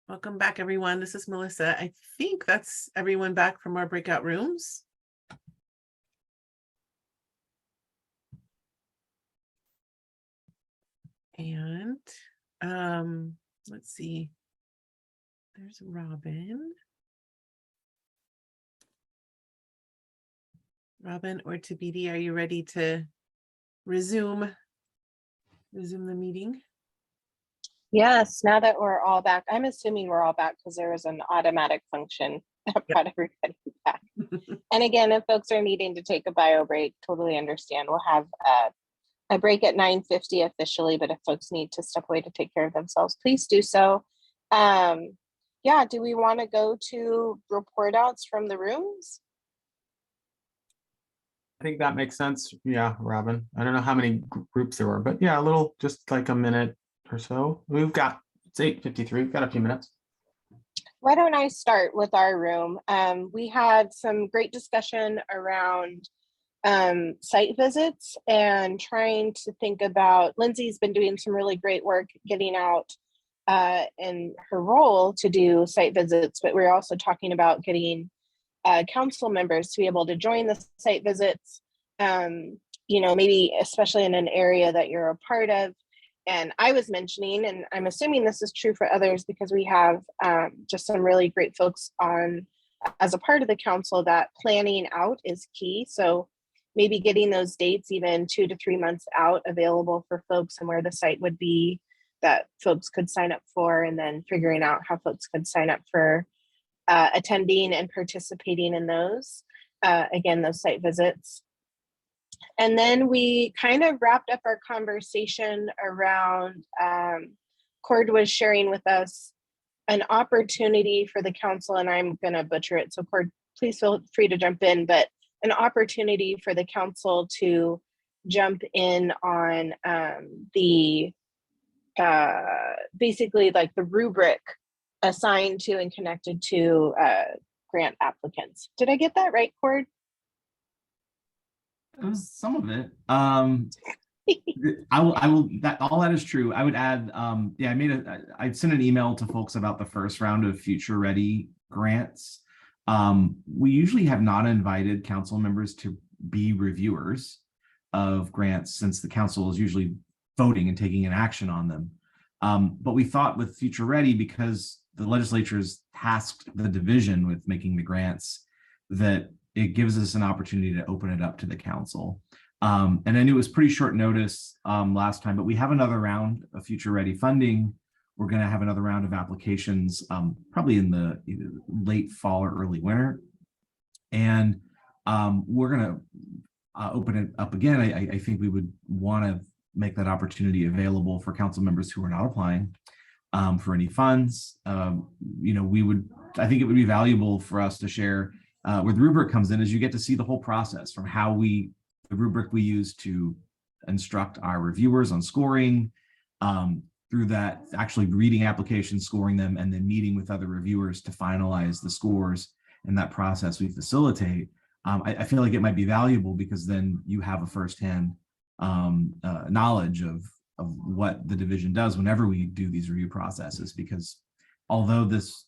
Welcome back, everyone. This is Melissa. I think that's everyone back from our breakout rooms. And let's see. There's Robin. Robin or Tabidi, are you ready to resume the meeting? Yes, now that we're all back, I'm assuming we're all back because there was an automatic function that brought everybody back. And again, if folks are needing to take a bio break, totally understand. We'll have a break at 9:50 officially, but if folks need to step away to take care of themselves, please do so. Yeah, do we want to go to report outs from the rooms? I think that makes sense. Yeah, Robin. I don't know how many groups there were, but yeah, a little, just like a minute or so. It's 8:53. We've got a few minutes. Why don't I start with our room? We had some great discussion around site visits and trying to think about, Lindsay's been doing some really great work getting out in her role to do site visits, but we're also talking about getting council members to be able to join the site visits, maybe especially in an area that you're a part of. And I was mentioning, and I'm assuming this is true for others because we have just some really great folks on as a part of the council, that planning out is key. So maybe getting those dates even 2 to 3 months out available for folks and where the site would be that folks could sign up for, and then figuring out how folks could sign up for attending and participating in those, again, those site visits. And then we kind of wrapped up our conversation around, Cord was sharing with us an opportunity for the council, and I'm going to butcher it, so Cord, please feel free to jump in, but an opportunity for the council to jump in on basically like the rubric assigned to and connected to grant applicants. Did I get that right, Cord? Some of it. I will that all that is true. I would add, I sent an email to folks about the first round of Future Ready grants. We usually have not invited council members to be reviewers of grants, since the council is usually voting and taking an action on them. But we thought with Future Ready, because the legislature's tasked the division with making the grants, that it gives us an opportunity to open it up to the council. And I knew it was pretty short notice last time, but we have another round of Future Ready funding. We're going to have another round of applications, probably in the either late fall or early winter. And we're going to open it up again. I think we would want to make that opportunity available for council members who are not applying for any funds. I think it would be valuable for us to share where the rubric comes in, is you get to see the whole process from the rubric we use to instruct our reviewers on scoring, through that actually reading applications, scoring them, and then meeting with other reviewers to finalize the scores. And that process we facilitate. I feel like it might be valuable, because then you have a firsthand knowledge of what the division does whenever we do these review processes. Because although this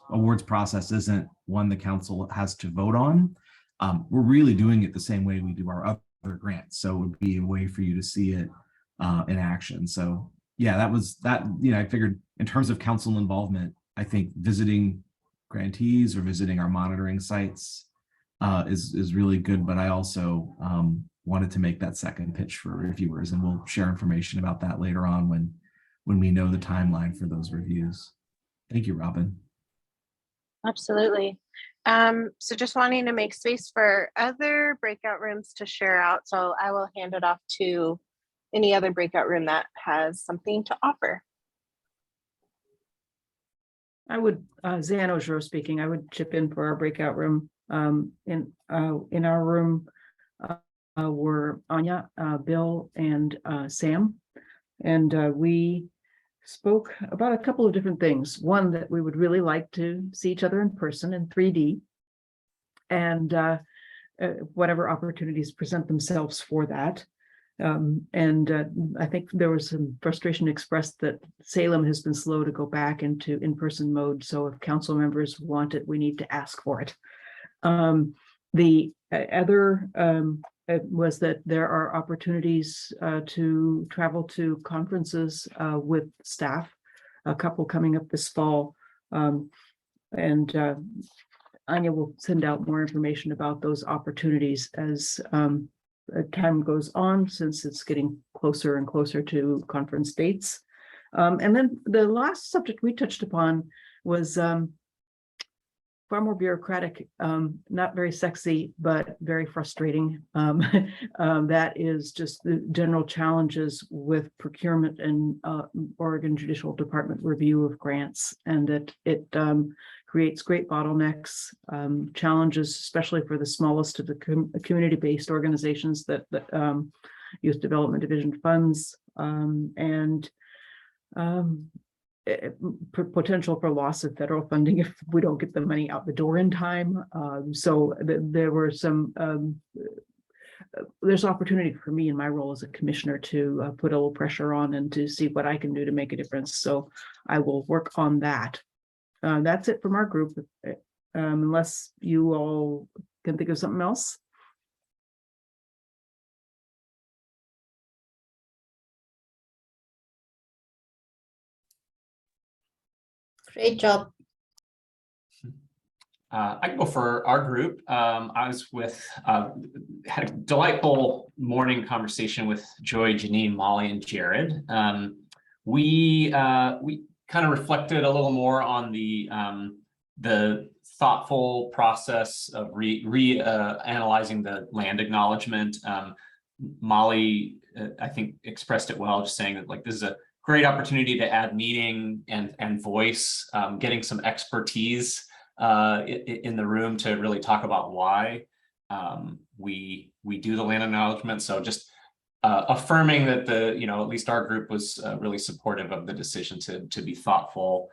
awards process isn't one the council has to vote on, we're really doing it the same way we do our other grants. So it would be a way for you to see it in action. So yeah, I figured in terms of council involvement, I think visiting grantees or visiting our monitoring sites is really good. But I also wanted to make that second pitch for reviewers, and we'll share information about that later on when we know the timeline for those reviews. Thank you, Robin. Absolutely. So just wanting to make space for other breakout rooms to share out. So I will hand it off to any other breakout room that has something to offer. I would, Zan Ojro speaking, I would chip in for our breakout room. In our room were Anya, Bill, and Sam. And we spoke about a couple of different things. One, that we would really like to see each other in person in 3D, and whatever opportunities present themselves for that. I think there was some frustration expressed that Salem has been slow to go back into in-person mode. So if council members want it, we need to ask for it. The other was that there are opportunities to travel to conferences with staff, a couple coming up this fall. Anya will send out more information about those opportunities as time goes on, since it's getting closer and closer to conference dates. And then the last subject we touched upon was far more bureaucratic, not very sexy, but very frustrating. That is just the general challenges with procurement and Oregon Judicial Department review of grants, and that it creates great bottlenecks, challenges, especially for the smallest of the community-based organizations that Youth Development Division funds, potential for loss of federal funding if we don't get the money out the door in time. There were some, there's opportunity for me in my role as a commissioner to put a little pressure on and to see what I can do to make a difference. So I will work on that. That's it from our group, unless you all can think of something else. Great job. I can go for our group. I was had a delightful morning conversation with Joy, Janine, Molly, and Jared. We kind of reflected a little more on the thoughtful process of analyzing the land acknowledgement. Molly, I think, expressed it well, just saying that like this is a great opportunity to add meaning and voice, getting some expertise in the room to really talk about why we do the land acknowledgement. So just affirming that at least our group was really supportive of the decision to be thoughtful.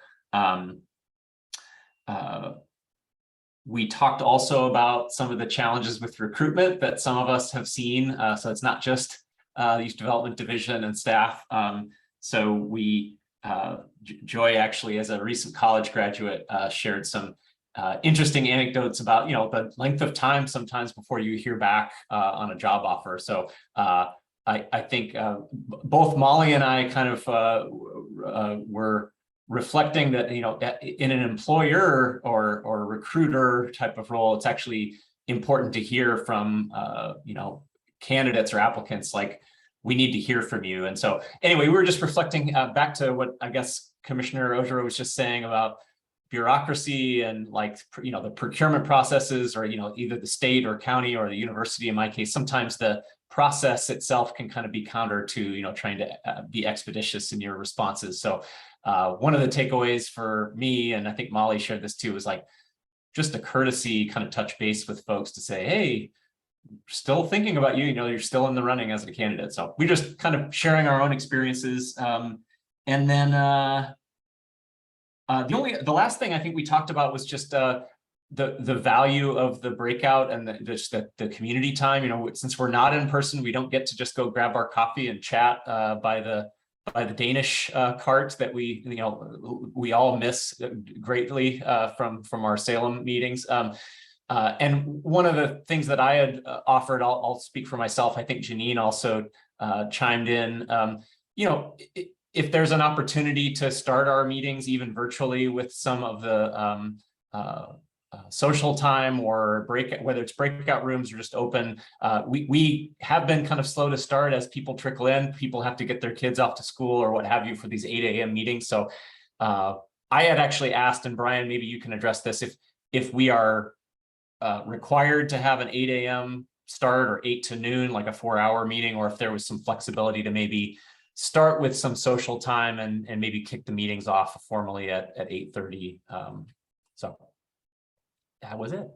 We talked also about some of the challenges with recruitment that some of us have seen. So it's not just the Youth Development Division and staff. So we, Joy actually, as a recent college graduate, shared some interesting anecdotes about, the length of time sometimes before you hear back on a job offer. So I think both Molly and I kind of were reflecting that, in an employer or recruiter type of role, it's actually important to hear from, candidates or applicants, like, we need to hear from you. And so anyway, we were just reflecting back to what I guess Commissioner Ojero was just saying about bureaucracy and the procurement processes, or, either the state or county or the university, in my case, sometimes the process itself can kind of be counter to, trying to be expeditious in your responses. So one of the takeaways for me, and I think Molly shared this too, was just a courtesy kind of touch base with folks to say, hey, still thinking about you, you're still in the running as a candidate. So we just kind of sharing our own experiences. And then the last thing I think we talked about was just the value of the breakout and the community time. Since we're not in person, we don't get to just go grab our coffee and chat by the Danish cart that we all miss greatly from our Salem meetings. And one of the things that I had offered, I'll speak for myself. I think Janine also chimed in. If there's an opportunity to start our meetings even virtually with some of the social time or whether it's breakout rooms or just open, we have been kind of slow to start as people trickle in. People have to get their kids off to school or what have you for these 8 a.m. meetings. So I had actually asked, and Brian, maybe you can address this, if we are required to have an 8 a.m. start or 8 to noon, like a 4-hour meeting, or if there was some flexibility to maybe start with some social time and maybe kick the meetings off formally at 8:30. So that was it.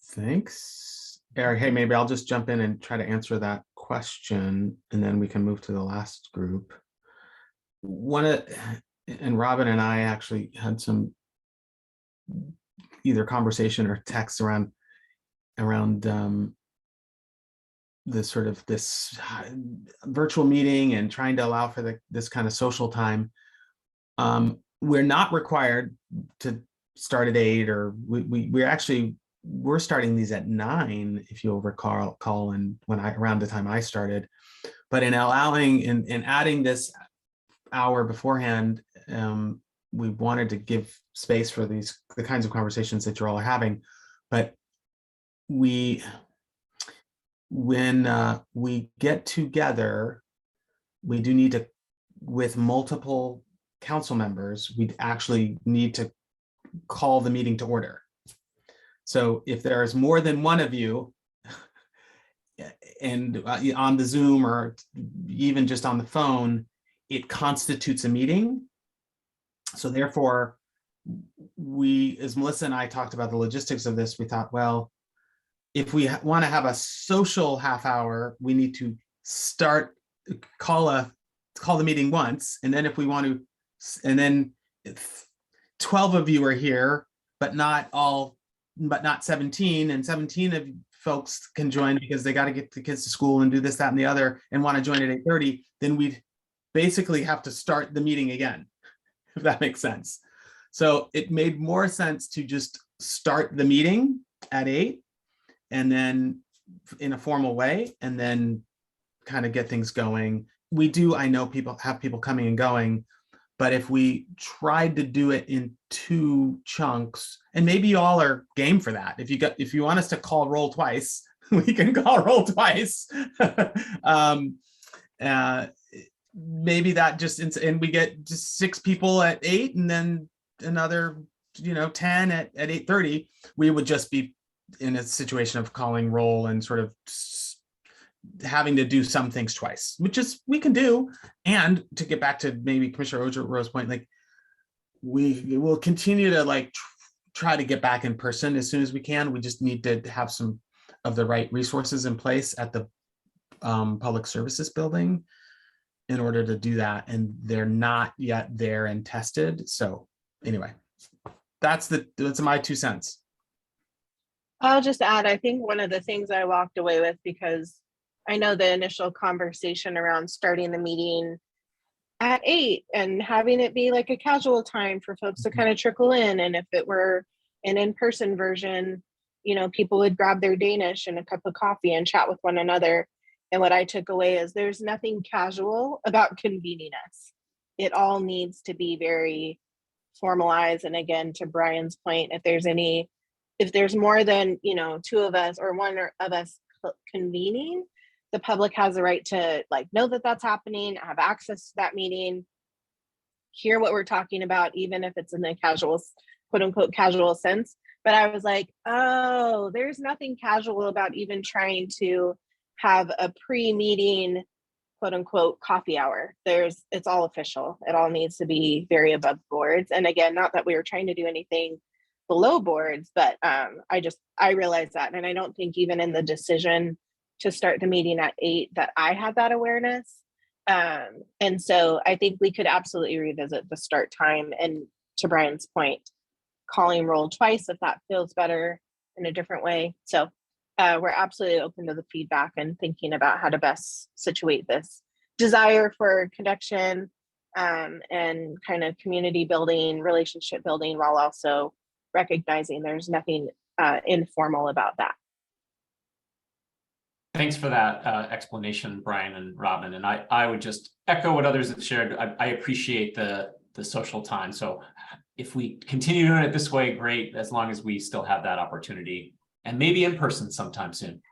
Thanks, Eric. Hey, maybe I'll just jump in and try to answer that question, and then we can move to the last group. And Robin and I actually had some either conversation or text around this sort of this virtual meeting and trying to allow for this kind of social time. We're not required to start at 8, or we're starting these at 9, if you'll recall, and around the time I started. But in adding this hour beforehand, we wanted to give space for the kinds of conversations that you're all having. But when we get together, we do need to, with multiple council members, we actually need to call the meeting to order. So if there is more than one of you, and on the Zoom or even just on the phone, it constitutes a meeting. So therefore, as Melissa and I talked about the logistics of this, we thought, well, if we want to have a social half hour, we need to call the meeting once, and then if we want to, and then 12 of you are here, but not 17, and 17 of folks can join because they got to get the kids to school and do this, that, and the other, and want to join at 8:30, then we'd basically have to start the meeting again, if that makes sense. So it made more sense to just start the meeting at 8, and then in a formal way, and then kind of get things going. I know people coming and going, but if we tried to do it in 2 chunks, and maybe you all are game for that. If you want us to call roll twice, we can call roll twice. Maybe that and we get just 6 people at 8, and then another 10 at 8:30. We would just be in a situation of calling roll and sort of having to do some things twice, which is we can do. And to get back to maybe Commissioner Rose's point, like we will continue to try to get back in person as soon as we can. We just need to have some of the right resources in place at the public services building in order to do that, and they're not yet there and tested. So anyway, that's my 2 cents. I'll just add, I think one of the things I walked away with, because I know the initial conversation around starting the meeting at 8 and having it be like a casual time for folks to kind of trickle in. And if it were an in-person version, people would grab their Danish and a cup of coffee and chat with one another. And what I took away is there's nothing casual about convening us. It all needs to be very formalized. And again, to Brian's point, if there's more than 2 of us or one of us convening, the public has the right to know that that's happening, have access to that meeting, hear what we're talking about, even if it's in a casual, quote unquote, casual sense. But I was like, oh, there's nothing casual about even trying to have a pre-meeting, quote unquote, coffee hour. It's all official. It all needs to be very above boards. And again, not that we were trying to do anything below boards, but I realized that. And I don't think even in the decision to start the meeting at 8 that I had that awareness. And so I think we could absolutely revisit the start time, and to Brian's point, calling roll twice if that feels better in a different way. So we're absolutely open to the feedback and thinking about how to best situate this desire for connection and kind of community building, relationship building, while also recognizing there's nothing informal about that. Thanks for that explanation, Brian and Robin. And I would just echo what others have shared. I appreciate the social time. So if we continue doing it this way, great, as long as we still have that opportunity, and maybe in person sometime soon.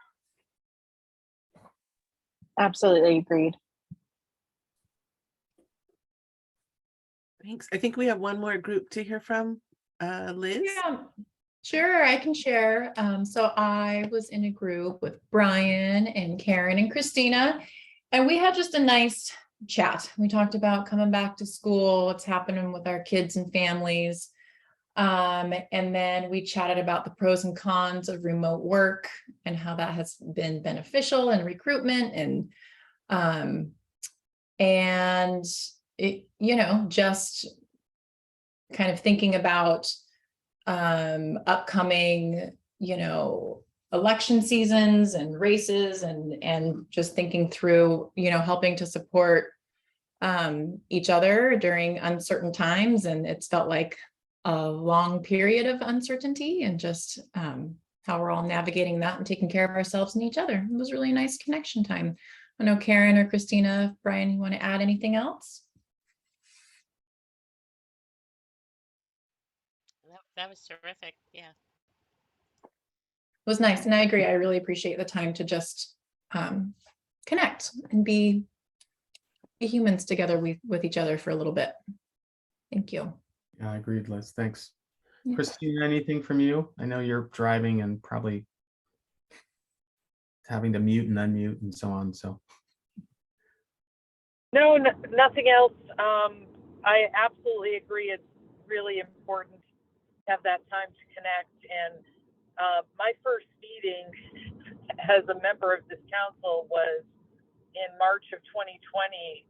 Absolutely agreed. Thanks. I think we have one more group to hear from. Liz? Yeah, sure, I can share. So I was in a group with Brian and Karen and Christina, and we had just a nice chat. We talked about coming back to school, what's happening with our kids and families. And then we chatted about the pros and cons of remote work and how that has been beneficial in recruitment, and it, just kind of thinking about upcoming, election seasons and races and just thinking through, helping to support each other during uncertain times. And it's felt like a long period of uncertainty, and just how we're all navigating that and taking care of ourselves and each other. It was really a nice connection time. I know Karen or Christina, Brian, you want to add anything else? That was terrific. Yeah. It was nice. And I agree. I really appreciate the time to just connect and be humans together with each other for a little bit. Thank you. Yeah, I agreed, Liz. Thanks. Yeah. Christina, anything from you? I know you're driving and probably having to mute and unmute and so on. So. No, nothing else. I absolutely agree. It's really important to have that time to connect. And my first meeting as a member of this council was in March of 2020,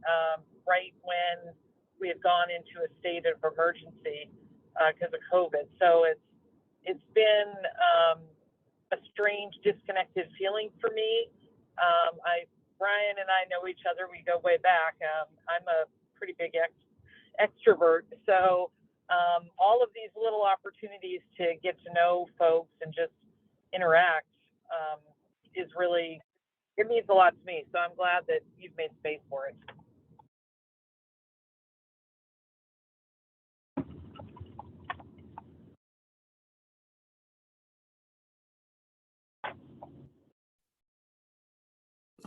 right when we had gone into a state of emergency because of COVID. So it's been a strange, disconnected feeling for me. Brian and I know each other. We go way back. I'm a pretty big extrovert. So all of these little opportunities to get to know folks and just interact is really, it means a lot to me. So I'm glad that you've made space for it.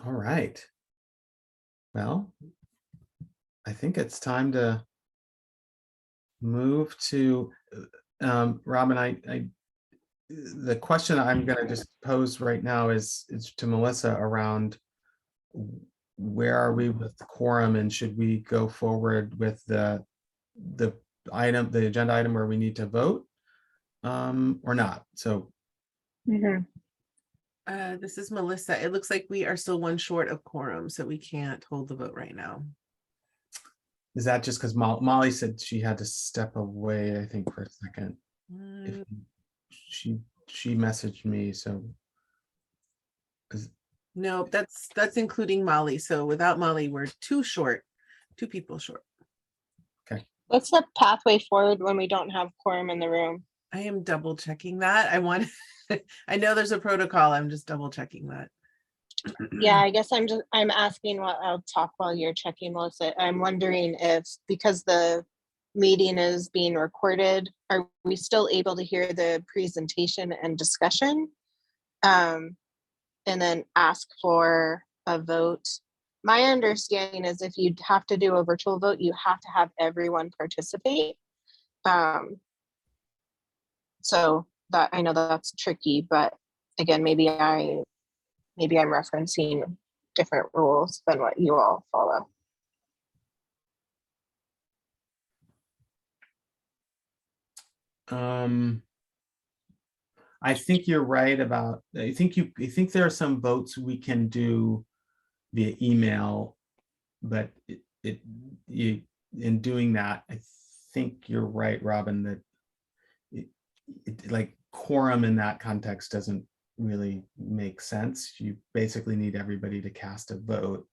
All right. Well, I think it's time to move to Robin. The question I'm going to just pose right now is to Melissa around where are we with the quorum, and should we go forward with the agenda item where we need to vote or not? So. This is Melissa. It looks like we are still one short of quorum, so we can't hold the vote right now. Is that just because Molly said she had to step away, I think, for a second? If she messaged me, so. No, that's including Molly. So without Molly, we're two people short. Okay. What's the pathway forward when we don't have quorum in the room? I am double checking that. I know there's a protocol. I'm just double checking that. Yeah, I guess I'm asking what I'll talk while you're checking, Melissa. I'm wondering if, because the meeting is being recorded, are we still able to hear the presentation and discussion? And then ask for a vote. My understanding is if you have to do a virtual vote, you have to have everyone participate. So that, I know that's tricky, but again, maybe I'm referencing different rules than what you all follow. I think you're right about, I think there are some votes we can do via email, but in doing that, I think you're right, Robin, that like quorum in that context doesn't really make sense. You basically need everybody to cast a vote.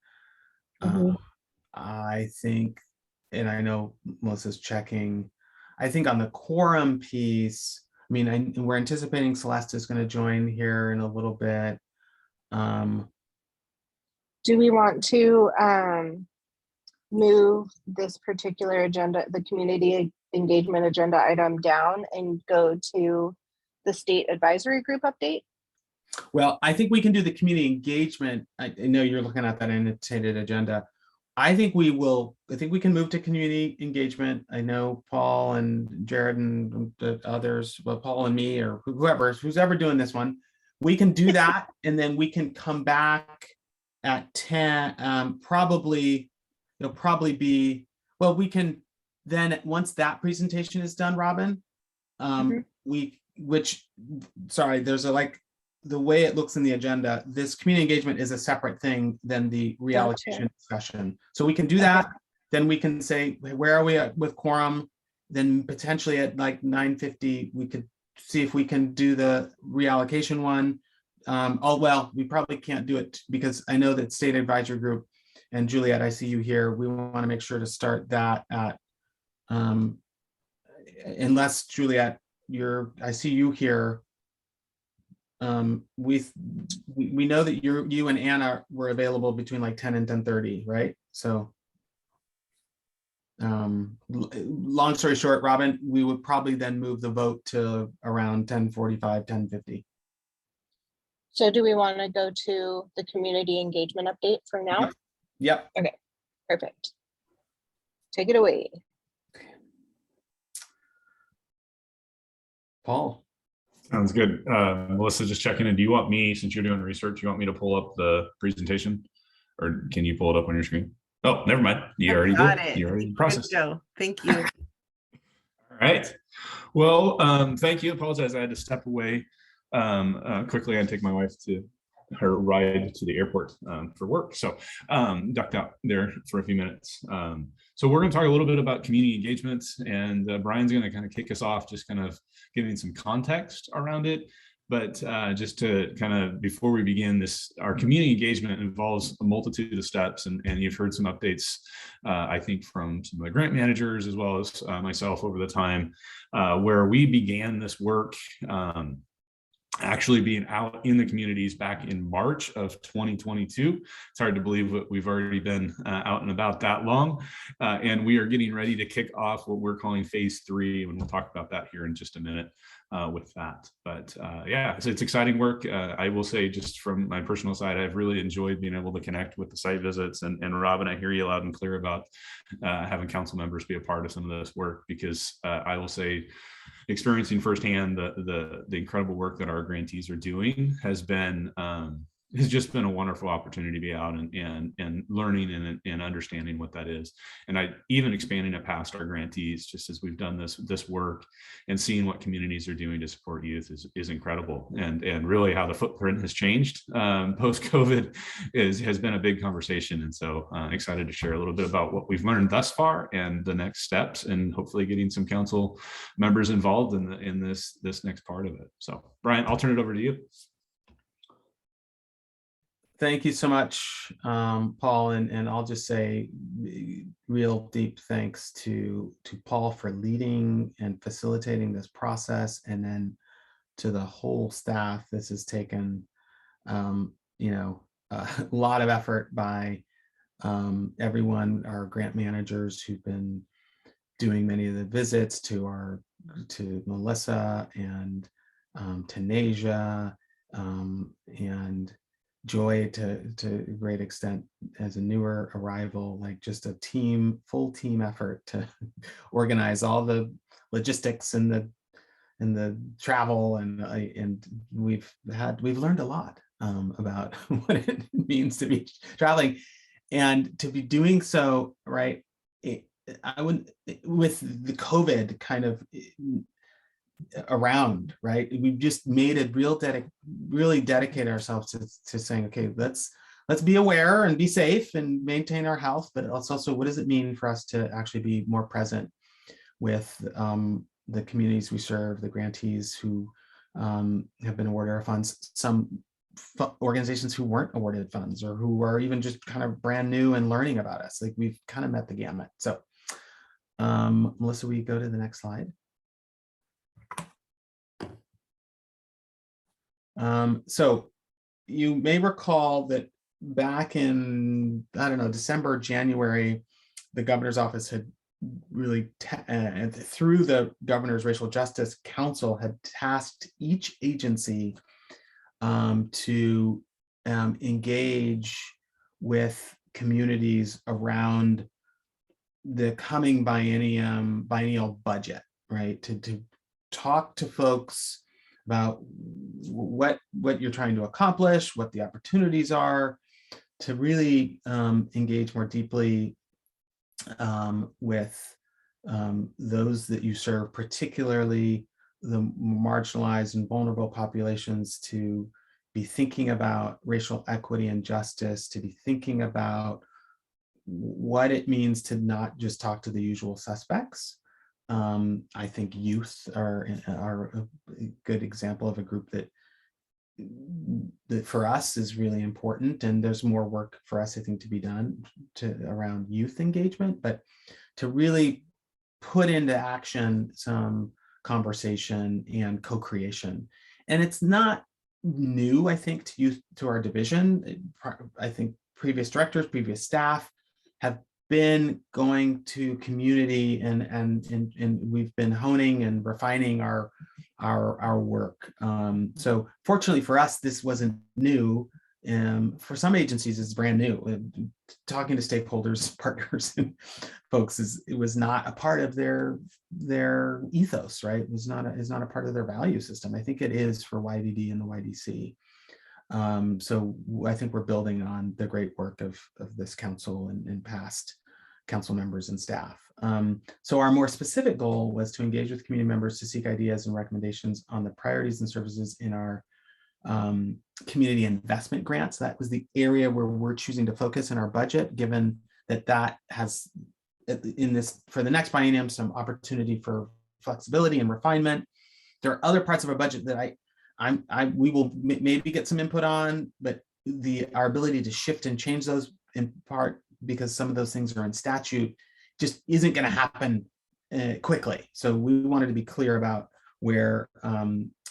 I think, and I know Melissa's checking, I think on the quorum piece, I mean, we're anticipating Celeste is going to join here in a little bit. Do we want to move this particular agenda, the community engagement agenda item, down and go to the state advisory group update? Well, I think we can do the community engagement. I know you're looking at that annotated agenda. I think we can move to community engagement. I know Paul and Jared and the others, well, Paul and me, or who's ever doing this one. We can do that, and then we can come back at 10. It'll probably be, well, we can then, once that presentation is done, Robin, there's the way it looks in the agenda, this community engagement is a separate thing than the reallocation discussion. So we can do that. Then we can say, where are we at with quorum? Then potentially at like 9:50, we could see if we can do the reallocation one. Oh, well, we probably can't do it because I know that State Advisory Group and Juliet, I see you here. We want to make sure to start that at, unless Juliet, I see you here. We know that you and Anna were available between like 10 and 10:30, right? So long story short, Robin, we would probably then move the vote to around 10:45, 10:50. So do we want to go to the community engagement update for now? Yep. Okay, perfect. Take it away. Paul. Sounds good. Melissa, just checking in. Do you want me, since you're doing research, you want me to pull up the presentation, or can you pull it up on your screen? Oh, never mind. You already Got did. it. You already Good processed. go. Thank you. All right. Well, thank you. Apologize. I had to step away quickly and take my wife to her ride to the airport for work. So ducked out there for a few minutes. So we're going to talk a little bit about community engagement, and Brian's going to kind of kick us off, just kind of giving some context around it. But just to kind of, before we begin this, our community engagement involves a multitude of steps, and you've heard some updates, I think, from some of the grant managers as well as myself over the time, where we began this work actually being out in the communities back in March of 2022. It's hard to believe that we've already been out and about that long. And we are getting ready to kick off what we're calling phase 3. And we'll talk about that here in just a minute with that. But yeah, it's exciting work. I will say, just from my personal side, I've really enjoyed being able to connect with the site visits. And Robin, I hear you loud and clear about having council members be a part of some of this work, because I will say, experiencing firsthand the incredible work that our grantees are doing has just been a wonderful opportunity to be out and learning and understanding what that is. And even expanding it past our grantees, just as we've done this work, and seeing what communities are doing to support youth is incredible. And really how the footprint has changed post-COVID has been a big conversation. And so excited to share a little bit about what we've learned thus far and the next steps, and hopefully getting some council members involved in this next part of it. So Brian, I'll turn it over to you. Thank you so much, Paul, and I'll just say real deep thanks to Paul for leading and facilitating this process, and then to the whole staff. This has taken a lot of effort by everyone, our grant managers who've been doing many of the visits, to Melissa and to Nasia, and Joy to a great extent as a newer arrival, like just a full team effort to organize all the logistics and the travel, and we've learned a lot about what it means to be traveling, and to be doing so, right? With the COVID kind of around, right? We've just made it really dedicate ourselves to saying, okay, let's be aware and be safe and maintain our health, but also what does it mean for us to actually be more present with the communities we serve, the grantees who have been awarded our funds, some organizations who weren't awarded funds, or who are even just kind of brand new and learning about us. Like, we've kind of met the gamut. So Melissa, will you go to the next slide? So you may recall that back in, I don't know, December, January, the governor's office had really, through the Governor's Racial Justice Council, had tasked each agency to engage with communities around the coming biennial budget, right? To talk to folks about what you're trying to accomplish, what the opportunities are, to really engage more deeply with those that you serve, particularly the marginalized and vulnerable populations, to be thinking about racial equity and justice, to be thinking about what it means to not just talk to the usual suspects. I think youth are a good example of a group that that for us is really important, and there's more work for us, I think, to be done around youth engagement, but to really put into action some conversation and co-creation. And it's not new, I think, to our division. I think previous directors, previous staff have been going to community, and we've been honing and refining our work. So fortunately for us, this wasn't new. For some agencies, it's brand new. Talking to stakeholders, partners, and folks it was not a part of their ethos, right? It's not a part of their value system. I think it is for YDD and the YDC. So I think we're building on the great work of this council and past council members and staff. So our more specific goal was to engage with community members to seek ideas and recommendations on the priorities and services in our community investment grants. That was the area where we're choosing to focus in our budget, given that has for the next biennium some opportunity for flexibility and refinement. There are other parts of our budget that we will maybe get some input on, but our ability to shift and change those in part because some of those things are in statute just isn't going to happen quickly. So we wanted to be clear about where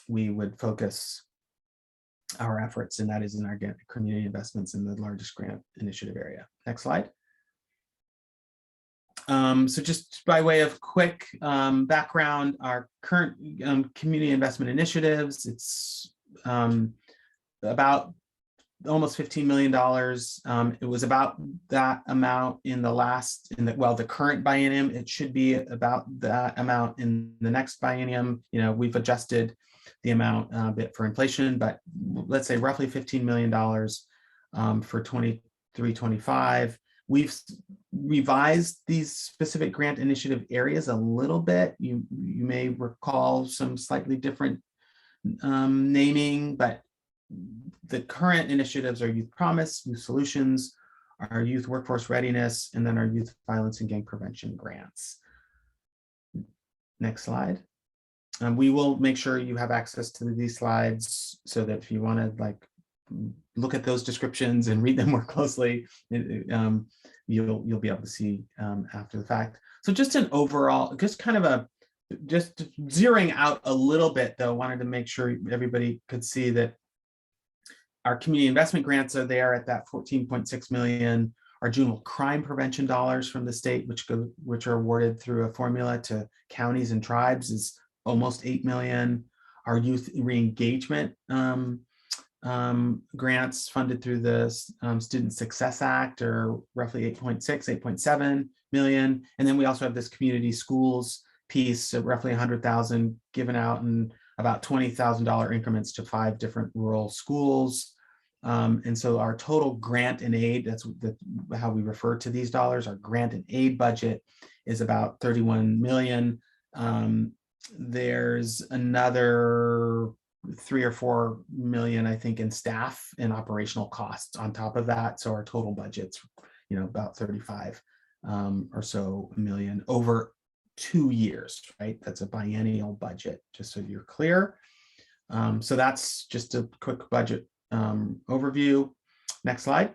we would focus our efforts, and that is in our community investments in the largest grant initiative area. Next slide. So just by way of quick background, our current community investment initiatives, it's about almost $15 million. It was about that amount in the current biennium. It should be about that amount in the next biennium. We've adjusted the amount a bit for inflation, but let's say roughly $15 million for 23-25. We've revised these specific grant initiative areas a little bit. You may recall some slightly different naming, but the current initiatives are Youth Promise, Youth Solutions, our Youth Workforce Readiness, and then our Youth Violence and Gang Prevention grants. Next slide. We will make sure you have access to these slides so that if you want to look at those descriptions and read them more closely, you'll be able to see after the fact. So just an overall, just zeroing out a little bit though, wanted to make sure everybody could see that our community investment grants are there at that 14.6 million. Our juvenile crime prevention dollars from the state, which are awarded through a formula to counties and tribes, is almost 8 million. Our youth re-engagement grants funded through the Student Success Act are roughly 8.7 million. And then we also have this community schools piece of roughly 100,000 given out in about $20,000 increments to 5 different rural schools. And so our total grant and aid, that's how we refer to these dollars, our grant and aid budget is about 31 million. There's another 3 or 4 million, I think, in staff and operational costs on top of that. So our total budget's, about 35 or so million over 2 years, right? That's a biennial budget, just so you're clear. So that's just a quick budget overview. Next slide.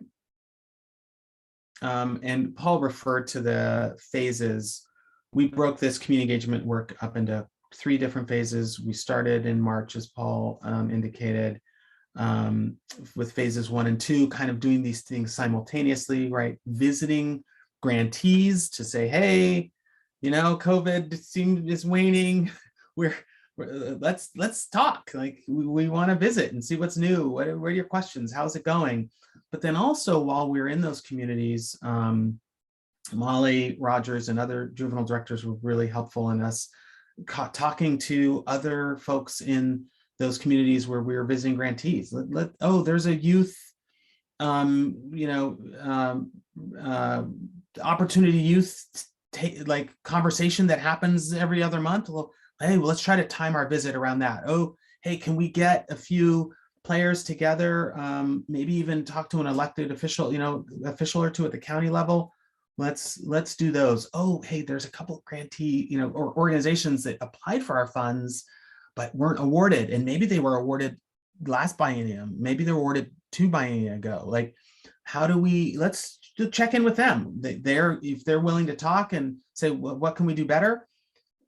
And Paul referred to the phases. We broke this community engagement work up into 3 different phases. We started in March, as Paul indicated, with phases 1 and 2, kind of doing these things simultaneously, right? Visiting grantees to say, hey, COVID is waning. Let's talk. We want to visit and see what's new. What are your questions? How's it going? But then also, while we're in those communities, Molly Rogers and other juvenile directors were really helpful in us talking to other folks in those communities where we were visiting grantees. There's a youth, opportunity youth conversation that happens every other month. Well, hey, let's try to time our visit around that. Oh, hey, can we get a few players together? Maybe even talk to an elected official, official or two at the county level. Let's do those. Oh, hey, there's a couple of grantee, or organizations that applied for our funds, but weren't awarded. And maybe they were awarded last biennium, maybe they're awarded 2 biennia ago. Like, how do we, let's check in with them. If they're willing to talk and say, well, what can we do better?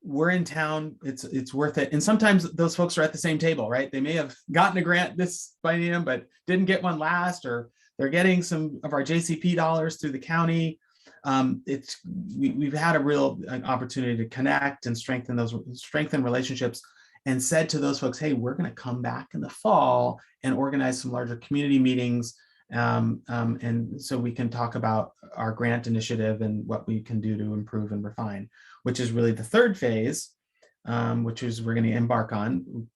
We're in town, it's worth it. And sometimes those folks are at the same table, right? They may have gotten a grant this biennium, but didn't get one last, or they're getting some of our JCP dollars through the county. We've had a real opportunity to connect and strengthen relationships, and said to those folks, hey, we're going to come back in the fall and organize some larger community meetings. And so we can talk about our grant initiative and what we can do to improve and refine, which is really the third phase, which is we're going to embark on.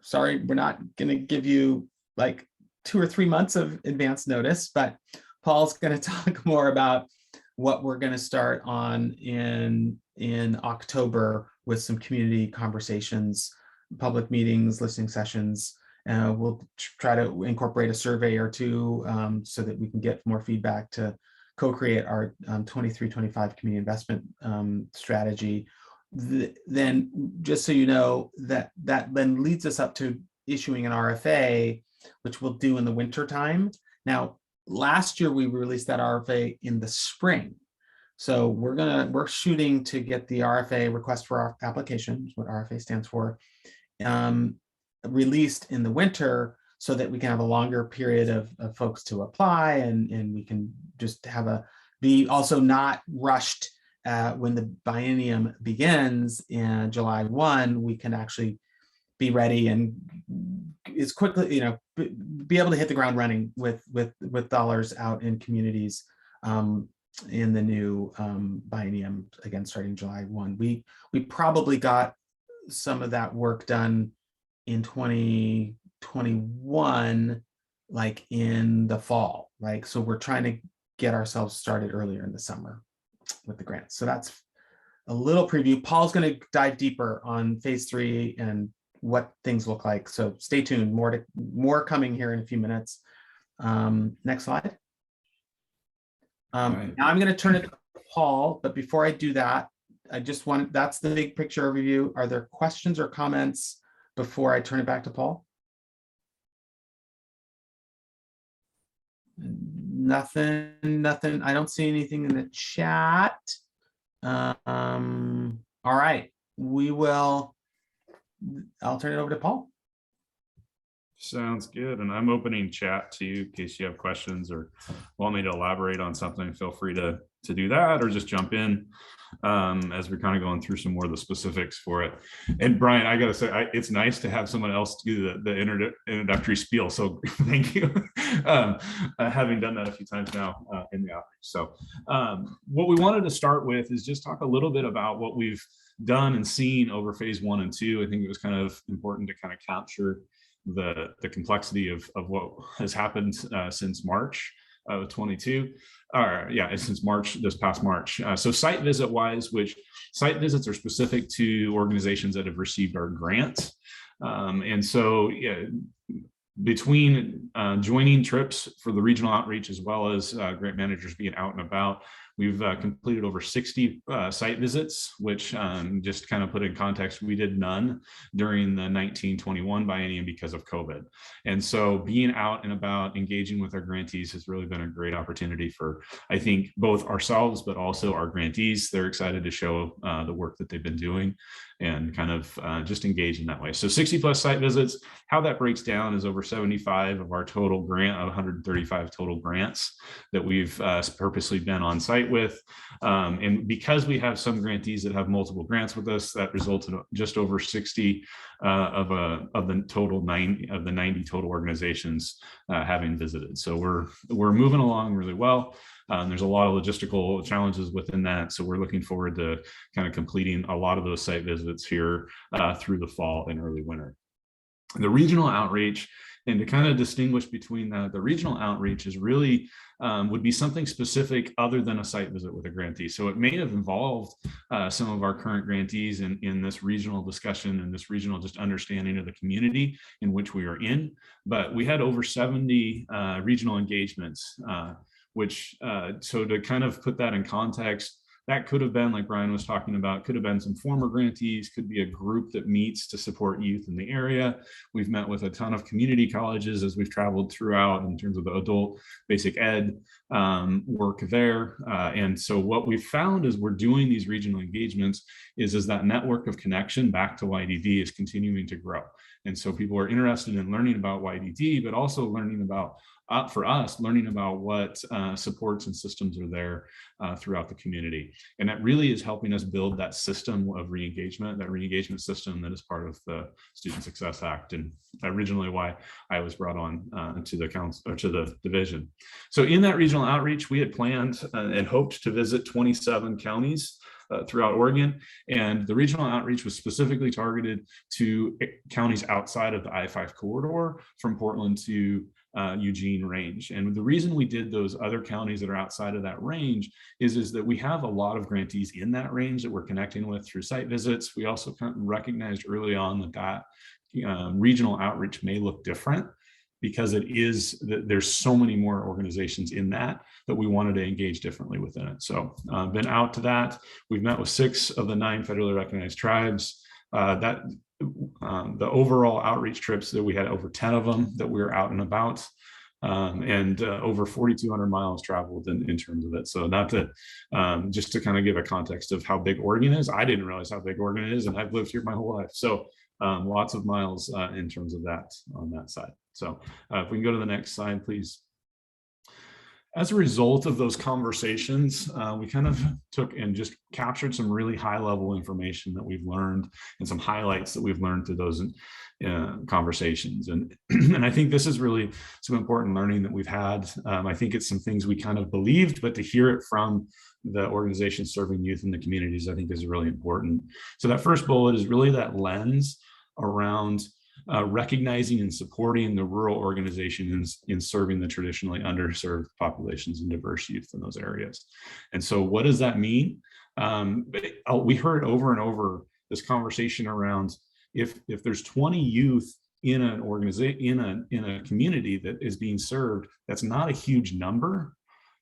Sorry, we're not going to give you like 2 or 3 months of advance notice, but Paul's going to talk more about what we're going to start on in October with some community conversations, public meetings, listening sessions. We'll try to incorporate a survey or 2 so that we can get more feedback to co-create our 23-25 community investment strategy. Then, just so you know, that then leads us up to issuing an RFA, which we'll do in the winter time. Now, last year we released that RFA in the spring. So we're shooting to get the RFA, request for our application, what RFA stands for, released in the winter, so that we can have a longer period of folks to apply, and we can just be also not rushed when the biennium begins in July 1. We can actually be ready and as quickly, be able to hit the ground running with dollars out in communities in the new biennium, again, starting July 1. We probably got some of that work done in 2021, like in the fall, like, so we're trying to get ourselves started earlier in the summer with the grants. So that's a little preview. Paul's going to dive deeper on phase 3 and what things look like. So stay tuned, more coming here in a few minutes. Next slide. Right. Now I'm going to turn it to Paul, but before I do that, that's the big picture overview. Are there questions or comments before I turn it back to Paul? Nothing. I don't see anything in the chat. All right, I'll turn it over to Paul. Sounds good. And I'm opening chat to you in case you have questions or want me to elaborate on something. Feel free to do that, or just jump in as we're kind of going through some more of the specifics for it. And Brian, I got to say, it's nice to have someone else do the introductory spiel. So thank you. Having done that a few times now in the outreach. So what we wanted to start with is just talk a little bit about what we've done and seen over phase 1 and 2. I think it was kind of important to kind of capture the complexity of what has happened since March of 22, since March, this past March. So site visit wise, which site visits are specific to organizations that have received our grants. And so between joining trips for the regional outreach, as well as grant managers being out and about, we've completed over 60 site visits, which just kind of put in context, we did none during the 1921 biennium because of COVID. And so being out and about, engaging with our grantees has really been a great opportunity for, I think, both ourselves, but also our grantees. They're excited to show the work that they've been doing and kind of just engage in that way. So 60 plus site visits. How that breaks down is over 75 of our total grant, 135 total grants that we've purposely been on site with. And because we have some grantees that have multiple grants with us, that resulted in just over 60 of the total 90 total organizations having visited. So we're moving along really well. There's a lot of logistical challenges within that. So we're looking forward to kind of completing a lot of those site visits here through the fall and early winter. The regional outreach, and to kind of distinguish between that, the regional outreach is really would be something specific other than a site visit with a grantee. So it may have involved some of our current grantees in this regional discussion and this regional just understanding of the community in which we are in. But we had over 70 regional engagements, which so to kind of put that in context, that could have been, like Brian was talking about, could have been some former grantees, could be a group that meets to support youth in the area. We've met with a ton of community colleges as we've traveled throughout in terms of the adult basic ed work there. And so what we've found as we're doing these regional engagements is that network of connection back to YDD is continuing to grow. And so people are interested in learning about YDD, but also learning about, for us, learning about what supports and systems are there throughout the community. And that really is helping us build that system of re-engagement, that re-engagement system that is part of the Student Success Act, and originally why I was brought on to the council, or to the division. So in that regional outreach, we had planned and hoped to visit 27 counties throughout Oregon, and the regional outreach was specifically targeted to counties outside of the I-5 corridor from Portland to Eugene range. And the reason we did those other counties that are outside of that range is that we have a lot of grantees in that range that we're connecting with through site visits. We also recognized early on that regional outreach may look different, because there's so many more organizations in that we wanted to engage differently within it. So been out to that. We've met with 6 of the 9 federally recognized tribes. The overall outreach trips that we had, over 10 of them that we were out and about, and over 4,200 miles traveled in terms of it. So not to, just to kind of give a context of how big Oregon is. I didn't realize how big Oregon is, and I've lived here my whole life. So lots of miles in terms of that on that side. So if we can go to the next slide, please. As a result of those conversations, we kind of took and just captured some really high level information that we've learned, and some highlights that we've learned through those conversations. And, and I think this is really some important learning that we've had. I think it's some things we kind of believed, but to hear it from the organizations serving youth in the communities, I think is really important. So that first bullet is really that lens around recognizing and supporting the rural organizations in serving the traditionally underserved populations and diverse youth in those areas. And so what does that mean? We heard over and over this conversation around if there's 20 youth in an organization, in a community that is being served, that's not a huge number,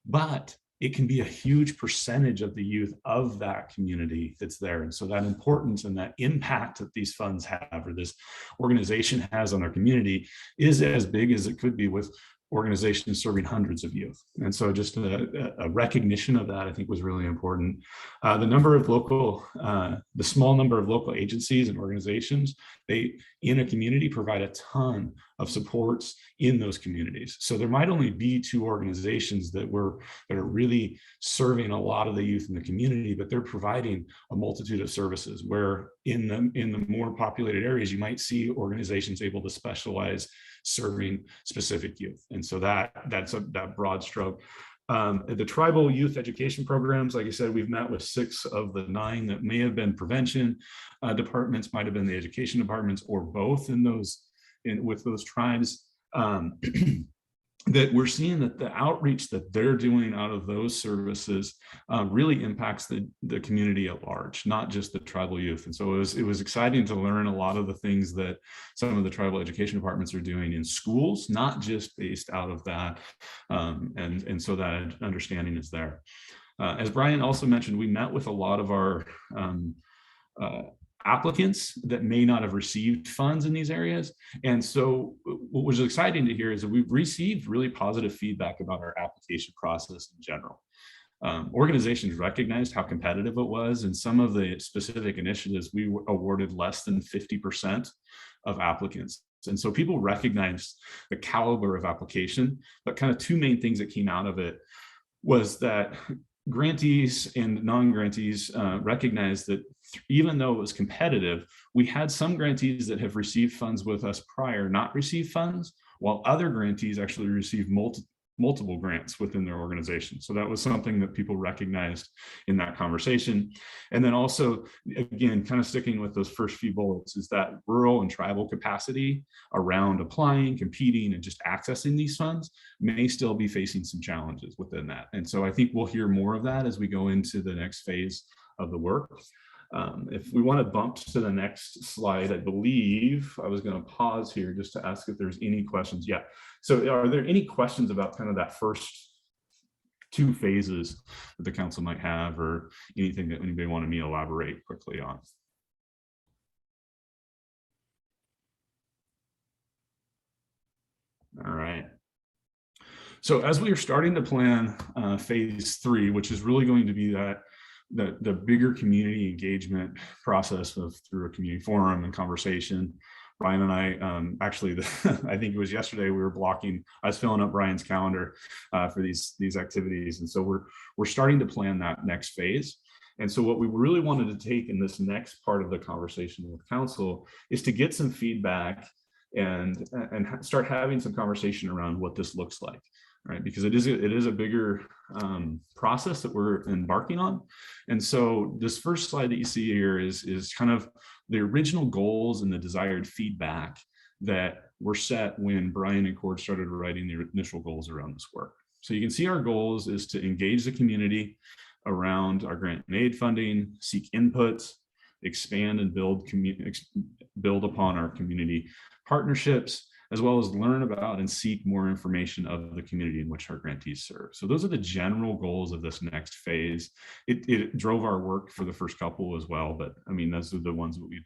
but it can be a huge percentage of the youth of that community that's there. And so that importance and that impact that these funds have, or this organization has on their community, is as big as it could be with organizations serving hundreds of youth. And so just a recognition of that, I think, was really important. The small number of local agencies and organizations, they in a community provide a ton of supports in those communities. So there might only be 2 organizations that are really serving a lot of the youth in the community, but they're providing a multitude of services, where in the more populated areas, you might see organizations able to specialize serving specific youth. And so that's that broad stroke. The tribal youth education programs, like I said, we've met with 6 of the 9 that may have been prevention departments, might have been the education departments, or both with those tribes. That we're seeing that the outreach that they're doing out of those services really impacts the community at large, not just the tribal youth. And so it was exciting to learn a lot of the things that some of the tribal education departments are doing in schools, not just based out of that. And so that understanding is there. As Brian also mentioned, we met with a lot of our applicants that may not have received funds in these areas. And so what was exciting to hear is that we've received really positive feedback about our application process in general. Organizations recognized how competitive it was, and some of the specific initiatives we awarded less than 50% of applicants. And so people recognized the caliber of application, but kind of 2 main things that came out of it was that grantees and non-grantees recognized that even though it was competitive, we had some grantees that have received funds with us prior not received funds, while other grantees actually received multiple grants within their organization. So that was something that people recognized in that conversation. And then also, again, kind of sticking with those first few bullets, is that rural and tribal capacity around applying, competing, and just accessing these funds may still be facing some challenges within that. And so I think we'll hear more of that as we go into the next phase of the work. If we want to bump to the next slide, I believe I was going to pause here just to ask if there's any questions. Yeah. So are there any questions about kind of that first two phases that the council might have, or anything that anybody wanted me to elaborate quickly on. All right. So as we are starting to plan phase 3, which is really going to be the bigger community engagement process through a community forum and conversation. Brian and I actually, I think it was yesterday, we were blocking, I was filling up Brian's calendar for these activities. And so we're starting to plan that next phase. And so what we really wanted to take in this next part of the conversation with council is to get some feedback and start having some conversation around what this looks like, right? Because it is a bigger process that we're embarking on. And so this first slide that you see here is kind of the original goals and the desired feedback that were set when Brian and Cord started writing the initial goals around this work. So you can see our goals is to engage the community around our grant and aid funding, seek inputs, expand and build upon our community partnerships, as well as learn about and seek more information of the community in which our grantees serve. So those are the general goals of this next phase. It drove our work for the first couple as well, but I mean, those are the ones that we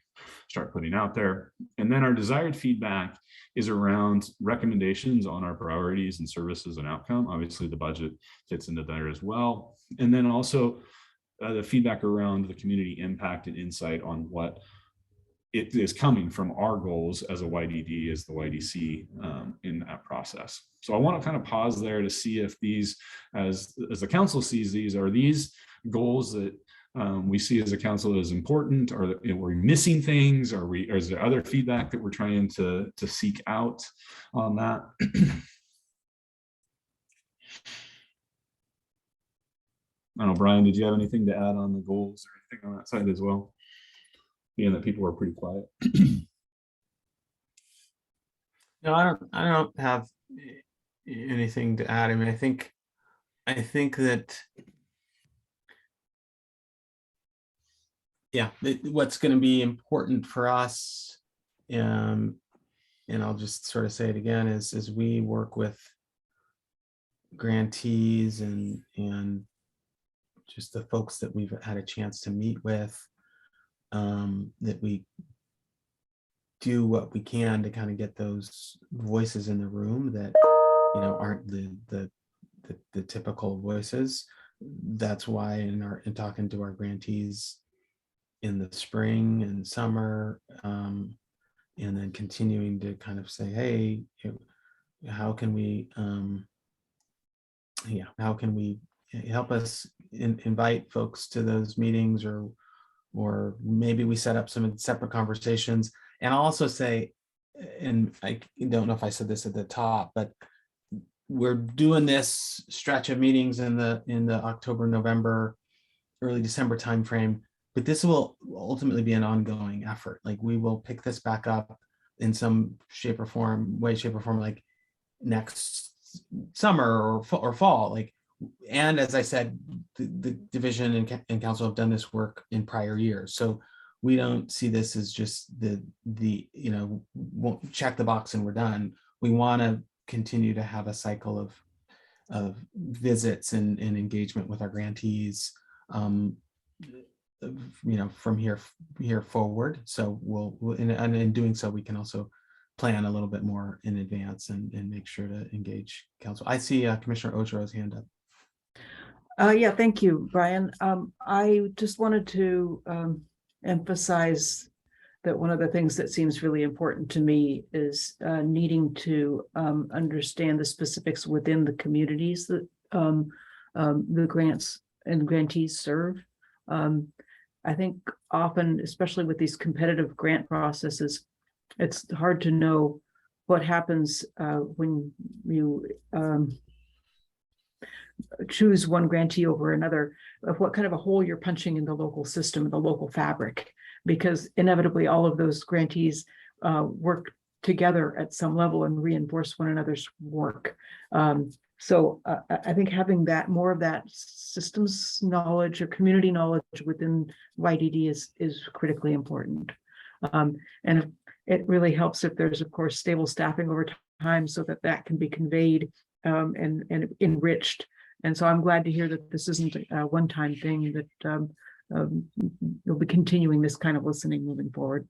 start putting out there. And then our desired feedback is around recommendations on our priorities and services and outcome. Obviously the budget fits into there as well. And then also the feedback around the community impact and insight on what it is coming from our goals as a YDD, as the YDC in that process. So I want to kind of pause there to see if these, as the council sees these, are these goals that we see as a council as important? Are we missing things? Or is there other feedback that we're trying to seek out on that? I don't know, Brian, did you have anything to add on the goals or anything on that side as well? Being that people are pretty quiet. No, I don't have anything to add. I mean, I think that, yeah, what's going to be important for us, and I'll just sort of say it again, is we work with grantees and just the folks that we've had a chance to meet with, that we do what we can to kind of get those voices in the room that, you know, aren't the typical voices. That's why in talking to our grantees in the spring and summer, and then continuing to kind of say, hey, how can we help us invite folks to those meetings, or maybe we set up some separate conversations. And I'll also say, and I don't know if I said this at the top, but we're doing this stretch of meetings in the October, November, early December timeframe, but this will ultimately be an ongoing effort. Like, we will pick this back up in some shape or form, like next summer or fall. Like, and as I said, the division and council have done this work in prior years. So we don't see this as just the you know, won't check the box and we're done. We want to continue to have a cycle of visits and engagement with our grantees, you know, from here forward. So and in doing so, we can also plan a little bit more in advance and make sure to engage council. I see Commissioner Ogero's hand up. Yeah, thank you, Brian. I just wanted to emphasize that one of the things that seems really important to me is needing to understand the specifics within the communities that the grants and grantees serve. I think often, especially with these competitive grant processes, it's hard to know what happens when you choose one grantee over another, of what kind of a hole you're punching in the local system, the local fabric, because inevitably all of those grantees work together at some level and reinforce one another's work. So I think having that more of that systems knowledge or community knowledge within YDD is critically important. And it really helps if there's, of course, stable staffing over time, so that can be conveyed and enriched And so I'm glad to hear that this isn't a one-time thing, that you'll be continuing this kind of listening moving forward.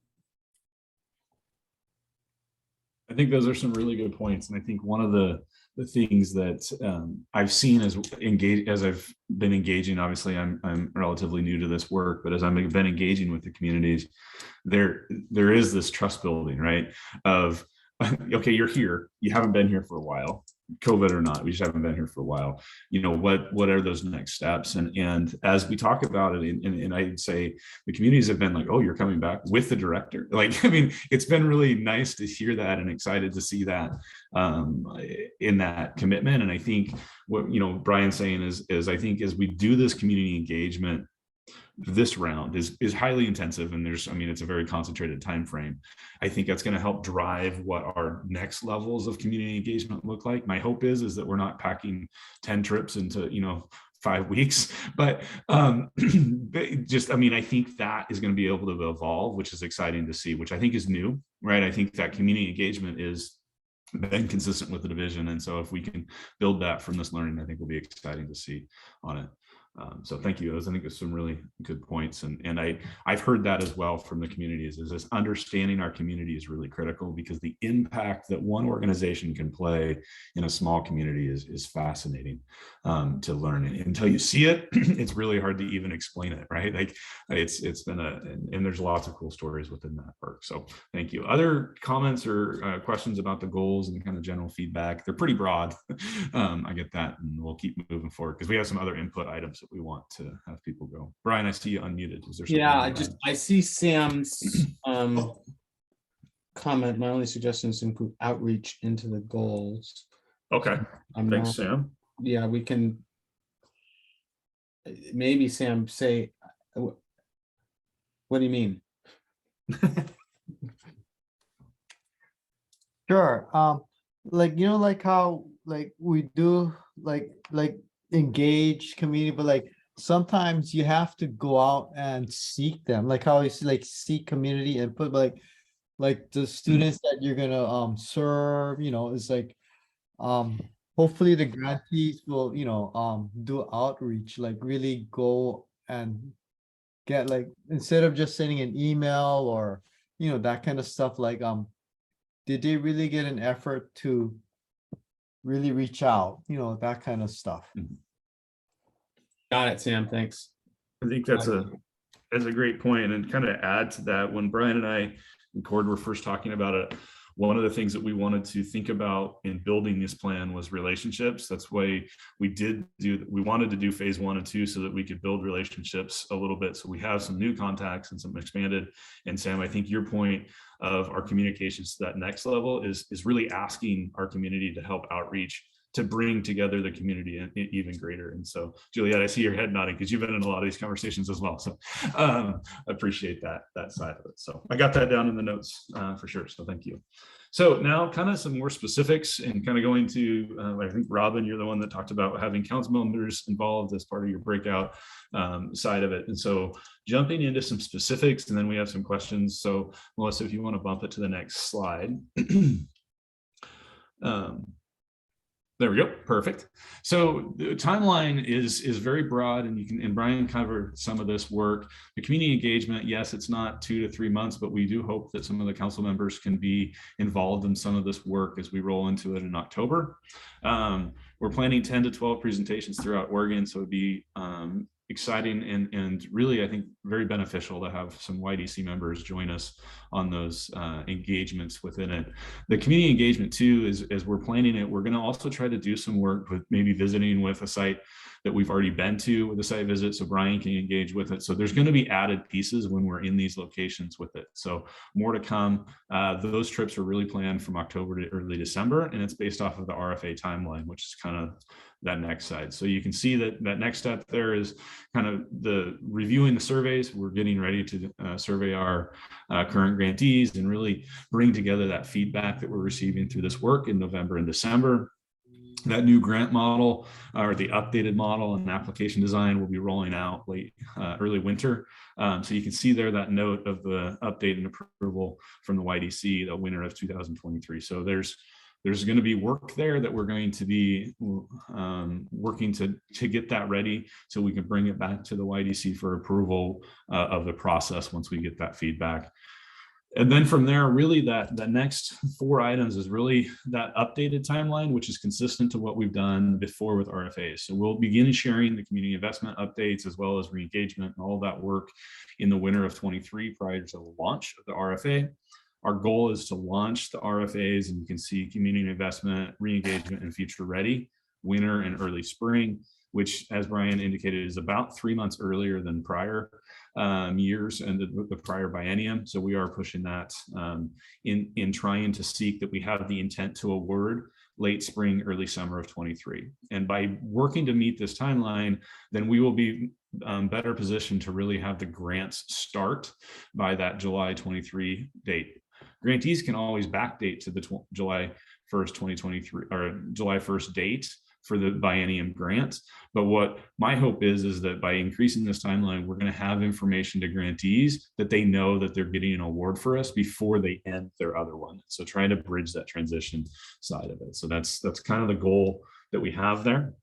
I think those are some really good points. And I think one of the things that I've seen as I've been engaging, obviously I'm relatively new to this work, but as I've been engaging with the communities, there is this trust building, right? Of, okay, you're here, you haven't been here for a while, COVID or not, we just haven't been here for a while. You know, what are those next steps? And as we talk about it, and I'd say the communities have been like, oh, you're coming back with the director. Like, I mean, it's been really nice to hear that and excited to see that in that commitment. And I think what, you know, Brian's saying is I think as we do this community engagement, this round is highly intensive, and there's, I mean, it's a very concentrated time frame. I think that's going to help drive what our next levels of community engagement look like. My hope is that we're not packing 10 trips into, you know, 5 weeks, but just, I mean, I think that is going to be able to evolve, which is exciting to see, which I think is new, right? I think that community engagement is been consistent with the division, and so if we can build that from this learning, I think will be exciting to see on it. So thank you. I think it's some really good points. And I've heard that as well from the communities, is this understanding our community is really critical, because the impact that one organization can play in a small community is fascinating to learn. And until you see it, it's really hard to even explain it, right? Like it's been and there's lots of cool stories within that work. So thank you. Other comments or questions about the goals and kind of general feedback? They're pretty broad. I get that, and we'll keep moving forward because we have some other input items that we want to have people go. Brian, I see you unmuted. Is there something? Yeah, I see Sam's comment. My only suggestion is to include outreach into the goals. Okay, thanks, Sam. Yeah, we can maybe, Sam, say, what do you mean? Sure. Like, you know, like how like we do like engage community, but like sometimes you have to go out and seek them, like how you like seek community input, but like the students that you're gonna serve, you know, it's like hopefully the grantees will, you know, do outreach, like really go and get, like, instead of just sending an email or, you know, that kind of stuff, like did they really get an effort to really reach out, you know, that kind of stuff. Got it, Sam, thanks. I think that's a great point, and kind of add to that, when Brian and I and Cord were first talking about it, one of the things that we wanted to think about in building this plan was relationships. That's why we wanted to do phase 1 and 2 so that we could build relationships a little bit. So we have some new contacts and some expanded. And Sam, I think your point of our communications to that next level is really asking our community to help outreach, to bring together the community even greater. And so, Juliet, I see your head nodding because you've been in a lot of these conversations as well. So I appreciate that side of it. So I got that down in the notes for sure. So thank you. So now kind of some more specifics, and kind of going to, I think, Robin, you're the one that talked about having council members involved as part of your breakout side of it. And so jumping into some specifics, and then we have some questions. So Melissa, if you want to bump it to the next slide. There we go. Perfect. So the timeline is very broad, and Brian covered some of this work. The community engagement, yes, it's not 2 to 3 months, but we do hope that some of the council members can be involved in some of this work as we roll into it in October. We're planning 10 to 12 presentations throughout Oregon, so it'd be exciting and really, I think, very beneficial to have some YDC members join us on those engagements within it. The community engagement too, as we're planning it, we're going to also try to do some work with maybe visiting with a site that we've already been to with a site visit, so Brian can engage with it. So there's going to be added pieces when we're in these locations with it. So more to come. Those trips are really planned from October to early December, and it's based off of the RFA timeline, which is kind of that next side. So you can see that next step there is kind of the reviewing the surveys. We're getting ready to survey our current grantees and really bring together that feedback that we're receiving through this work in November and December. That new grant model, or the updated model and application design, will be rolling out early winter. So you can see there that note of the update and approval from the YDC, the winter of 2023. So there's there's going to be work there that we're going to be working to get that ready so we can bring it back to the YDC for approval of the process once we get that feedback. And then from there, really the next 4 items is really that updated timeline, which is consistent to what we've done before with RFAs. So we'll begin sharing the community investment updates as well as re-engagement and all that work in the winter of 23 prior to the launch of the RFA. Our goal is to launch the RFAs, and you can see community investment, re-engagement, and future ready, winter and early spring, which, as Brian indicated, is about 3 months earlier than prior years and the prior biennium. So we are pushing that in trying to seek that we have the intent to award late spring, early summer of 23. And by working to meet this timeline, then we will be better positioned to really have the grants start by that July 23 date. Grantees can always backdate to the July 1st, 2023 or July 1st date for the biennium grants. But what my hope is that by increasing this timeline, we're going to have information to grantees that they know that they're getting an award for us before they end their other one. So trying to bridge that transition side of it. So that's kind of the goal that we have there.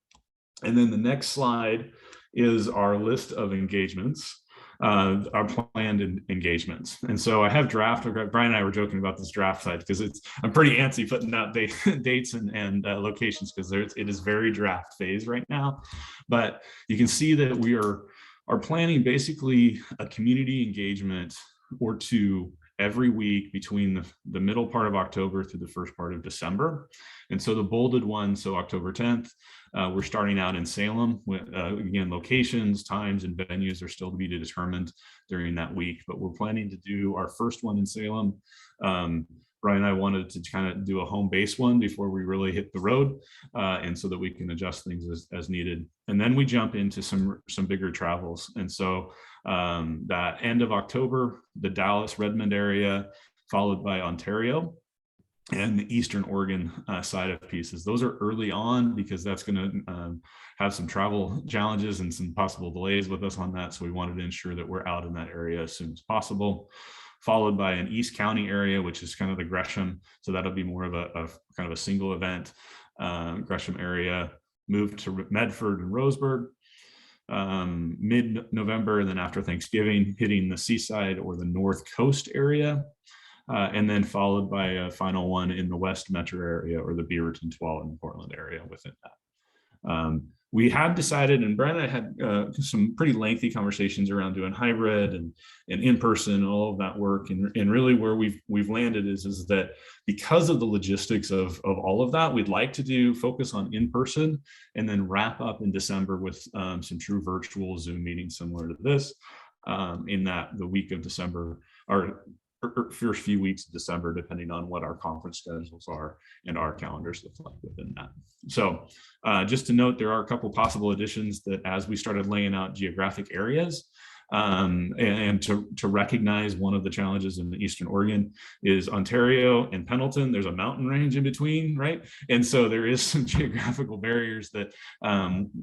And then the next slide is our list of engagements. Our planned engagements. And so I have draft. Brian and I were joking about this draft side because I'm pretty antsy putting out dates and locations because it is very draft phase right now. But you can see that we are planning basically a community engagement or 2 every week between the middle part of October through the first part of December. And so the bolded one, so October 10th, we're starting out in Salem with, again, locations, times, and venues are still to be determined during that week, but we're planning to do our first one in Salem. Brian and I wanted to kind of do a home base one before we really hit the road, and so that we can adjust things as needed. And then we jump into some bigger travels. And so that end of October, the Dallas, Redmond area, followed by Ontario and the Eastern Oregon side of pieces. Those are early on because that's going to have some travel challenges and some possible delays with us on that. So we wanted to ensure that we're out in that area as soon as possible, followed by an East County area, which is kind of the Gresham. So that'll be more of a kind of a single event, Gresham area, moved to Medford and Roseburg, mid-November, and then after Thanksgiving, hitting the Seaside or the North Coast area. And then followed by a final one in the West Metro area or the Beaverton, Tualatin, Portland area within that. We have decided, and Brian and I had some pretty lengthy conversations around doing hybrid and in-person and all of that work. And really where we've landed is that because of the logistics of all of that, we'd like to focus on in-person and then wrap up in December with some true virtual Zoom meetings similar to this in the week of December, or first few weeks of December, depending on what our conference schedules are and our calendars look like within that. So just to note, there are a couple possible additions that as we started laying out geographic areas, and to recognize one of the challenges in the Eastern Oregon is Ontario and Pendleton. There's a mountain range in between, right? And so there is some geographical barriers that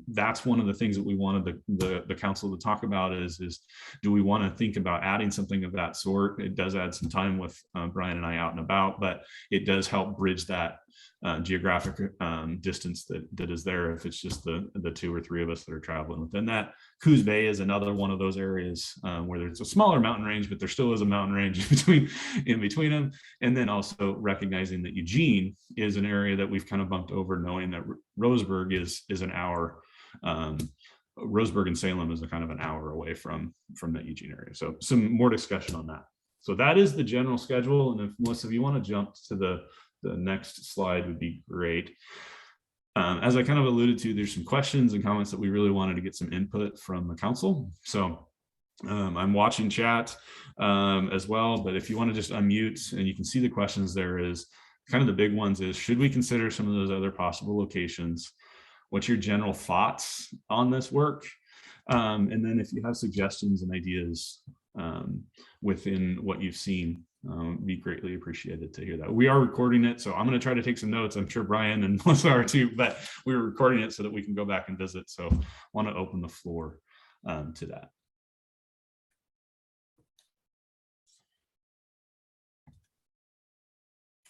that's one of the things that we wanted the council to talk about is do we want to think about adding something of that sort? It does add some time with Brian and I out and about, but it does help bridge that geographic distance that is there if it's just the 2 or 3 of us that are traveling within that. Coos Bay is another one of those areas where there's a smaller mountain range, but there still is a mountain range in between them. And then also recognizing that Eugene is an area that we've kind of bumped over, knowing that Roseburg is an hour. Roseburg and Salem is a kind of an hour away from that Eugene area. So some more discussion on that. So that is the general schedule. And if Melissa, if you want to jump to the next slide would be great. As I kind of alluded to, there's some questions and comments that we really wanted to get some input from the council. So I'm watching chat as well, but if you want to just unmute and you can see the questions, there is kind of the big ones is, should we consider some of those other possible locations? What's your general thoughts on this work? And then if you have suggestions and ideas within what you've seen, be greatly appreciated to hear that. We are recording it, so I'm going to try to take some notes. I'm sure Brian and Melissa are too, but we're recording it so that we can go back and visit. So I want to open the floor to that.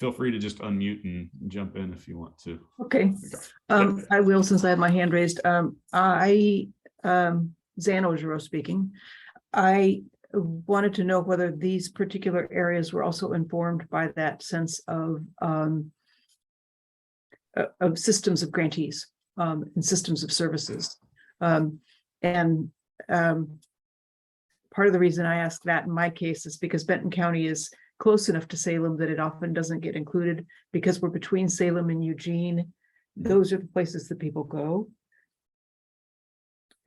feel free to just unmute and jump in if you want to. Okay, I will, since I have my hand raised. Zano speaking. I wanted to know whether these particular areas were also informed by that sense of systems of grantees and systems of services. Part of the reason I ask that in my case is because Benton County is close enough to Salem that it often doesn't get included because we're between Salem and Eugene. Those are the places that people go.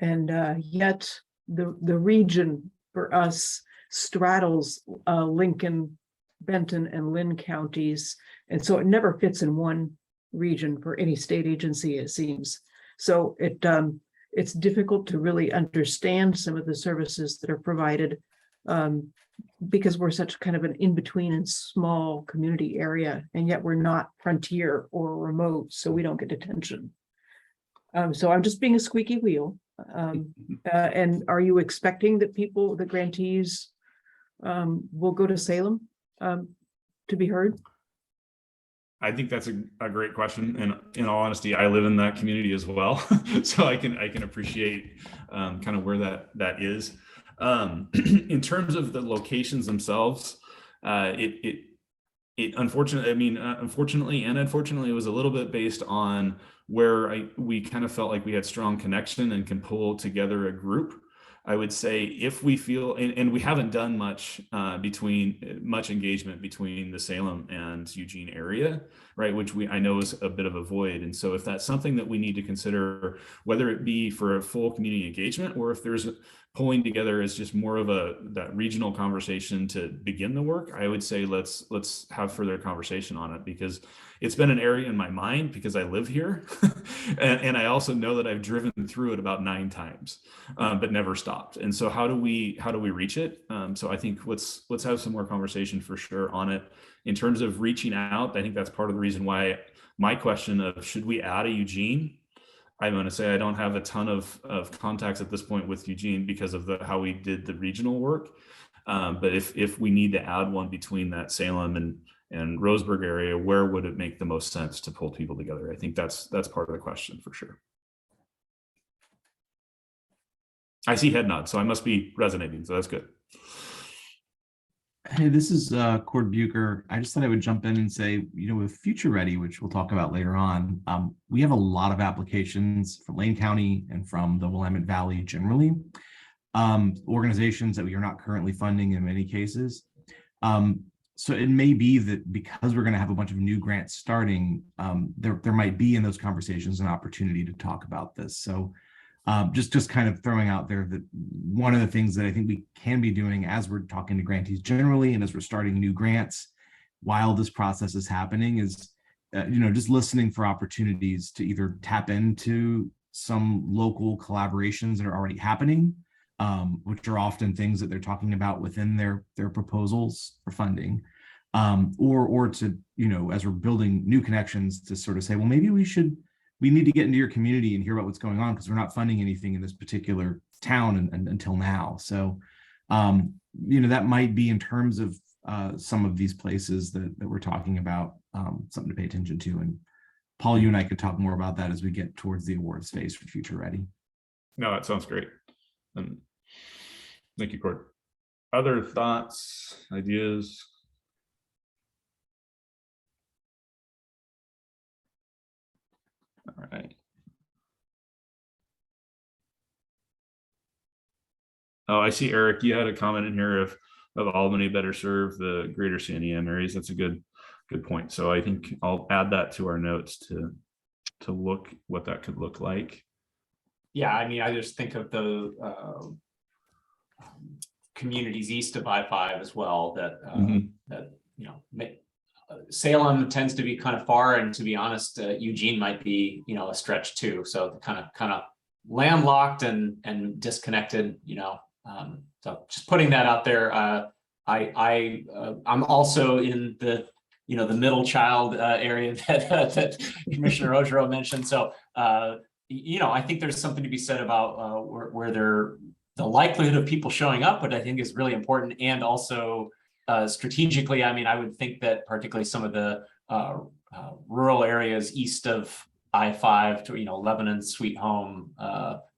And yet the region for us straddles Lincoln, Benton, and Lynn counties. And so it never fits in one region for any state agency, it seems. So it's difficult to really understand some of the services that are provided because we're such kind of an in-between and small community area, and yet we're not frontier or remote, so we don't get attention. So I'm just being a squeaky wheel. And are you expecting that the grantees will go to Salem to be heard? I think that's a great question, and in all honesty, I live in that community as well, so I can appreciate kind of where that is. In terms of the locations themselves, it unfortunately, unfortunately and unfortunately, it was a little bit based on where we kind of felt like we had strong connection and can pull together a group. I would say if we feel, and we haven't done much engagement between the Salem and Eugene area, right? Which I know is a bit of a void. And so if that's something that we need to consider, whether it be for a full community engagement, or if there's pulling together as just more of that regional conversation to begin the work, I would say let's have further conversation on it, because it's been an area in my mind because I live here. and I also know that I've driven through it about 9 times, but never stopped. And so how do we reach it? So I think let's have some more conversation for sure on it. In terms of reaching out, I think that's part of the reason why my question of should we add a Eugene? I'm going to say I don't have a ton of contacts at this point with Eugene because of how we did the regional work. But if we need to add one between that Salem and Roseburg area, where would it make the most sense to pull people together? I think that's part of the question for sure. I see head nods, so I must be resonating, so that's good. Hey, this is Cord Bucher. I just thought I would jump in and say, with Future Ready, which we'll talk about later on, we have a lot of applications from Lane County and from the Willamette Valley generally, organizations that we are not currently funding in many cases. So it may be that because we're going to have a bunch of new grants starting, there might be in those conversations an opportunity to talk about this. So just kind of throwing out there that one of the things that I think we can be doing as we're talking to grantees generally and as we're starting new grants while this process is happening is, just listening for opportunities to either tap into some local collaborations that are already happening, which are often things that they're talking about within their proposals for funding, or to, as we're building new connections to sort of say, well, maybe we need to get into your community and hear about what's going on because we're not funding anything in this particular town until now. So, that might be in terms of some of these places that we're talking about, something to pay attention to. And Paul, you and I could talk more about that as we get towards the awards phase for Future Ready. No, that sounds great. Thank you, Cord. Other thoughts, ideas? All right. Oh, I see, Eric, you had a comment in here of Albany better serve the greater San Diego areas. That's a good point. So I think I'll add that to our notes to look what that could look like. Yeah, I mean, I just think of the communities east of I-5 as well that Salem tends to be kind of far, and to be honest, Eugene might be a stretch too. So kind of landlocked and disconnected. So just putting that out there. I'm also in the the middle child area that Commissioner Ojero mentioned. So I think there's something to be said about where the likelihood of people showing up, but I think is really important, and also strategically, I mean, I would think that particularly some of the rural areas east of I-5 to, Lebanon, Sweet Home,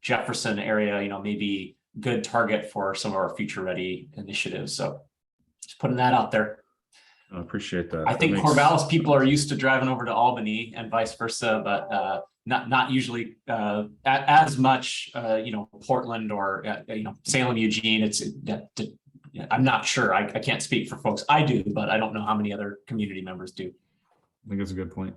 Jefferson area, maybe good target for some of our future ready initiatives. So just putting that out there. I appreciate that. I think That makes- Corvallis people are used to driving over to Albany and vice versa, but not usually as much, Portland or, Salem, Eugene. I'm not sure. I can't speak for folks. I do, but I don't know how many other community members do. I think that's a good point.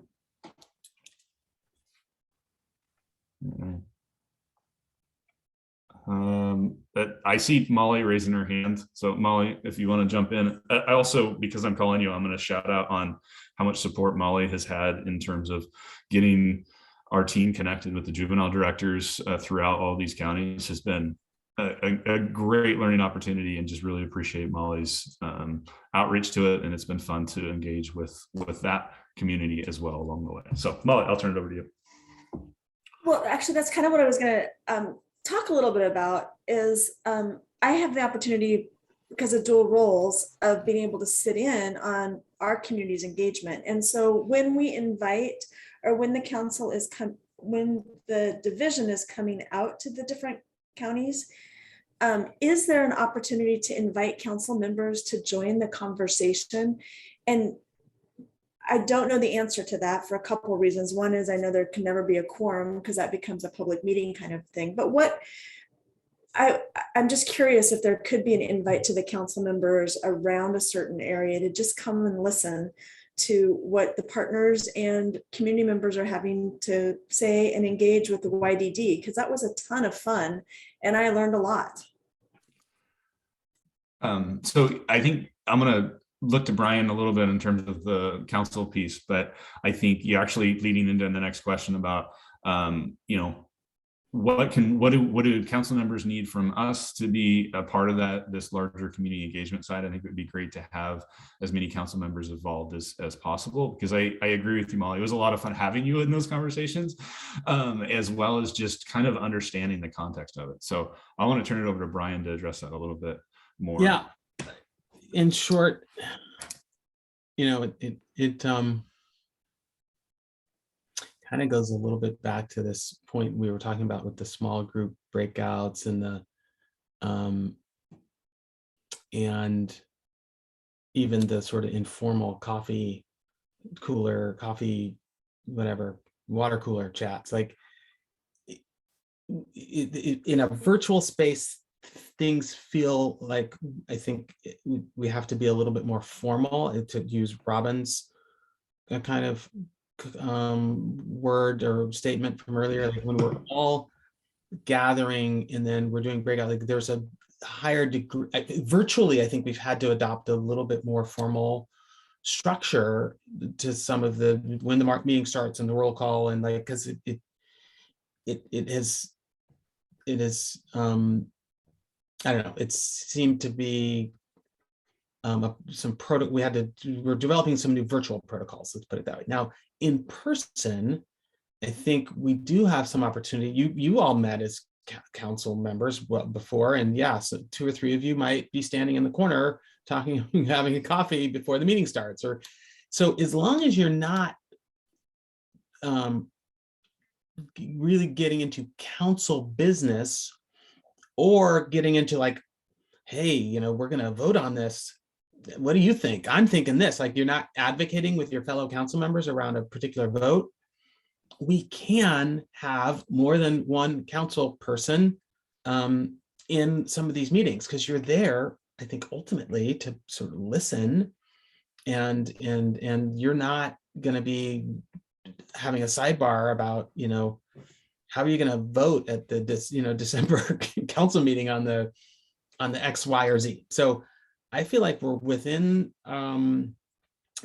I see Molly raising her hand. So Molly, if you want to jump in, I also, because I'm calling you, I'm going to shout out on how much support Molly has had in terms of getting our team connected with the juvenile directors throughout all these counties. Has been a great learning opportunity, and just really appreciate Molly's outreach to it. And it's been fun to engage with that community as well along the way. So Molly, I'll turn it over to you. Well, actually, that's kind of what I was going to talk a little bit about is I have the opportunity, because of dual roles, of being able to sit in on our community's engagement. And so when we invite, or when the council is when the division is coming out to the different counties, is there an opportunity to invite council members to join the conversation? And I don't know the answer to that for a couple of reasons. One is I know there can never be a quorum because that becomes a public meeting kind of thing. But I'm just curious if there could be an invite to the council members around a certain area to just come and listen to what the partners and community members are having to say and engage with the YDD, because that was a ton of fun and I learned a lot. So I think I'm going to look to Brian a little bit in terms of the council piece, but I think you're actually leading into the next question about, what do council members need from us to be a part of this larger community engagement side? I think it would be great to have as many council members involved as possible, because I agree with you, Molly. It was a lot of fun having you in those conversations, as well as just kind of understanding the context of it. So I want to turn it over to Brian to address that a little bit more. Yeah. In short, it kind of goes a little bit back to this point we were talking about with the small group breakouts and and even the sort of informal coffee whatever, water cooler chats. Like in a virtual space, things feel like, I think we have to be a little bit more formal, to use Robin's kind of word or statement from earlier, like when we're all gathering and then we're doing breakout, like there's a higher degree virtually. I think we've had to adopt a little bit more formal structure to some of the, when the meeting starts and the roll call, and like, because it is I don't know, it seemed to be we're developing some new virtual protocols, let's put it that way. Now, in person, I think we do have some opportunity. You all met as council members before, and yeah, so 2 or 3 of you might be standing in the corner talking, having a coffee before the meeting starts. Or so, as long as you're not really getting into council business, or getting into like, hey, we're going to vote on this. What do you think? I'm thinking this. Like, you're not advocating with your fellow council members around a particular vote. We can have more than one council person in some of these meetings, because you're there, I think, ultimately to sort of listen, and you're not going to be having a sidebar about, how are you going to vote at the December council meeting on the X, Y, or Z. So I feel like we're within the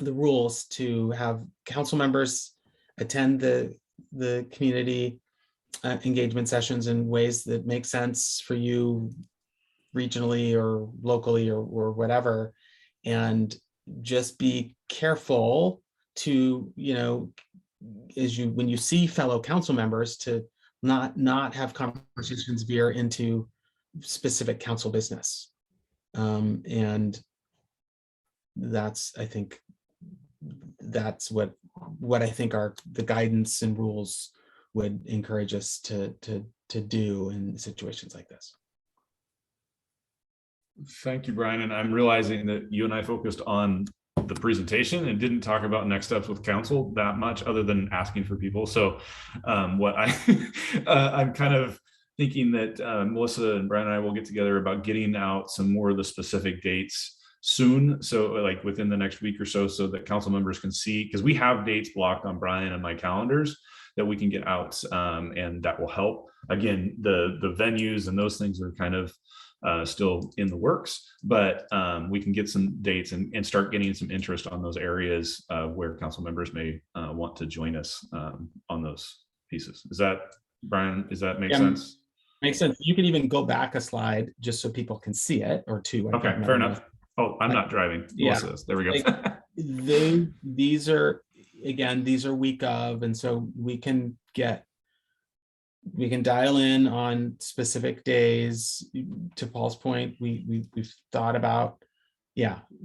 rules to have council members attend the community engagement sessions in ways that make sense for you regionally or locally or whatever, and just be careful to, when you see fellow council members, to not have conversations veer into specific council business. And that's, I think, that's what I think are the guidance and rules would encourage us to do in situations like this. Thank you, Brian. And I'm realizing that you and I focused on the presentation and didn't talk about next steps with council that much, other than asking for people. So what I'm kind of thinking that Melissa and Brian and I will get together about getting out some more of the specific dates soon. So like within the next week or so that council members can see, because we have dates blocked on Brian and my calendars that we can get out, and that will help. Again, the venues and those things are kind of still in the works, but we can get some dates and start getting some interest on those areas where council members may want to join us on those pieces. Is that, Brian, does that make sense? Makes sense. You can even go back a slide just so people can see it, or two. Okay, fair enough. Oh, I'm not driving. Yeah. There we go. These are, again, these are week of, and so we can dial in on specific days. To Paul's point, we've thought about,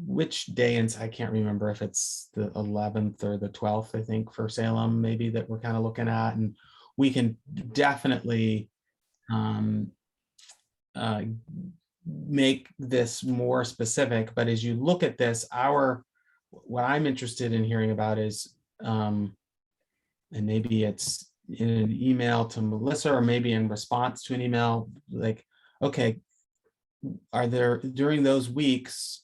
which day, and I can't remember if it's the 11th or the 12th, I think, for Salem, maybe, that we're kind of looking at, and we can definitely make this more specific. But as you look at this, what I'm interested in hearing about is, and maybe it's in an email to Melissa, or maybe in response to an email, like, okay, are there, during those weeks,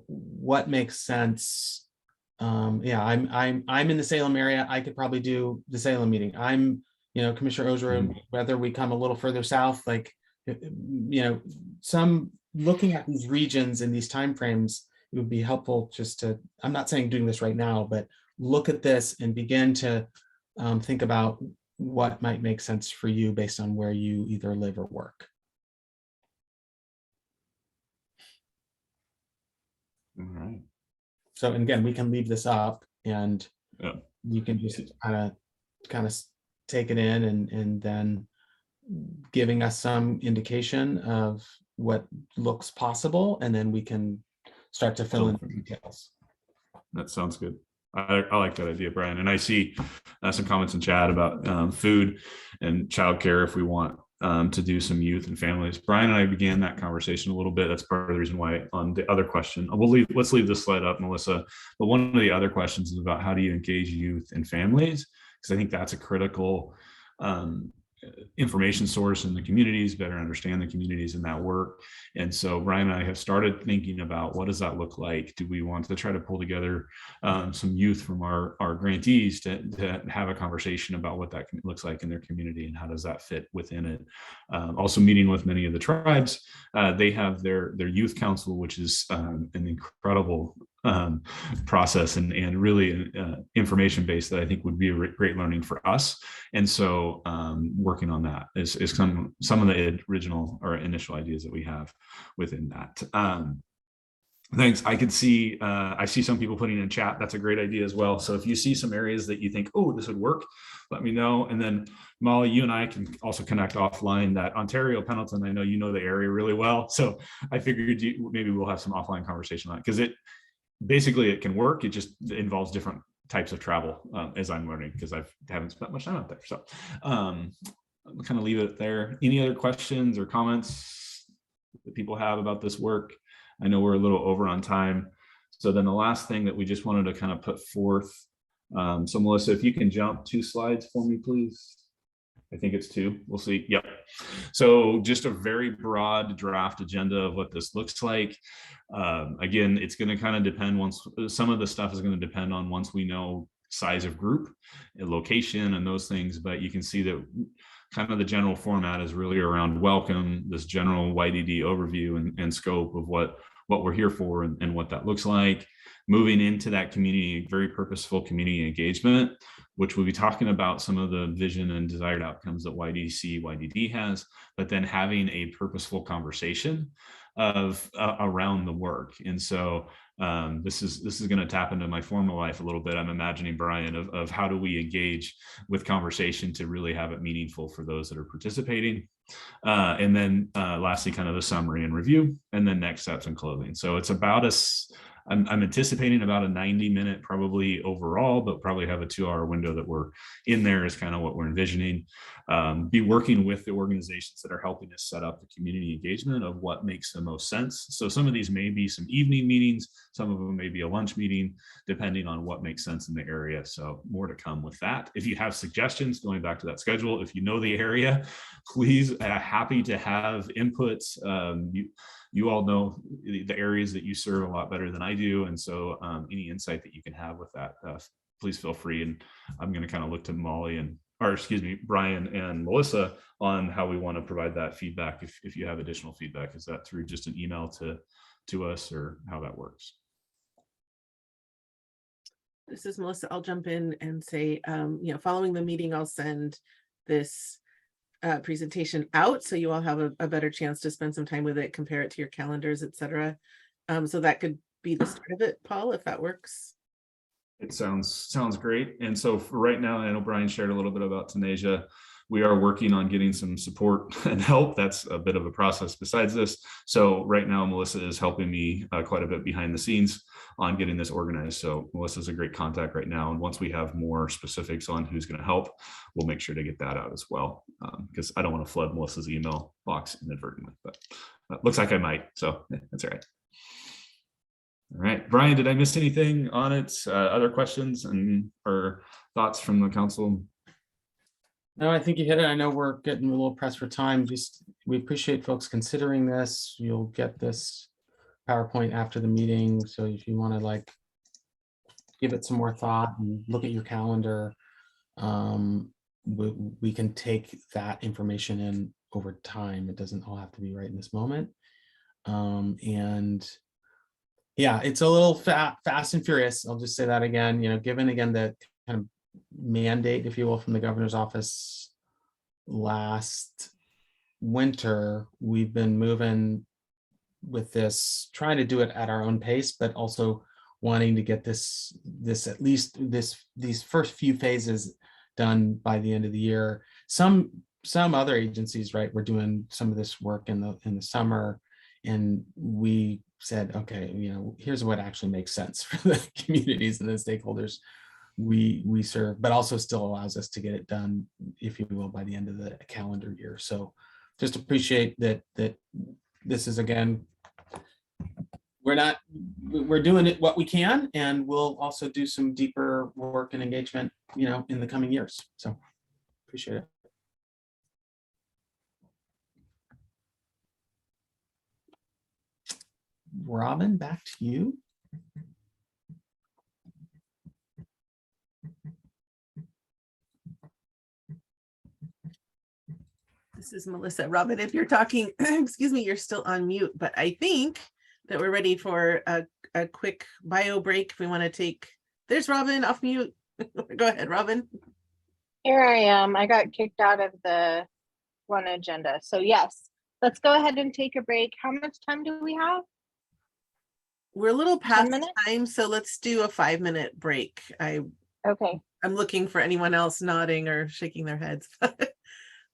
what makes sense? I'm in the Salem area. I could probably do the Salem meeting. I'm, Commissioner Oger, whether we come a little further south, like, some looking at these regions and these timeframes, it would be helpful just to, I'm not saying doing this right now, but look at this and begin to think about what might make sense for you based on where you either live or work. All right. So again, we can leave this up, and you can just kind of take it in, and then giving us some indication of what looks possible, and then we can start to fill in the details. That sounds good. I like that idea, Brian. And I see some comments in chat about food and childcare if we want to do some youth and families. Brian and I began that conversation a little bit. That's part of the reason why on the other question, let's leave this slide up, Melissa. But one of the other questions is about how do you engage youth and families? Because I think that's a critical information source in the communities, better understand the communities in that work. And so Brian and I have started thinking about, what does that look like? Do we want to try to pull together some youth from our grantees to have a conversation about what that looks like in their community, and how does that fit within it? Also meeting with many of the tribes. They have their youth council, which is an incredible process and really information based that I think would be a great learning for us. And so working on that is some of the original or initial ideas that we have within that. Thanks. I see some people putting in chat. That's a great idea as well. So if you see some areas that you think, oh, this would work, let me know. And then Molly, you and I can also connect offline. That Ontario, Pendleton, I know you know the area really well. So I figured maybe we'll have some offline conversation on it, because basically it can work. It just involves different types of travel, as I'm learning, because I haven't spent much time out there. So I'll kind of leave it there. Any other questions or comments that people have about this work? I know we're a little over on time. So then the last thing that we just wanted to kind of put forth. So Melissa, if you can jump 2 slides for me, please. I think it's 2. We'll see. Yep. So just a very broad draft agenda of what this looks like. Again, it's going to kind of depend some of the stuff is going to depend on once we know size of group, location, and those things. But you can see that kind of the general format is really around welcome, this general YDD overview and scope of what we're here for and what that looks like. Moving into that community, very purposeful community engagement, which we'll be talking about some of the vision and desired outcomes that YDD has, but then having a purposeful conversation of around the work. And so this is going to tap into my former life a little bit. I'm imagining, Brian, of how do we engage with conversation to really have it meaningful for those that are participating. And then lastly, kind of a summary and review, and then next steps and closing. So it's about I'm anticipating about a 90-minute probably overall, but probably have a 2-hour window that we're in there is kind of what we're envisioning. Be working with the organizations that are helping us set up the community engagement of what makes the most sense. So some of these may be some evening meetings, some of them may be a lunch meeting, depending on what makes sense in the area. So more to come with that. If you have suggestions, going back to that schedule, if you know the area, please, happy to have inputs. You all know the areas that you serve a lot better than I do. And so any insight that you can have with that, please feel free. And I'm going to kind of look to Brian and Melissa on how we want to provide that feedback. If you have additional feedback, is that through just an email to us, or how that works? This is Melissa. I'll jump in and say, following the meeting, I'll send this presentation out so you all have a better chance to spend some time with it, compare it to your calendars, etc. So that could be the start of it, Paul, if that works. It sounds great. And so for right now, I know Brian shared a little bit about Tunesia. We are working on getting some support and help. That's a bit of a process besides this. So right now, Melissa is helping me quite a bit behind the scenes on getting this organized. So Melissa's a great contact right now. And once we have more specifics on who's going to help, we'll make sure to get that out as well. Because I don't want to flood Melissa's email box inadvertently, but looks like I might. So that's all right. All right, Brian, did I miss anything on it? Other questions or thoughts from the council? No, I think you hit it. I know we're getting a little pressed for time. We appreciate folks considering this. You'll get this PowerPoint after the meeting. So if you want to give it some more thought and look at your calendar, we can take that information in over time. It doesn't all have to be right in this moment. And yeah, it's a little fast and furious. I'll just say that again, given again the kind of mandate, if you will, from the governor's office last winter, we've been moving with this, trying to do it at our own pace, but also wanting to get this at least these first few phases done by the end of the year. Some other agencies, right, we're doing some of this work in the summer, and we said, okay, here's what actually makes sense for the communities and the stakeholders we serve, but also still allows us to get it done, if you will, by the end of the calendar year. So just appreciate that this is, again, we're doing it what we can, and we'll also do some deeper work and engagement, in the coming years. So appreciate it. Robin, back to you. This is Melissa. Robin, if you're talking, excuse me, you're still on mute, but I think that we're ready for a quick bio break. If we want to take, there's Robin off mute. Go ahead, Robin. Here I am. I got kicked out of the one agenda. So yes, let's go ahead and take a break. How much time do we have? We're a little past 10 minutes? time, so let's do a 5-minute break. Okay. I'm looking for anyone else nodding or shaking their heads.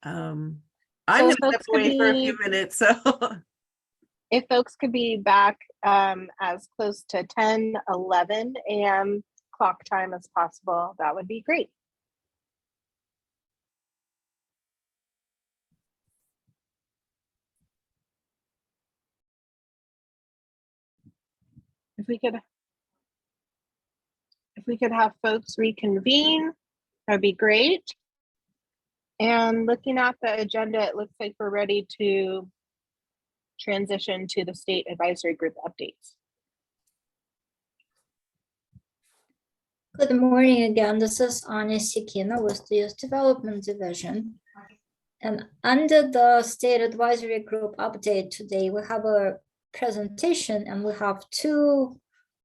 I'm going to step away for a few minutes. So if folks could be back as close to 10-11 a.m. clock time as possible, that would be great. If we could have folks reconvene, that'd be great. And looking at the agenda, it looks like we're ready to transition to the state advisory group updates. Good morning again. This is Anya Sikina with the Youth Development Division. And under the state advisory group update today, we have a presentation, and we have two,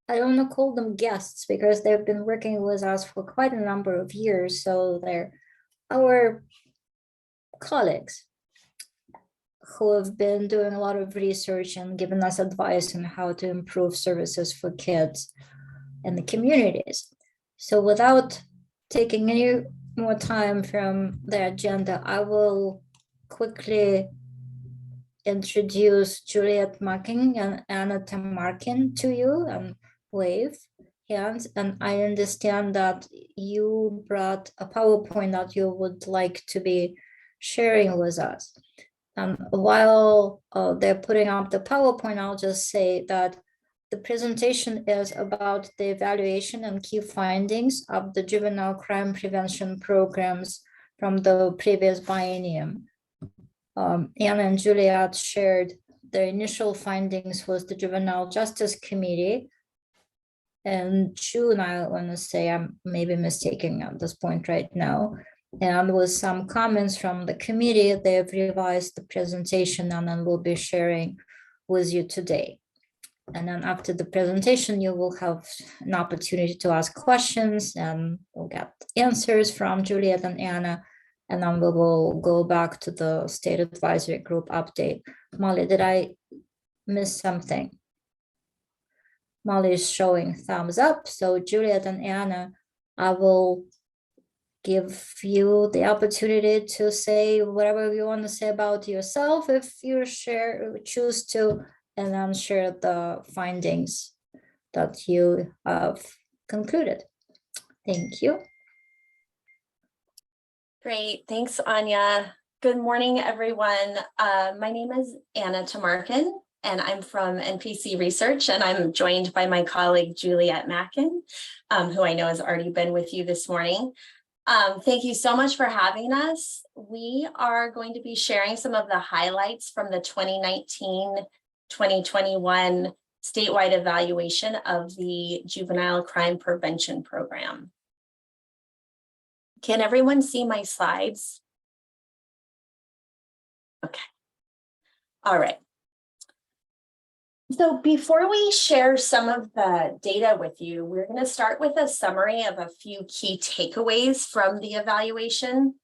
I don't want to call them guests because they've been working with us for quite a number of years. So they're our colleagues who have been doing a lot of research and giving us advice on how to improve services for kids in the communities. So without taking any more time from the agenda, I will quickly introduce Juliet Markin and Anna Tamarkin to you and wave hands. And I understand that you brought a PowerPoint that you would like to be sharing with us. And while they're putting up the PowerPoint, I'll just say that the presentation is about the evaluation and key findings of the juvenile crime prevention programs from the previous biennium. Anna and Juliet shared their initial findings with the Juvenile Justice Committee in June, I want to say, I'm maybe mistaken at this point right now. And with some comments from the committee, they've revised the presentation and then we'll be sharing with you today. And then after the presentation, you will have an opportunity to ask questions and we'll get answers from Juliet and Anna. And then we will go back to the State Advisory Group update. Molly, did I miss something? Molly is showing thumbs up. So Juliet and Anna, I will give you the opportunity to say whatever you want to say about yourself if you choose to, and then share the findings that you have concluded. Thank you. Great, thanks, Anya. Good morning, everyone. My name is Anna Tamarkin, and I'm from NPC Research, and I'm joined by my colleague, Juliet Mackin, who I know has already been with you this morning. Thank you so much for having us. We are going to be sharing some of the highlights from the 2019-2021 statewide evaluation of the Juvenile Crime Prevention Program. Can everyone see my slides? Okay. All right. So before we share some of the data with you, we're going to start with a summary of a few key takeaways from the evaluation.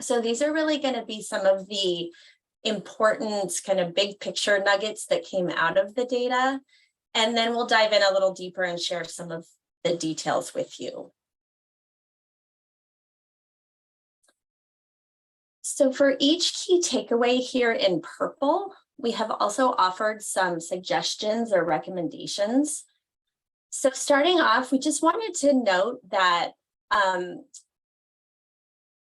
So these are really going to be some of the important kind of big picture nuggets that came out of the data. And then we'll dive in a little deeper and share some of the details with you. So for each key takeaway here in purple, we have also offered some suggestions or recommendations. So starting off, we just wanted to note that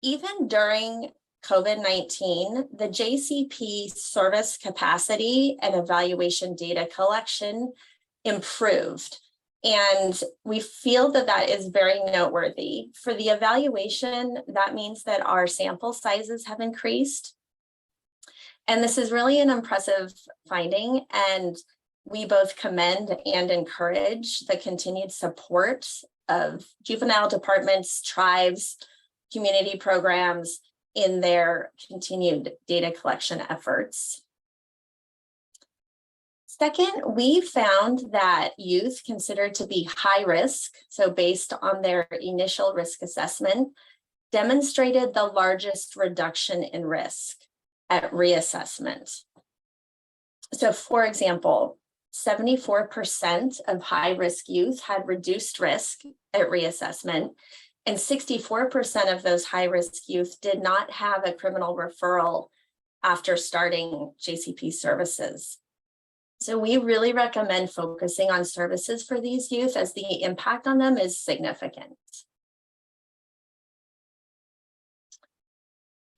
even during COVID-19, the JCP service capacity and evaluation data collection improved. And we feel that that is very noteworthy. For the evaluation, that means that our sample sizes have increased. And this is really an impressive finding. And we both commend and encourage the continued support of juvenile departments, tribes, community programs in their continued data collection efforts. Second, we found that youth considered to be high risk, so based on their initial risk assessment, demonstrated the largest reduction in risk at reassessment. So for example, 74% of high-risk youth had reduced risk at reassessment, and 64% of those high-risk youth did not have a criminal referral after starting JCP services. So we really recommend focusing on services for these youth as the impact on them is significant.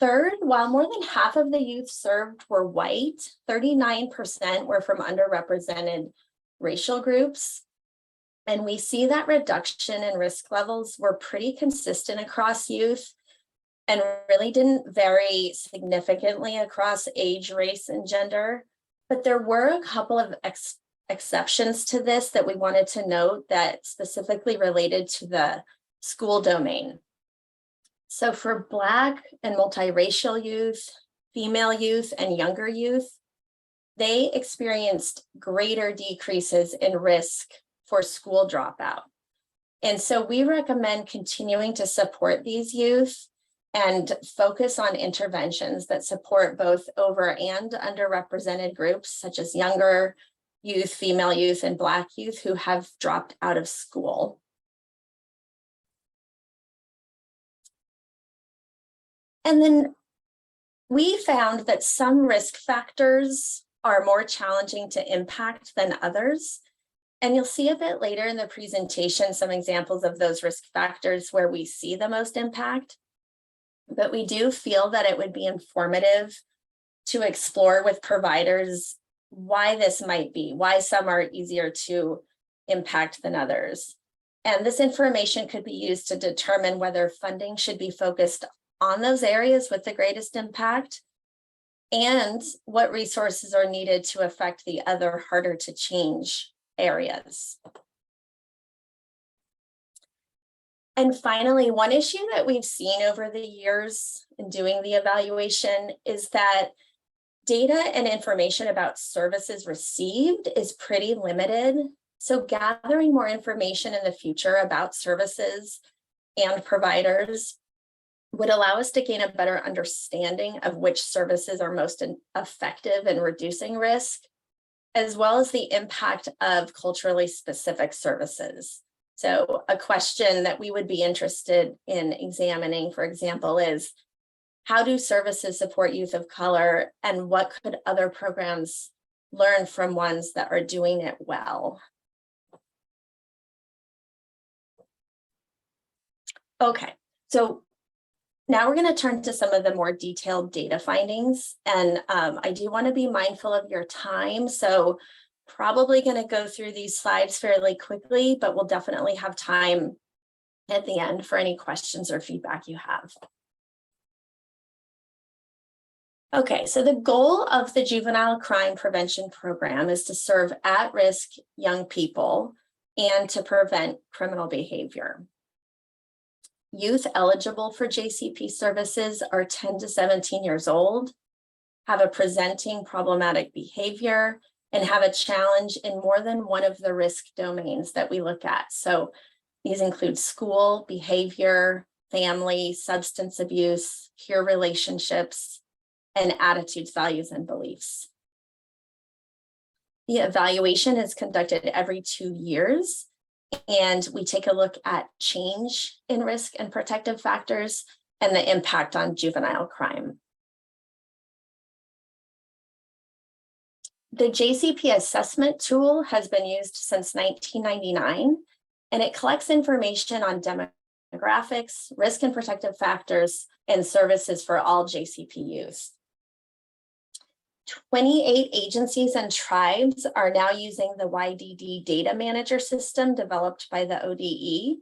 Third, while more than half of the youth served were white, 39% were from underrepresented racial groups. And we see that reduction in risk levels were pretty consistent across youth and really didn't vary significantly across age, race, and gender. But there were a couple of exceptions to this that we wanted to note that specifically related to the school domain. So for Black and multiracial youth, female youth, and younger youth, they experienced greater decreases in risk for school dropout. And so we recommend continuing to support these youth and focus on interventions that support both over and underrepresented groups, such as younger youth, female youth, and Black youth who have dropped out of school. And then We found that some risk factors are more challenging to impact than others. And you'll see a bit later in the presentation some examples of those risk factors where we see the most impact. But we do feel that it would be informative to explore with providers why this might be, why some are easier to impact than others. And this information could be used to determine whether funding should be focused on those areas with the greatest impact and what resources are needed to affect the other harder to change areas. And finally, one issue that we've seen over the years in doing the evaluation is that data and information about services received is pretty limited. So gathering more information in the future about services and providers would allow us to gain a better understanding of which services are most effective in reducing risk, as well as the impact of culturally specific services. So a question that we would be interested in examining, for example, is how do services support youth of color, and what could other programs learn from ones that are doing it well? Okay, so now we're going to turn to some of the more detailed data findings, and I do want to be mindful of your time, so probably going to go through these slides fairly quickly, but we'll definitely have time at the end for any questions or feedback you have. Okay, so the goal of the Juvenile Crime Prevention Program is to serve at-risk young people and to prevent criminal behavior. Youth eligible for JCP services are 10 to 17 years old, have a presenting problematic behavior, and have a challenge in more than one of the risk domains that we look at. So these include school, behavior, family, substance abuse, peer relationships, and attitudes, values, and beliefs. The evaluation is conducted every 2 years, and we take a look at change in risk and protective factors and the impact on juvenile crime. The JCP assessment tool has been used since 1999, and it collects information on demographics, risk and protective factors, and services for all JCP youth. 28 agencies and tribes are now using the YDD data manager system developed by the ODE.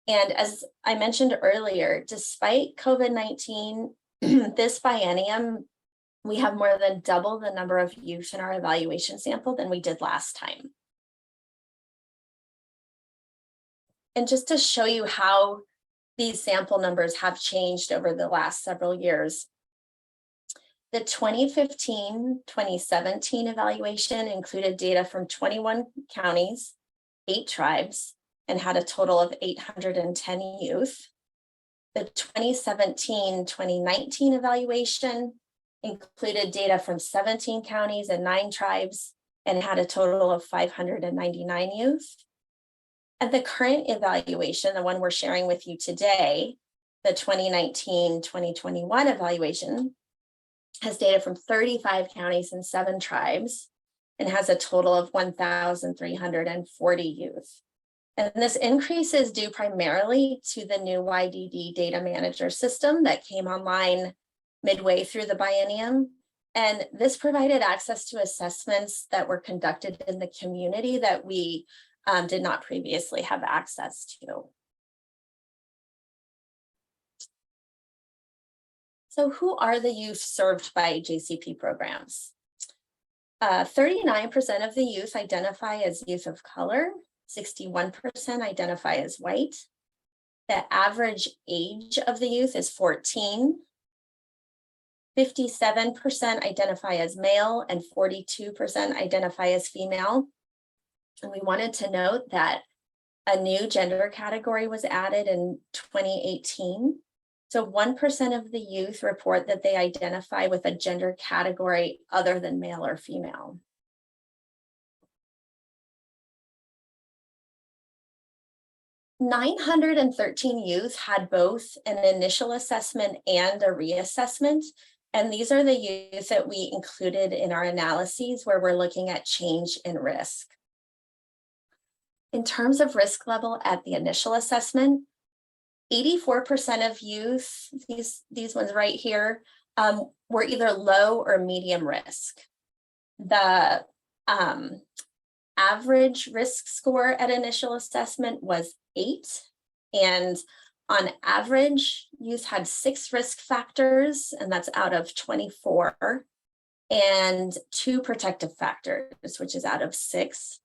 And as I mentioned earlier, despite COVID-19, this biennium, we have more than double the number of youth in our evaluation sample than we did last time. And just to show you how these sample numbers have changed over the last several years, the 2015-2017 evaluation included data from 21 counties, 8 tribes, and had a total of 810 youth. The 2017-2019 evaluation included data from 17 counties and 9 tribes and had a total of 599 youth. And the current evaluation, the one we're sharing with you today, the 2019-2021 evaluation, has data from 35 counties and 7 tribes and has a total of 1,340 youth. And this increase is due primarily to the new YDD data manager system that came online midway through the biennium. And this provided access to assessments that were conducted in the community that we did not previously have access to. So who are the youth served by JCP programs? 39% of the youth identify as youth of color, 61% identify as white. The average age of the youth is 14. 57% identify as male and 42% identify as female. And we wanted to note that a new gender category was added in 2018. So 1% of the youth report that they identify with a gender category other than male or female. (913) youth had both an initial assessment and a reassessment, And these are the youth that we included in our analyses where we're looking at change in risk. In terms of risk level at the initial assessment, 84% of youth, these ones right here, were either low or medium risk. The average risk score at initial assessment was 8. And on average, youth had 6 risk factors, and that's out of 24, and 2 protective factors, which is out of 6.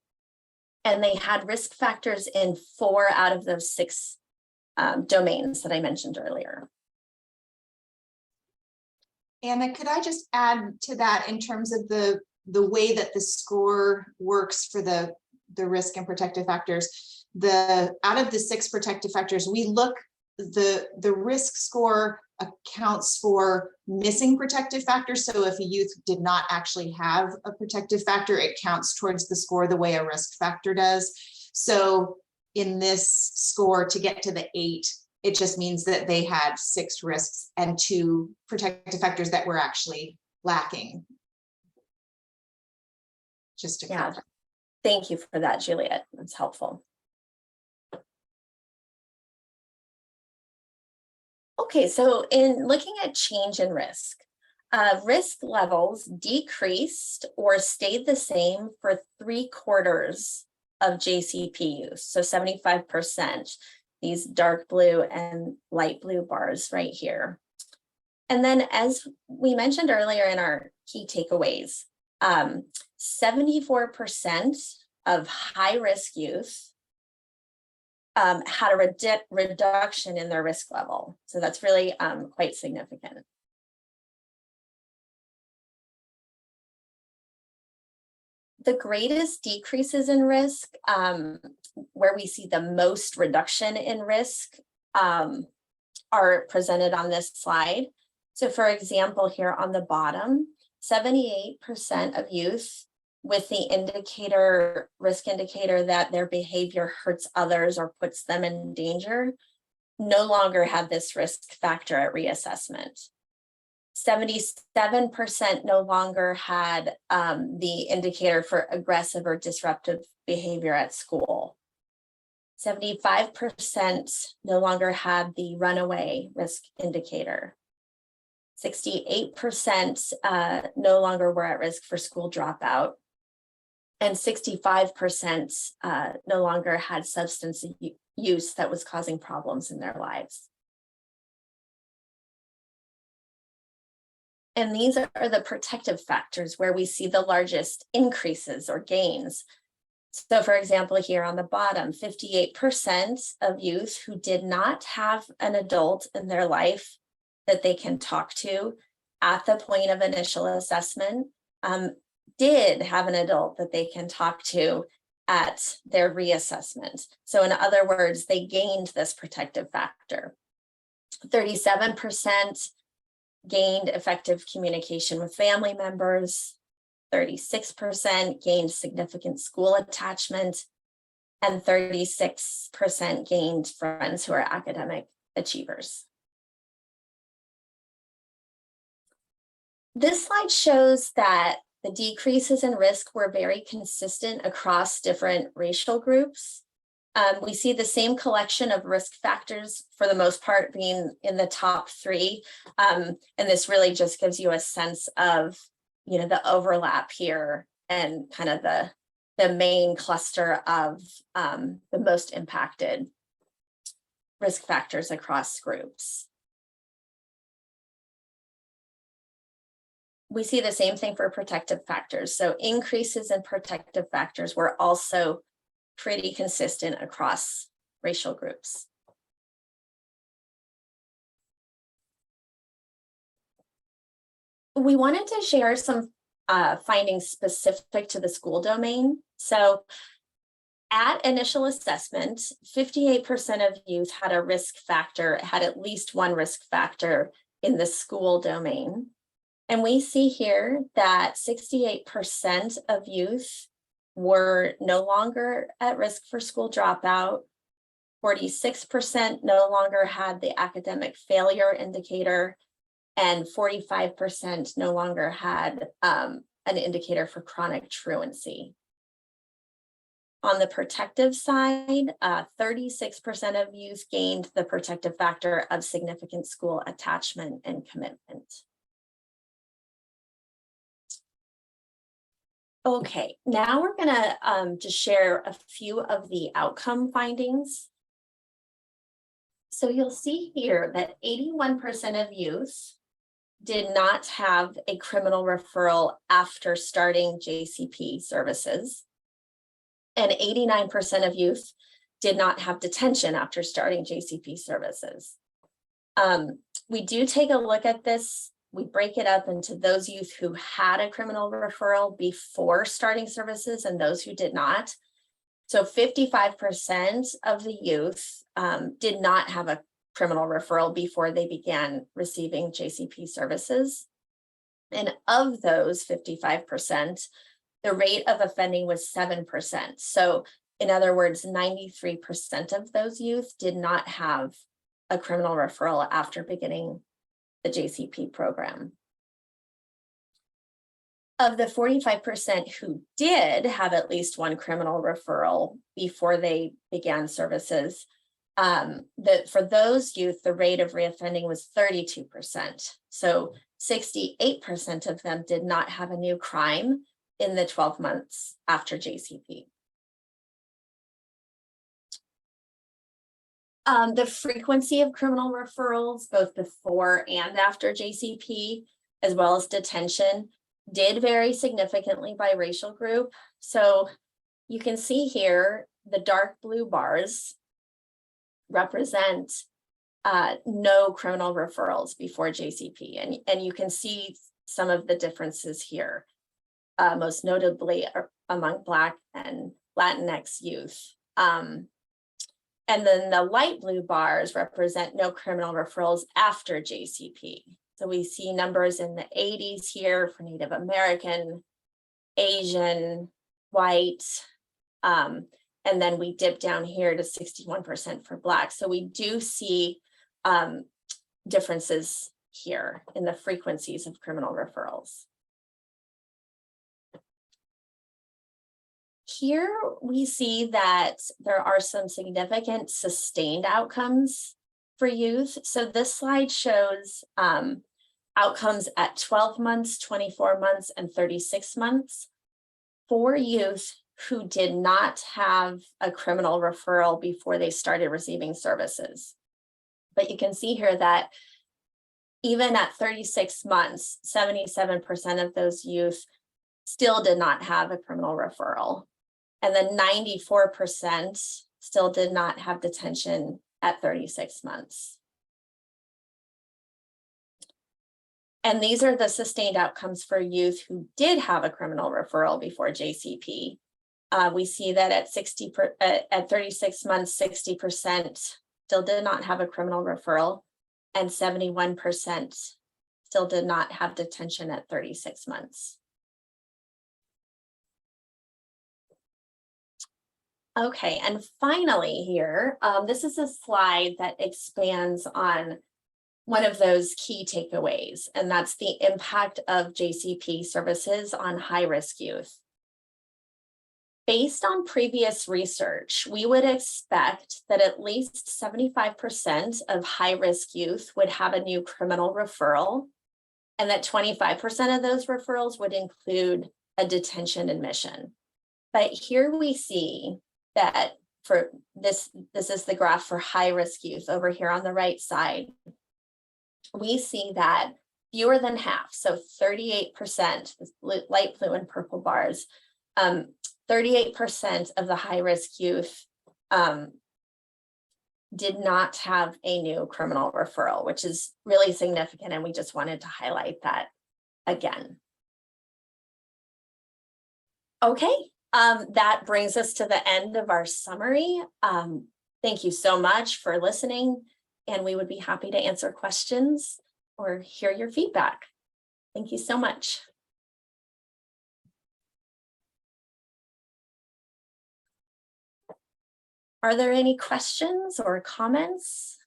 And they had risk factors in 4 out of those 6 domains that I mentioned earlier. Anna, could I just add to that in terms of the way that the score works for the risk and protective factors? Out of the 6 protective factors, we look, the risk score accounts for missing protective factors. So if a youth did not actually have a protective factor, it counts towards the score the way a risk factor does. So in this score, to get to the 8, it just means that they had 6 risks and 2 protective factors that were actually lacking. Just to clarify. Thank you for that, Juliet. That's helpful. Okay, so in looking at change in risk, risk levels decreased or stayed the same for 3/4 of JCP use, so 75%, these dark blue and light blue bars right here. And then as we mentioned earlier in our key takeaways, 74% of high-risk youth had a reduction in their risk level. So that's really quite significant. The greatest decreases in risk, where we see the most reduction in risk, are presented on this slide. So for example, here on the bottom, 78% of youth with the risk indicator that their behavior hurts others or puts them in danger, no longer had this risk factor at reassessment. 77% no longer had the indicator for aggressive or disruptive behavior at school. 75% no longer had the runaway risk indicator. 68% no longer were at risk for school dropout. And 65% no longer had substance use that was causing problems in their lives. And these are the protective factors where we see the largest increases or gains. So for example, here on the bottom, 58% of youth who did not have an adult in their life that they can talk to at the point of initial assessment, did have an adult that they can talk to at their reassessment. So in other words, they gained this protective factor. 37% gained effective communication with family members. 36% gained significant school attachment, and 36% gained friends who are academic achievers. This slide shows that the decreases in risk were very consistent across different racial groups. We see the same collection of risk factors for the most part being in the top 3. And this really just gives you a sense of, the overlap here and kind of the main cluster of the most impacted risk factors across groups. We see the same thing for protective factors. So increases in protective factors were also pretty consistent across racial groups. We wanted to share some findings specific to the school domain. So at initial assessment, 58% of youth had a risk factor, had at least one risk factor in the school domain. And we see here that 68% of youth were no longer at risk for school dropout. 46% no longer had the academic failure indicator, and 45% no longer had an indicator for chronic truancy. On the protective side, 36% of youth gained the protective factor of significant school attachment and commitment. Okay, now we're gonna just share a few of the outcome findings. So you'll see here that 81% of youth did not have a criminal referral after starting JCP services. And 89% of youth did not have detention after starting JCP services. We do take a look at this. We break it up into those youth who had a criminal referral before starting services and those who did not. So 55% of the youth did not have a criminal referral before they began receiving JCP services. And of those 55%, the rate of offending was 7%. So in other words, 93% of those youth did not have a criminal referral after beginning the JCP program. Of the 45% who did have at least one criminal referral before they began services, for those youth, the rate of reoffending was 32%. So 68% of them did not have a new crime in the 12 months after JCP. The frequency of criminal referrals, both before and after JCP, as well as detention, did vary significantly by racial group. So you can see here, the dark blue bars represent no criminal referrals before JCP. And you can see some of the differences here, most notably among Black and Latinx youth. And then the light blue bars represent no criminal referrals after JCP. So we see numbers in the 80s here for Native American, Asian, white, and then we dip down here to 61% for Black. So we do see differences here in the frequencies of criminal referrals. Here we see that there are some significant sustained outcomes for youth. So this slide shows outcomes at 12 months, 24 months, and 36 months for youth who did not have a criminal referral before they started receiving services. But you can see here that even at 36 months, 77% of those youth still did not have a criminal referral. And then 94% still did not have detention at 36 months. And these are the sustained outcomes for youth who did have a criminal referral before JCP. We see that at 36 months, 60% still did not have a criminal referral, and 71% still did not have detention at 36 months. Okay, and finally here, this is a slide that expands on one of those key takeaways, and that's the impact of JCP services on high-risk youth. Based on previous research, we would expect that at least 75% of high-risk youth would have a new criminal referral, and that 25% of those referrals would include a detention admission. But here we see that for this is the graph for high-risk youth over here on the right side. We see that fewer than half, so 38%, light blue and purple bars, 38% of the high-risk youth did not have a new criminal referral, which is really significant, and we just wanted to highlight that again. Okay. That brings us to the end of our summary. Thank you so much for listening, and we would be happy to answer questions or hear your feedback. Thank you so much. Are there any questions or comments?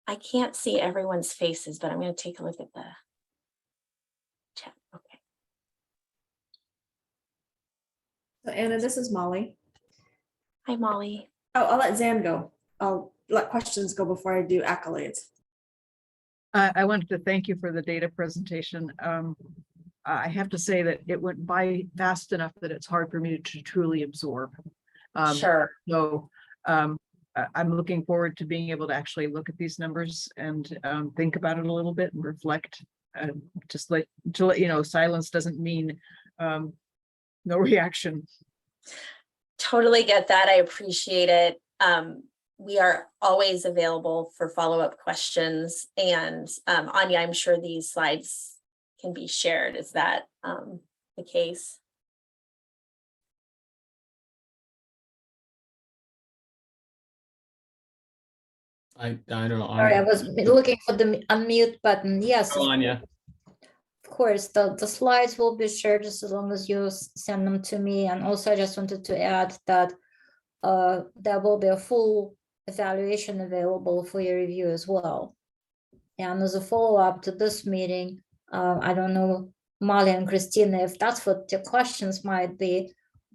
I can't see everyone's faces, but I'm going to take a look at the chat. Okay. So Anna, this is Molly. Hi, Molly. Oh, I'll let Zan go. I'll let questions go before I do accolades. I wanted to thank you for the data presentation. I have to say that it went by fast enough that it's hard for me to truly absorb. Sure. So I'm looking forward to being able to actually look at these numbers and think about it a little bit and reflect. Just like to let you know, silence doesn't mean no reaction. Totally get that. I appreciate it. We are always available for follow-up questions. And Anya, I'm sure these slides can be shared. Is that the case? I don't know. Sorry, I was looking for the unmute button. Yes, Oh, Anya. of course, the slides will be shared just as long as you send them to me. And also, I just wanted to add that there will be a full evaluation available for your review as well. And as a follow-up to this meeting, I don't know, Molly and Christina, if that's what your questions might be,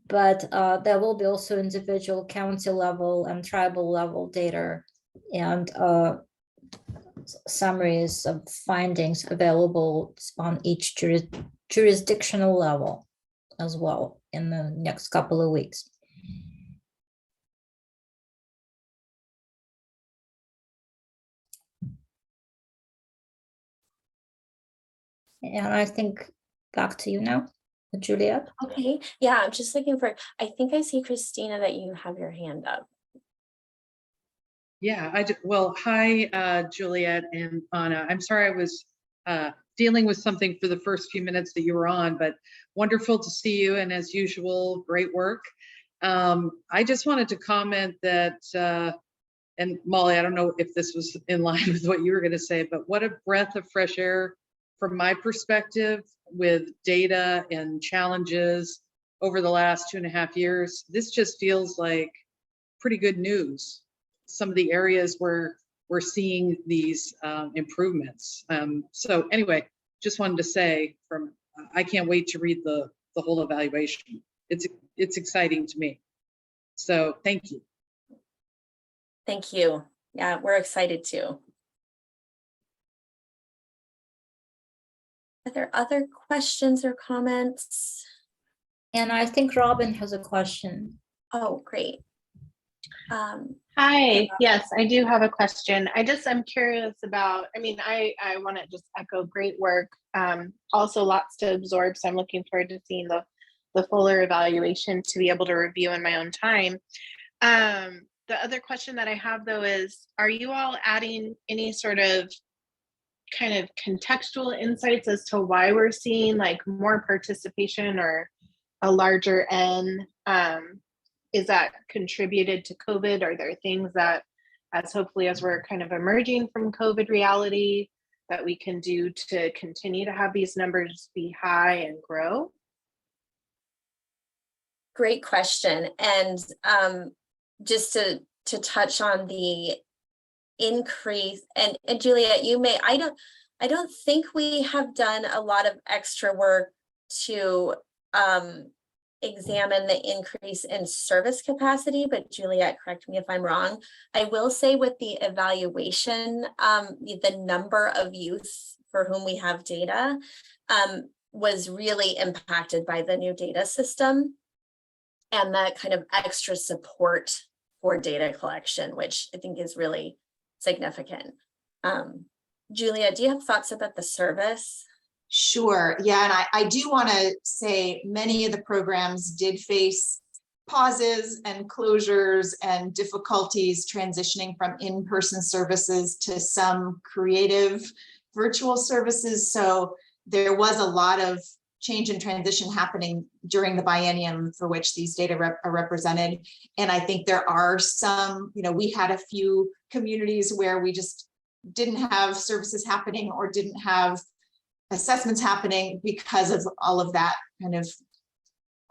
but there will be also individual county level and tribal level data and summaries of findings available on each jurisdictional level as well in the next couple of weeks. And I think back to you now, Juliet. Okay, yeah, I'm just looking for, I think I see Christina that you have your hand up. Yeah, well, hi, Juliet and Anna. I'm sorry I was dealing with something for the first few minutes that you were on, but wonderful to see you. And as usual, great work. I just wanted to comment that, and Molly, I don't know if this was in line with what you were going to say, but what a breath of fresh air from my perspective with data and challenges over the last 2.5 years. This just feels like pretty good news. Some of the areas where we're seeing these improvements. So anyway, just wanted to say I can't wait to read the whole evaluation. It's exciting to me. So thank you. Thank you. Yeah, we're excited too. Are there other questions or comments? And I think Robin has a question. Oh, great. Hi, yes, I do have a question. I'm curious about, I want to just echo great work. Also lots to absorb. So I'm looking forward to seeing the fuller evaluation to be able to review in my own time. The other question that I have though is, are you all adding any sort of kind of contextual insights as to why we're seeing like more participation or a larger N? Is that contributed to COVID? Are there things that, as we're kind of emerging from COVID reality, that we can do to continue to have these numbers be high and grow? Great question. And just to touch on the increase, and Juliet, you may, I don't think we have done a lot of extra work to examine the increase in service capacity, but Juliet, correct me if I'm wrong. I will say with the evaluation, the number of youth for whom we have data was really impacted by the new data system and that kind of extra support for data collection, which I think is really significant. Julia, do you have thoughts about the service? Sure. Yeah, and I do want to say many of the programs did face pauses and closures and difficulties transitioning from in-person services to some creative virtual services. So there was a lot of change and transition happening during the biennium for which these data are represented. And I think there are some, we had a few communities where we just didn't have services happening or didn't have assessments happening because of all of that kind of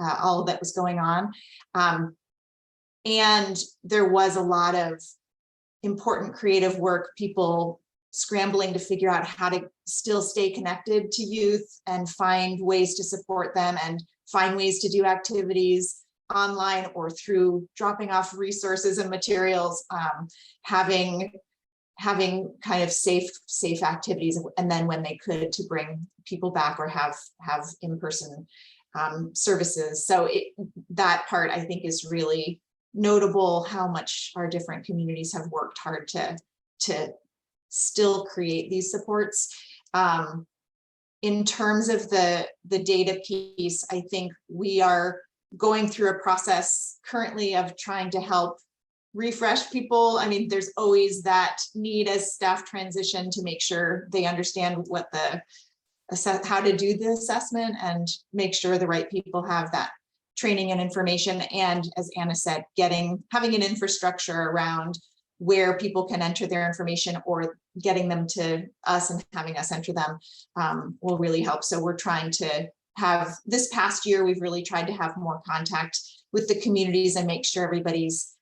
all that was going on. And there was a lot of important creative work, people scrambling to figure out how to still stay connected to youth and find ways to support them and find ways to do activities online or through dropping off resources and materials, having kind of safe activities, and then when they could, to bring people back or have in-person services. So that part, I think, is really notable, how much our different communities have worked hard to still create these supports. In terms of the data piece, I think we are going through a process currently of trying to help refresh people. I mean, there's always that need as staff transition to make sure they understand what how to do the assessment and make sure the right people have that training and information. And as Anna said, having an infrastructure around where people can enter their information or getting them to us and having us enter them will really help. So we're trying to have, this past year, we've really tried to have more contact with the communities and make sure everybody's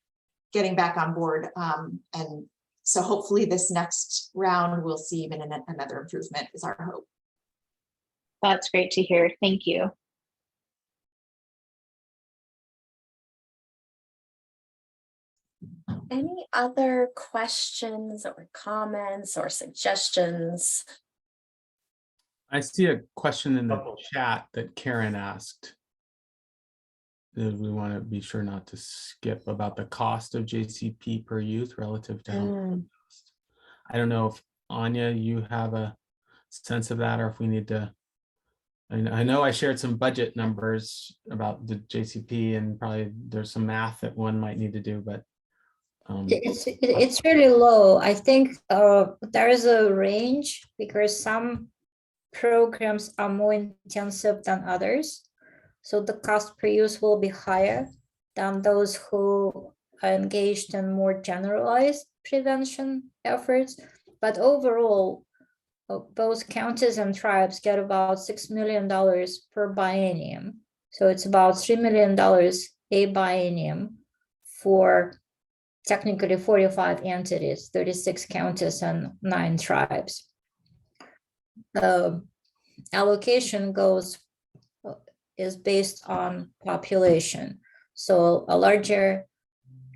getting back on board. And so hopefully this next round, we'll see even another improvement is our hope. That's great to hear. Thank you. Any other questions or comments or suggestions? I see a question in the chat that Karen asked. We want to be sure not to skip about the cost of JCP per youth relative to health. I don't know if Anya, you have a sense of that, or if we need to. I know I shared some budget numbers about the JCP, and probably there's some math that one might need to do, but it's really low. I think there is a range because some programs are more intensive than others. So the cost per use will be higher than those who are engaged in more generalized prevention efforts. But overall, both counties and tribes get about $6 million per biennium. So it's about $3 million a biennium for technically 45 entities, 36 counties and 9 tribes. Allocation is based on population. So a larger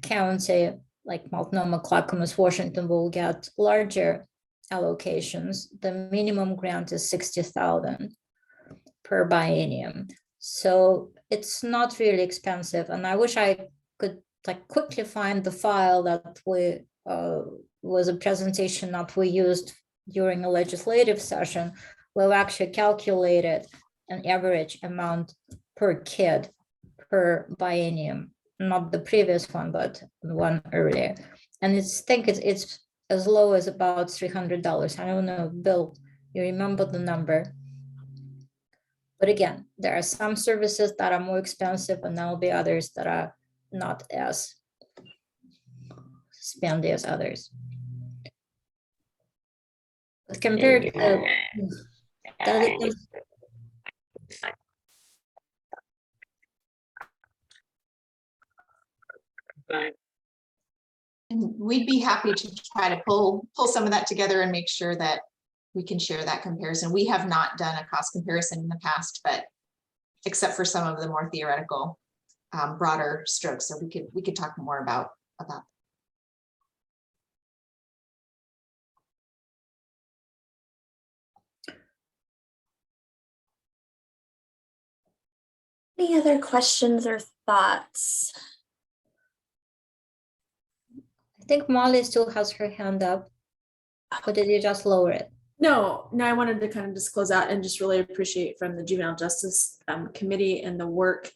county like Multnomah, Clackamas, Washington will get larger allocations. The minimum grant is $60,000 per biennium. So it's not really expensive. And I wish I could quickly find the file that was a presentation that we used during a legislative session. We've actually calculated an average amount per kid per biennium, not the previous one, but the one earlier. And I think it's as low as about $300. I don't know, Bill, you remember the number? But again, there are some services that are more expensive, and there will be others that are not as spendy as others. But compared to and we'd be happy to try to pull some of that together and make sure that we can share that comparison. We have not done a cost comparison in the past, but except for some of the more theoretical, broader strokes. So we could talk more about. Any other questions or thoughts? I think Molly still has her hand up. Or did you just lower it? No, I wanted to kind of just close out and just really appreciate from the Juvenile Justice Committee and the work.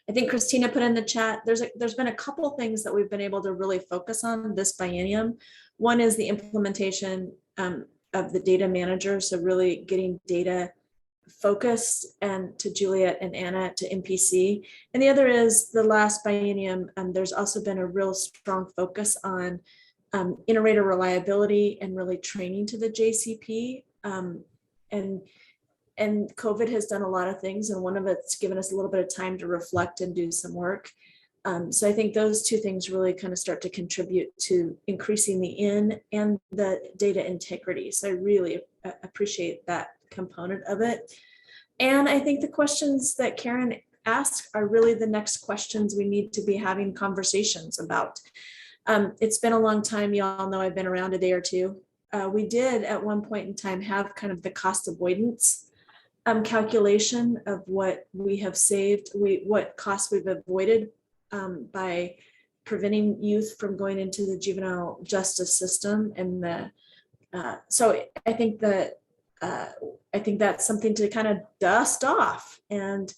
I think Christina put in the chat, there's been a couple things that we've been able to really focus on this biennium. One is the implementation of the data manager. So really getting data focused and to Juliet and Anna to MPC. And the other is the last biennium. There's also been a real strong focus on inter-rater reliability and really training to the JCP. And COVID has done a lot of things, and one of it's given us a little bit of time to reflect and do some work. So I think those two things really kind of start to contribute to increasing the in and the data integrity. So I really appreciate that component of it. And I think the questions that Karen asked are really the next questions we need to be having conversations about. It's been a long time. You all know I've been around a day or two. We did at one point in time have kind of the cost avoidance calculation of what we have saved, what costs we've avoided by preventing youth from going into the juvenile justice system. And so I think that I think that's something to kind of dust off and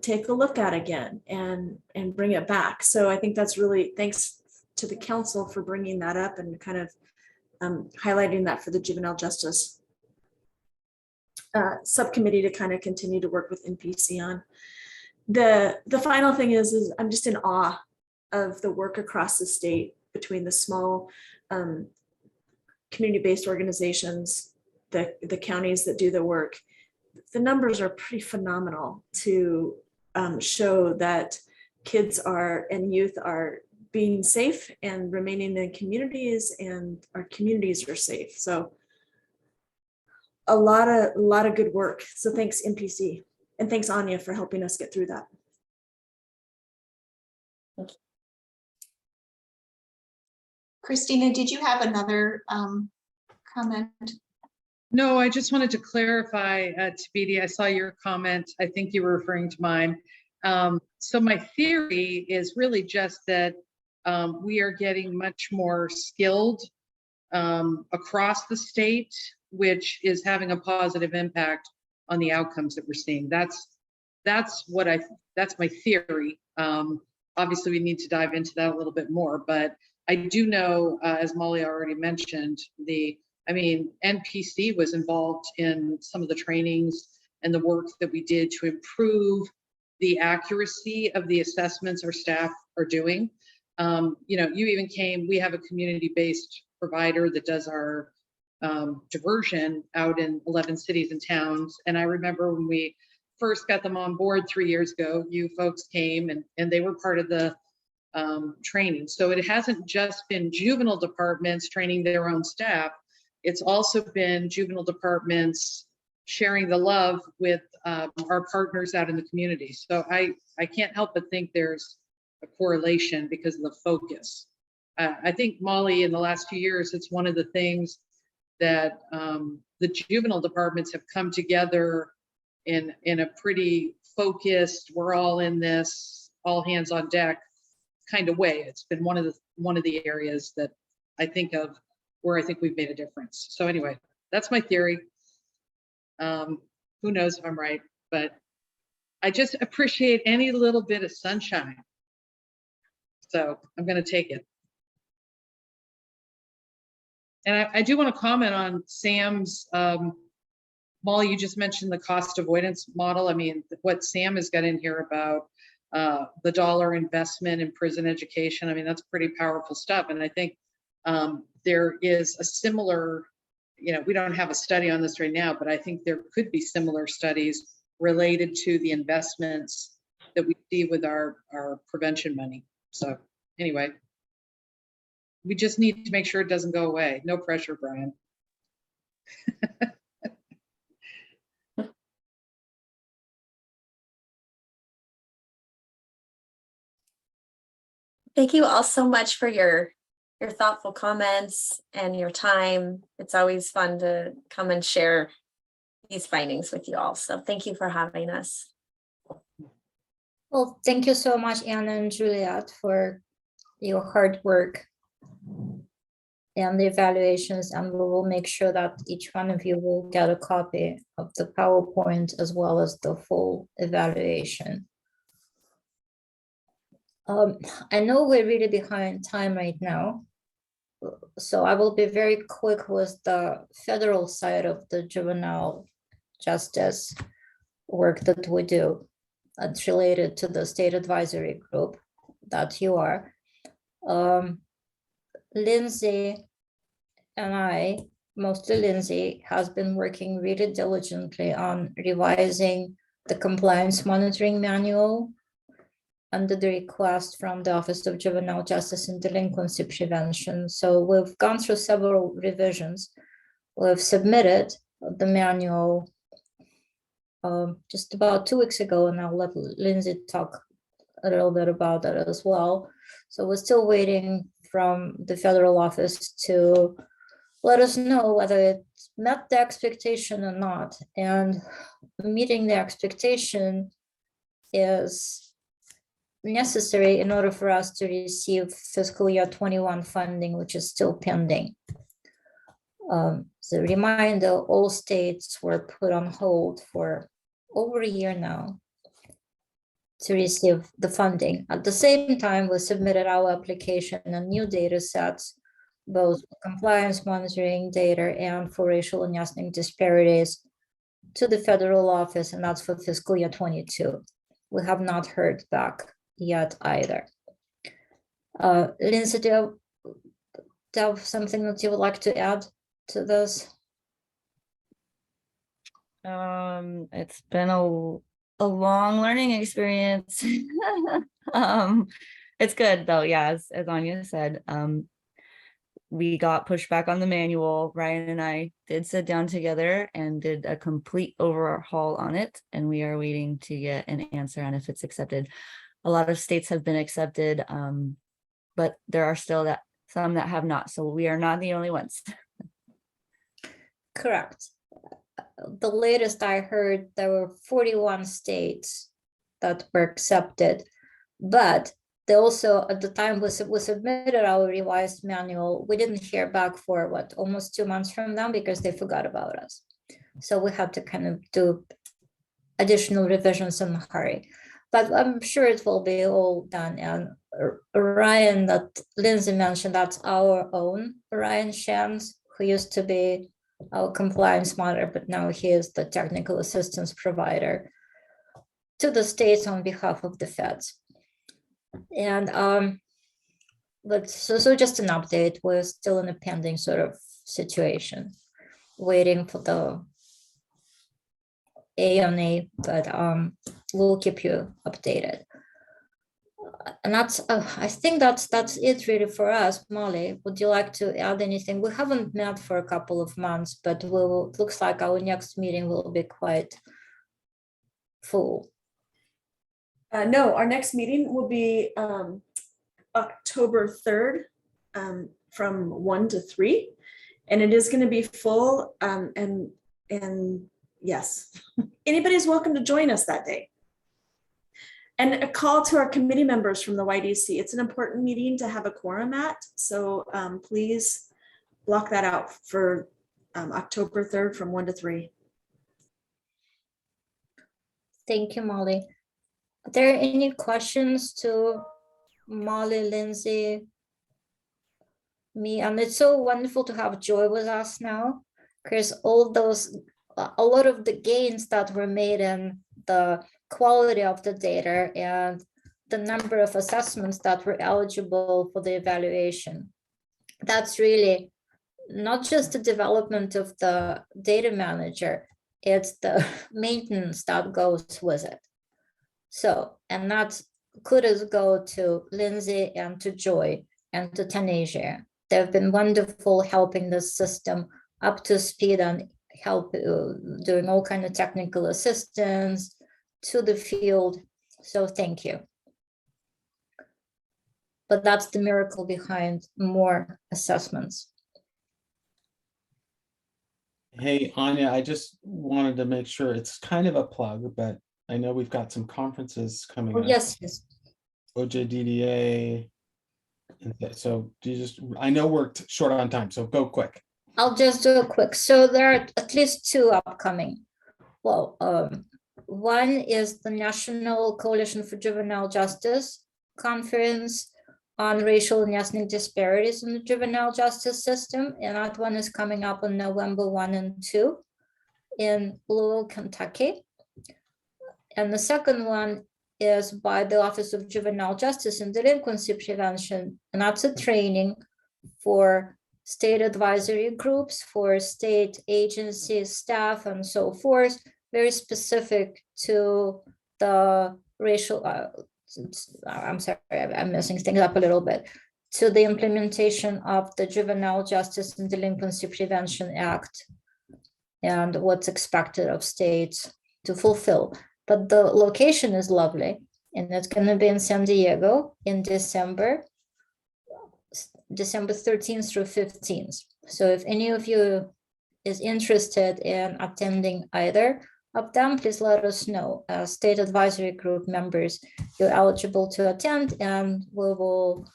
take a look at again and bring it back. So I think that's really, thanks to the council for bringing that up and kind of highlighting that for the juvenile justice subcommittee to kind of continue to work with NPC on. The final thing is I'm just in awe of the work across the state between the small community-based organizations, the counties that do the work. The numbers are pretty phenomenal to show that kids are and youth are being safe and remaining in communities, and our communities are safe. So a lot of good work. So thanks NPC, and thanks Anya for helping us get through that. Christina, did you have another comment? No, I just wanted to clarify, Tabidi, I saw your comment. I think you were referring to mine. So my theory is really just that we are getting much more skilled across the state, which is having a positive impact on the outcomes that we're seeing. That's my theory. Obviously, we need to dive into that a little bit more, but I do know, as Molly already mentioned, NPC was involved in some of the trainings and the work that we did to improve the accuracy of the assessments our staff are doing. You even we have a community-based provider that does our diversion out in 11 cities and towns. And I remember when we first got them on board 3 years ago, you folks came and they were part of the training. So it hasn't just been juvenile departments training their own staff. It's also been juvenile departments sharing the love with our partners out in the community. So I can't help but think there's a correlation because of the focus. I think, Molly, in the last few years, it's one of the things that the juvenile departments have come together in a pretty focused, we're all in this, all hands on deck kind of way. It's been one of the areas that I think of where I think we've made a difference. So anyway, that's my theory. Who knows if I'm right, but I just appreciate any little bit of sunshine. So I'm going to take it. And I do want to comment on Sam's, Molly, you just mentioned the cost avoidance model. I mean, what Sam has got in here about the dollar investment in prison education, I mean, that's pretty powerful stuff. And I think there is a similar, we don't have a study on this right now, but I think there could be similar studies related to the investments that we see with our prevention money. So anyway, we just need to make sure it doesn't go away. No pressure, Brian. Thank you all so much for your thoughtful comments and your time. It's always fun to come and share these findings with you all. So thank you for having us. Well, thank you so much, Anna and Juliet, for your hard work and the evaluations, and we will make sure that each one of you will get a copy of the PowerPoint as well as the full evaluation. I know we're really behind time right now, so I will be very quick with the federal side of the juvenile justice work that we do. That's related to the state advisory group that you are. Lindsay and I, mostly Lindsay, has been working really diligently on revising the compliance monitoring manual under the request from the Office of Juvenile Justice and Delinquency Prevention. So we've gone through several revisions. We've submitted the manual just about 2 weeks ago, and I'll let Lindsay talk a little bit about that as well. So we're still waiting from the federal office to let us know whether it met the expectation or not. And meeting the expectation is necessary in order for us to receive fiscal year 21 funding, which is still pending. So reminder, all states were put on hold for over a year now to receive the funding. At the same time, we submitted our application and new data sets, both compliance monitoring data and for racial and ethnic disparities, to the federal office, and that's for fiscal year 22. We have not heard back yet either. Lindsay, do you have something that you would like to add to this? It's been a long learning experience. It's good though, yeah, as Anya said. We got pushback on the manual. Ryan and I did sit down together and did a complete overhaul on it, and we are waiting to get an answer on if it's accepted. A lot of states have been accepted, but there are still some that have not, so we are not the only ones. Correct. The latest I heard, there were 41 states that were accepted, but they also, at the time we submitted our revised manual, we didn't hear back for what, almost 2 months from them, because they forgot about us. So we had to kind of do additional revisions in a hurry, but I'm sure it will be all done. And Ryan, that Lindsay mentioned, that's our own Ryan Shams, who used to be our compliance monitor, but now he is the technical assistance provider to the states on behalf of the feds. And but so just an update, we're still in a pending sort of situation, waiting for the A&A, but we'll keep you updated. And that's I think that's it really for us. Molly, would you like to add anything? We haven't met for a couple of months, but looks like our next meeting will be quite full. No, our next meeting will be October 3rd from 1 to 3, and it is going to be full. And yes, anybody's welcome to join us that day. And a call to our committee members from the YDC. It's an important meeting to have a quorum at, so please block that out for October 3rd from 1 to 3. Thank you, Molly. Are there any questions to Molly, Lindsay, me? And it's so wonderful to have Joy with us now, because a lot of the gains that were made in the quality of the data and the number of assessments that were eligible for the evaluation, that's really not just the development of the data manager, it's the maintenance that goes with it. So, and that's kudos go to Lindsay and to Joy and to Tanasia. They've been wonderful helping the system up to speed and help doing all kind of technical assistance to the field. So thank you. But that's the miracle behind more assessments. Hey, Anya, I just wanted to make sure, it's kind of a plug, but I know we've got some conferences coming up. Yes. OJDDA. And so do you just, I know we're short on time, so go quick. I'll just do a quick. So there are at least 2 upcoming. Well, one is the National Coalition for Juvenile Justice Conference on racial and ethnic disparities in the juvenile justice system. And that one is coming up on November 1 and 2 in Louisville, Kentucky. And the second one is by the Office of Juvenile Justice and Delinquency Prevention. And that's a training for state advisory groups, for state agencies, staff, and so forth, very specific to the racial, I'm sorry, I'm messing things up a little bit, to the implementation of the Juvenile Justice and Delinquency Prevention Act and what's expected of states to fulfill. But the location is lovely, and it's going to be in San Diego in December 13th through 15th. So if any of you is interested in attending either of them, please let us know. As state advisory group members, you're eligible to attend, and we will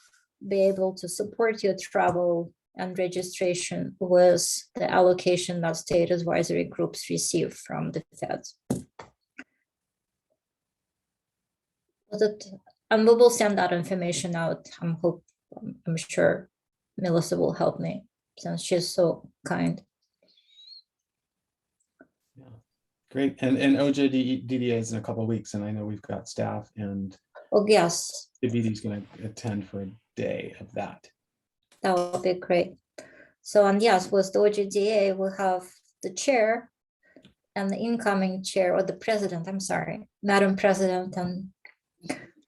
be able to support your travel and registration with the allocation that state advisory groups receive from the feds. And we will send that information out. I'm sure Melissa will help me since she's so kind. Yeah, great. And OJDDA is in a couple of weeks, and I know we've got staff, and oh yes, is going to attend for a day of that. That would be great. So, and yes, with the OJDA, we'll have the chair and the incoming chair, or the president, I'm sorry, Madam President, and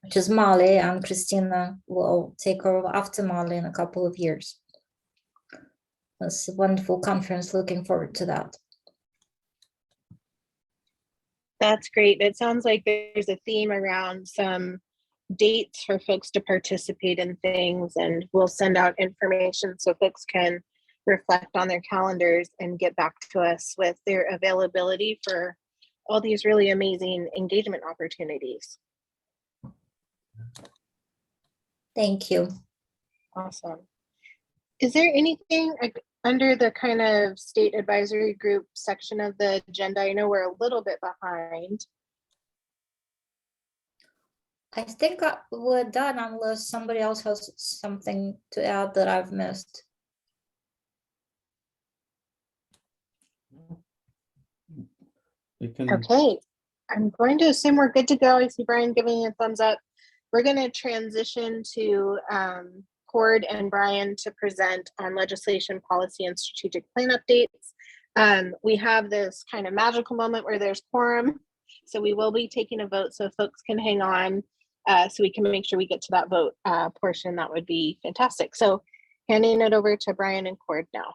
which is Molly, and Christina will take over after Molly in a couple of years. It's a wonderful conference. Looking forward to that. That's great. It sounds like there's a theme around some dates for folks to participate in things, and we'll send out information so folks can reflect on their calendars and get back to us with their availability for all these really amazing engagement opportunities. Thank you. Awesome. Is there anything under the kind of state advisory group section of the agenda? I know we're a little bit behind. I think we're done unless somebody else has something to add that I've missed. Okay, I'm going to assume we're good to go. I see Brian giving you a thumbs up. We're going to transition to Cord and Brian to present on legislation, policy, and strategic plan updates. We have this kind of magical moment where there's quorum, so we will be taking a vote, so folks can hang on so we can make sure we get to that vote portion. That would be fantastic. So handing it over to Brian and Cord now.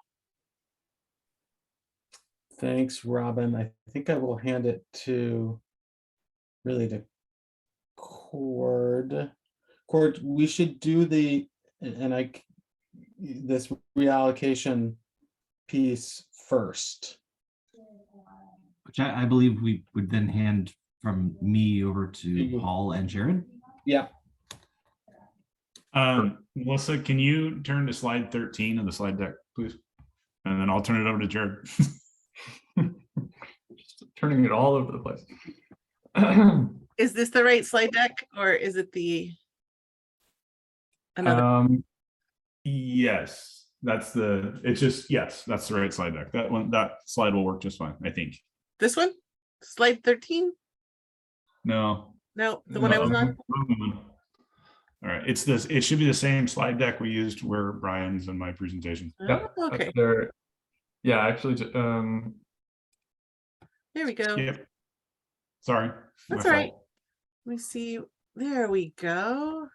Thanks, Robin. I think I will hand it to Cord. Cord, we should do this reallocation piece first. Which I believe we would then hand from me over to Paul and Jared. Yeah. Melissa, can you turn to slide 13 of the slide deck, please? And then I'll turn it over to Jared. Just turning it all over the place. Is this the right slide deck, or is it the another? Yes, that's the right slide deck. That slide will work just fine, I think. This one? Slide 13? No, the one I was on. All right, it's this. It should be the same slide deck we used where Brian's and my presentation. Oh, okay. Yeah, actually, There we go. Yep. Sorry. That's all right. Let me see. There we go.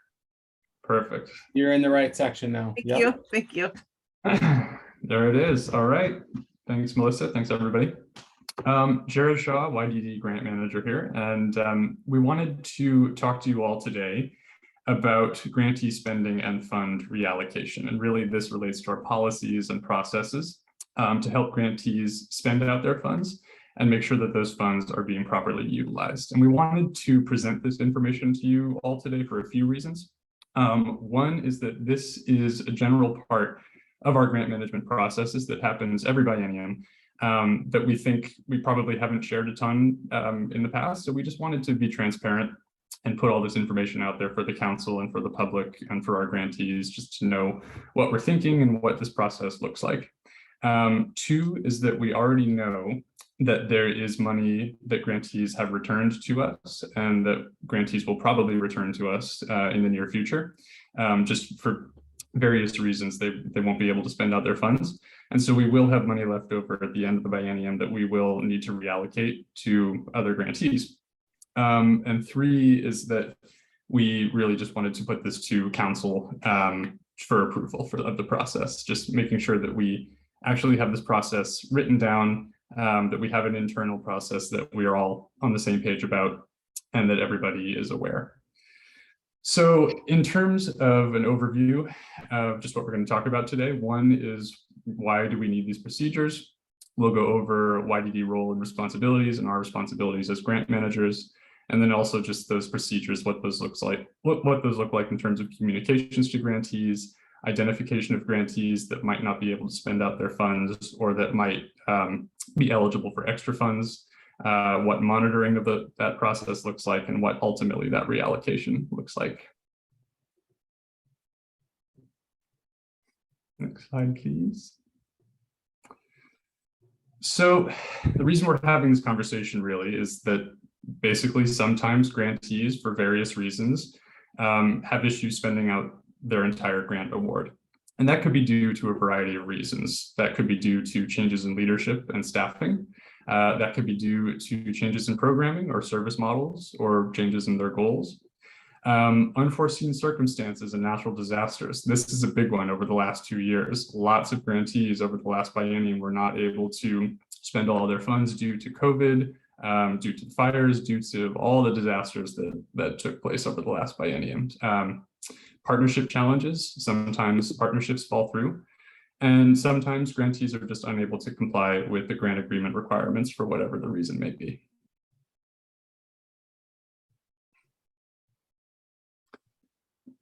Perfect. You're in the right section now. Thank you. Thank you. There it is. All right. Thanks, Melissa. Thanks, everybody. Jared Shaw, YDD Grant Manager here. And we wanted to talk to you all today about grantee spending and fund reallocation. And really, this relates to our policies and processes to help grantees spend out their funds and make sure that those funds are being properly utilized. And we wanted to present this information to you all today for a few reasons. One is that this is a general part of our grant management processes that happens every biennium that we think we probably haven't shared a ton in the past. So we just wanted to be transparent and put all this information out there for the council and for the public and for our grantees, just to know what we're thinking and what this process looks like. Two is that we already know that there is money that grantees have returned to us and that grantees will probably return to us in the near future. Just for various reasons, they won't be able to spend out their funds. And so we will have money left over at the end of the biennium that we will need to reallocate to other grantees. And three is that we really just wanted to put this to council for approval of the process, just making sure that we actually have this process written down, that we have an internal process that we are all on the same page about, and that everybody is aware. So in terms of an overview of just what we're going to talk about today, one is why do we need these procedures? We'll go over YDD role and responsibilities and our responsibilities as grant managers, and then also just those procedures, what those looks like, what those look like in terms of communications to grantees, identification of grantees that might not be able to spend out their funds or that might be eligible for extra funds, what monitoring of that process looks like, and what ultimately that reallocation looks like. Next slide, please. So the reason we're having this conversation really is that basically sometimes grantees, for various reasons, have issues spending out their entire grant award. And that could be due to a variety of reasons. That could be due to changes in leadership and staffing. That could be due to changes in programming or service models or changes in their goals. Unforeseen circumstances and natural disasters. This is a big one over the last 2 years. Lots of grantees over the last biennium were not able to spend all of their funds due to COVID, due to fires, due to all the disasters that took place over the last biennium. Partnership challenges, sometimes partnerships fall through, and sometimes grantees are just unable to comply with the grant agreement requirements for whatever the reason may be.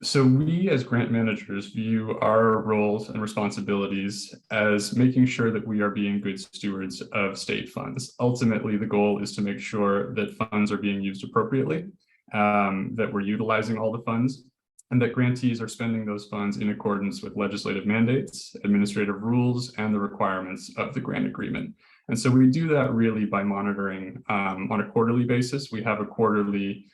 So we as grant managers view our roles and responsibilities as making sure that we are being good stewards of state funds. Ultimately, the goal is to make sure that funds are being used appropriately, that we're utilizing all the funds, and that grantees are spending those funds in accordance with legislative mandates, administrative rules, and the requirements of the grant agreement. And so we do that really by monitoring on a quarterly basis. We have a quarterly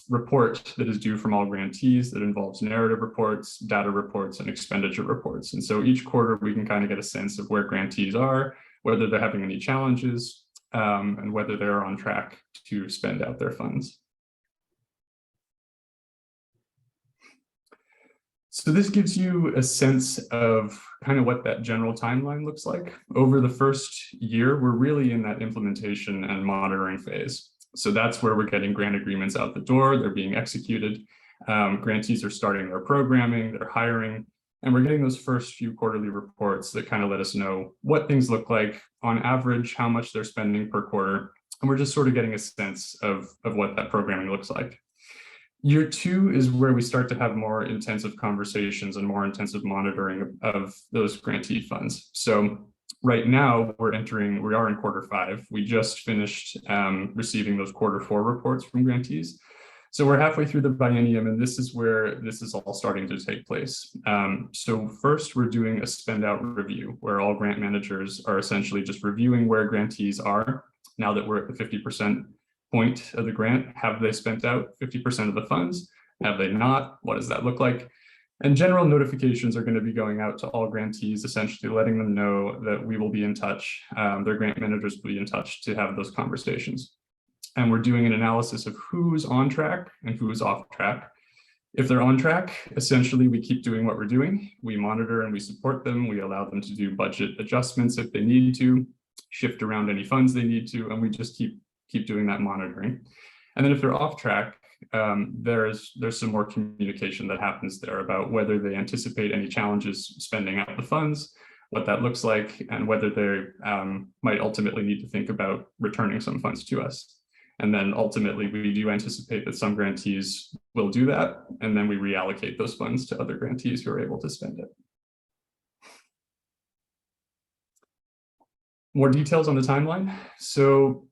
report that is due from all grantees that involves narrative reports, data reports, and expenditure reports. And so each quarter we can kind of get a sense of where grantees are, whether they're having any challenges, and whether they're on track to spend out their funds. So this gives you a sense of kind of what that general timeline looks like. Over the first year, we're really in that implementation and monitoring phase. So that's where we're getting grant agreements out the door, they're being executed. Grantees are starting their programming, they're hiring, and we're getting those first few quarterly reports that kind of let us know what things look like on average, how much they're spending per quarter. And we're just sort of getting a sense of what that programming looks like. Year two is where we start to have more intensive conversations and more intensive monitoring of those grantee funds. So right now we are in quarter 5. We just finished receiving those quarter 4 reports from grantees. So we're halfway through the biennium, and this is where this is all starting to take place. So first we're doing a spend out review where all grant managers are essentially just reviewing where grantees are now that we're at the 50% point of the grant. Have they spent out 50% of the funds? Have they not? What does that look like? And general notifications are going to be going out to all grantees, essentially letting them know that we will be in touch. Their grant managers will be in touch to have those conversations. And we're doing an analysis of who's on track and who's off track. If they're on track, essentially we keep doing what we're doing. We monitor and we support them. We allow them to do budget adjustments if they need to, shift around any funds they need to, and we just keep doing that monitoring. And then if they're off track, there's some more communication that happens there about whether they anticipate any challenges spending out the funds, what that looks like, and whether they might ultimately need to think about returning some funds to us. And then ultimately we do anticipate that some grantees will do that, and then we reallocate those funds to other grantees who are able to spend it. More details on the timeline. So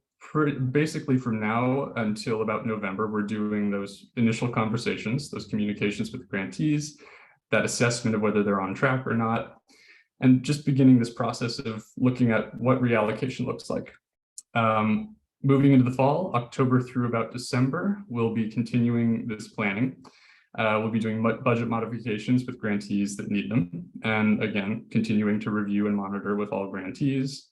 basically from now until about November, we're doing those initial conversations, those communications with grantees, that assessment of whether they're on track or not, and just beginning this process of looking at what reallocation looks like. Moving into the fall, October through about December, we'll be continuing this planning. We'll be doing budget modifications with grantees that need them, and again, continuing to review and monitor with all grantees.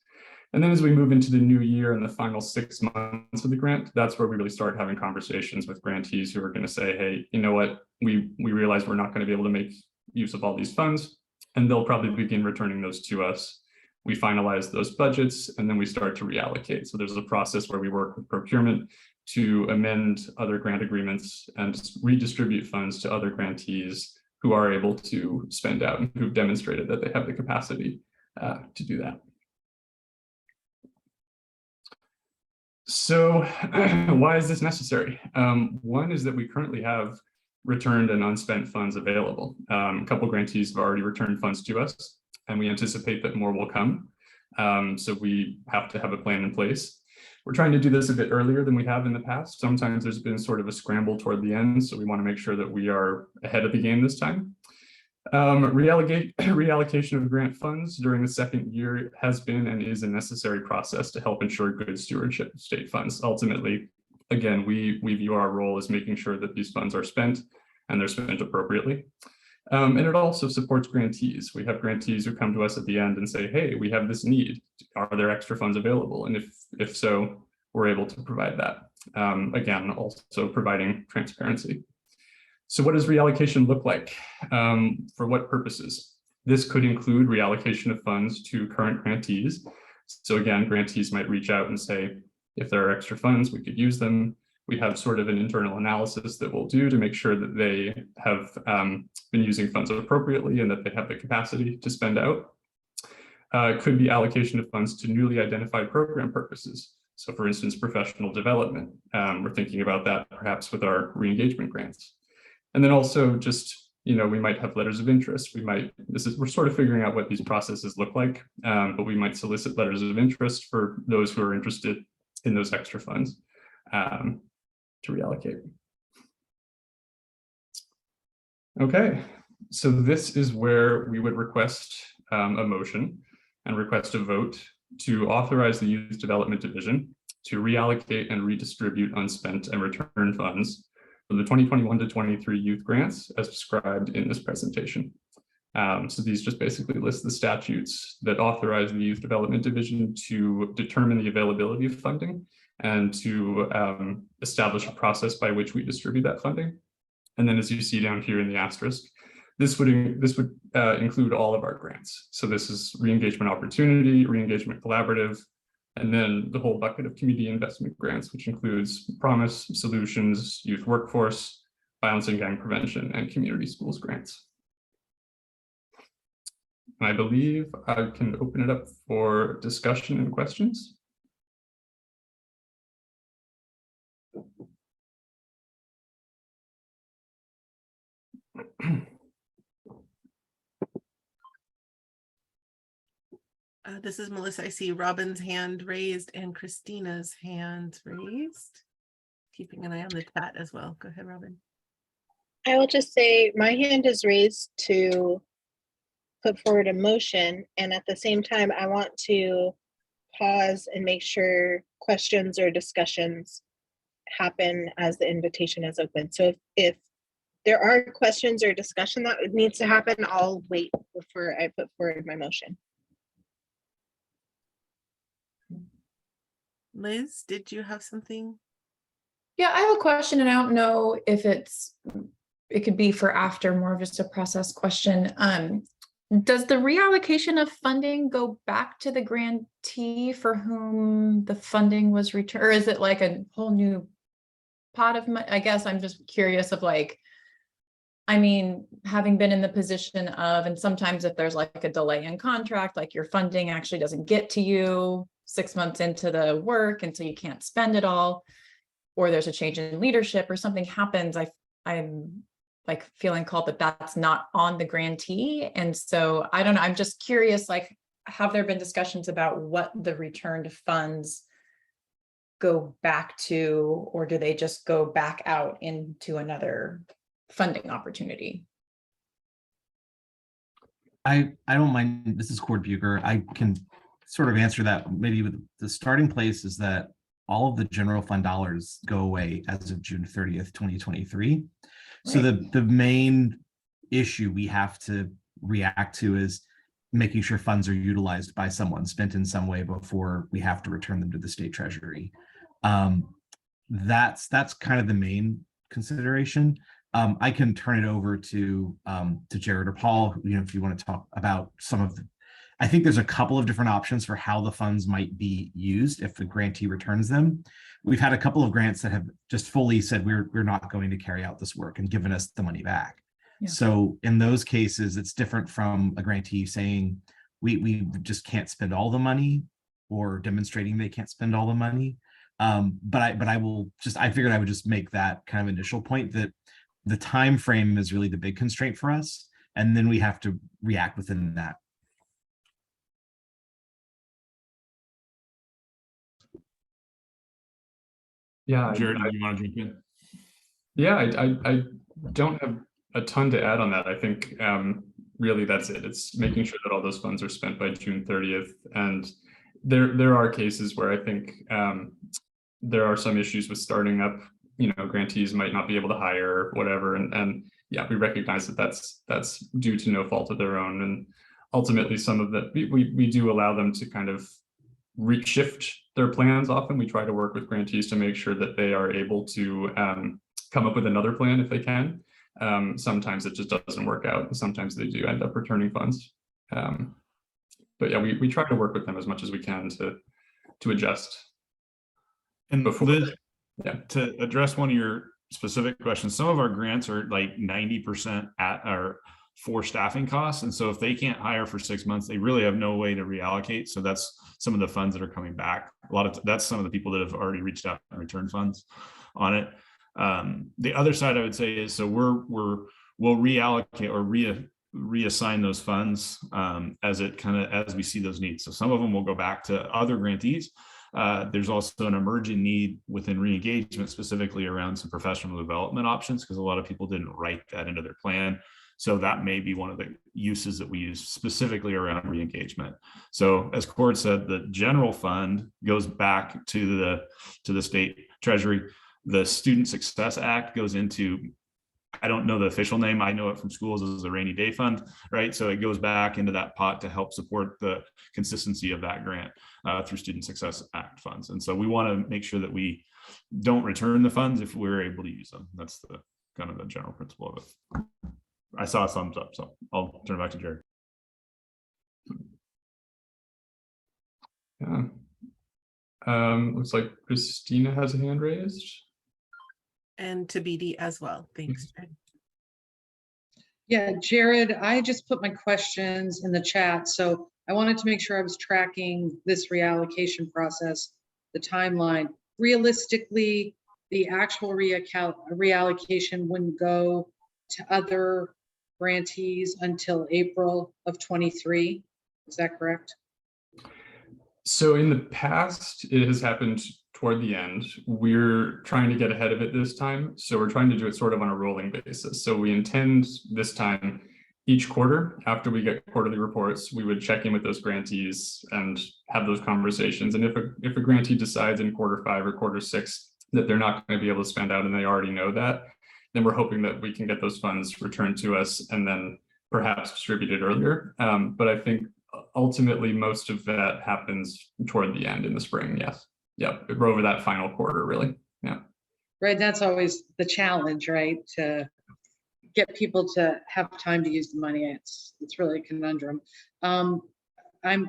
And then as we move into the new year and the final 6 months of the grant, that's where we really start having conversations with grantees who are going to say, hey, you know what, we realize we're not going to be able to make use of all these funds, and they'll probably begin returning those to us. We finalize those budgets, and then we start to reallocate. So there's a process where we work with procurement to amend other grant agreements and redistribute funds to other grantees who are able to spend out and who've demonstrated that they have the capacity to do that. So why is this necessary? One is that we currently have returned and unspent funds available. A couple grantees have already returned funds to us, and we anticipate that more will come. So we have to have a plan in place. We're trying to do this a bit earlier than we have in the past. Sometimes there's been sort of a scramble toward the end, so we want to make sure that we are ahead of the game this time. Reallocation of grant funds during the second year has been and is a necessary process to help ensure good stewardship of state funds. Ultimately, again, we view our role as making sure that these funds are spent and they're spent appropriately. And it also supports grantees. We have grantees who come to us at the end and say, hey, we have this need. Are there extra funds available? And if so, we're able to provide that. Again, also providing transparency. So what does reallocation look like? For what purposes? This could include reallocation of funds to current grantees. So again, grantees might reach out and say, if there are extra funds, we could use them. We have sort of an internal analysis that we'll do to make sure that they have been using funds appropriately and that they have the capacity to spend out. It could be allocation of funds to newly identified program purposes. So for instance, professional development. We're thinking about that perhaps with our re-engagement grants. And then also just, we might have letters of interest. We're sort of figuring out what these processes look like, but we might solicit letters of interest for those who are interested in those extra funds to reallocate. Okay, so this is where we would request a motion and request a vote to authorize the Youth Development Division to reallocate and redistribute unspent and return funds for the 2021 to 23 youth grants as described in this presentation. So these just basically list the statutes that authorize the Youth Development Division to determine the availability of funding and to establish a process by which we distribute that funding. And then as you see down here in the asterisk, this would include all of our grants. So this is re-engagement opportunity, re-engagement collaborative, and then the whole bucket of community investment grants, which includes Promise, Solutions, Youth Workforce, Violence and Gang Prevention, and Community Schools grants. I believe I can open it up for discussion and questions. This is Melissa. I see Robin's hand raised and Christina's hand raised. Keeping an eye on the chat as well. Go ahead, Robin. I will just say my hand is raised to put forward a motion, and at the same time, I want to pause and make sure questions or discussions happen as the invitation is open. So if there are questions or discussion that needs to happen, I'll wait before I put forward my motion. Liz, did you have something? Yeah, I have a question, and I don't know if it could be for after, more of just a process question. Does the reallocation of funding go back to the grantee for whom the funding was returned, or is it like a whole new pot of money? I guess I'm just curious of having been in the position of, and sometimes if there's like a delay in contract, like your funding actually doesn't get to you 6 months into the work, and so you can't spend it all, or there's a change in leadership or something happens, I'm like feeling called that that's not on the grantee. And so I don't know, I'm just curious, like, have there been discussions about what the returned funds go back to, or do they just go back out into another funding opportunity? I don't mind. This is Cord Bucher. I can sort of answer that. Maybe with the starting place is that all of the general fund dollars go away as of June 30th, 2023. So the main issue we have to react to is making sure funds are utilized by someone, spent in some way before we have to return them to the state treasury. That's kind of the main consideration. I can turn it over to Jared or Paul, if you want to talk about some of the, I think there's a couple of different options for how the funds might be used if the grantee returns them. We've had a couple of grants that have just fully said we're not going to carry out this work and given us the money back. Yeah. So in those cases, it's different from a grantee saying we just can't spend all the money or demonstrating they can't spend all the money. But I figured I would just make that kind of initial point that the time frame is really the big constraint for us, and then we have to react within that. Yeah, Jared, do you want to jump in? Yeah, I don't have a ton to add on that. I think really that's it. It's making sure that all those funds are spent by June 30th. And there are cases where I think there are some issues with starting up, grantees might not be able to hire or whatever. And yeah, we recognize that that's due to no fault of their own. And ultimately some of that, we do allow them to kind of reshift their plans. Often we try to work with grantees to make sure that they are able to come up with another plan if they can. Sometimes it just doesn't work out. Sometimes they do end up returning funds. But yeah, we try to work with them as much as we can to adjust. And before, Liz, yeah, to address one of your specific questions, some of our grants are like 90% for staffing costs. And so if they can't hire for 6 months, they really have no way to reallocate. So that's some of the funds that are coming back. That's some of the people that have already reached out and returned funds on it. The other side I would say is, so we'll reallocate or reassign those funds as we see those needs. So some of them will go back to other grantees. There's also an emerging need within re-engagement, specifically around some professional development options, because a lot of people didn't write that into their plan. So that may be one of the uses that we use specifically around re-engagement. So as Cord said, the general fund goes back to the state treasury. The Student Success Act goes into, I don't know the official name, I know it from schools as a rainy day fund, right? So it goes back into that pot to help support the consistency of that grant through Student Success Act funds. And so we want to make sure that we don't return the funds if we're able to use them. That's the kind of the general principle of it. I saw a thumbs up, so I'll turn it back to Jared. Yeah. Looks like Christina has a hand raised. And to BD as well. Thanks, Jared. Yeah, Jared, I just put my questions in the chat. So I wanted to make sure I was tracking this reallocation process, the timeline. Realistically, the actual reallocation wouldn't go to other grantees until April of 23. Is that correct? So in the past, it has happened toward the end. We're trying to get ahead of it this time. So we're trying to do it sort of on a rolling basis. So we intend this time, each quarter, after we get quarterly reports, we would check in with those grantees and have those conversations. And if a grantee decides in quarter 5 or quarter 6 that they're not going to be able to spend out and they already know that, then we're hoping that we can get those funds returned to us and then perhaps distributed earlier. But I think ultimately most of that happens toward the end in the spring. Yes. Yeah. Over that final quarter, really. Yeah. Right. That's always the challenge, right? To get people to have time to use the money. It's really a conundrum. I'm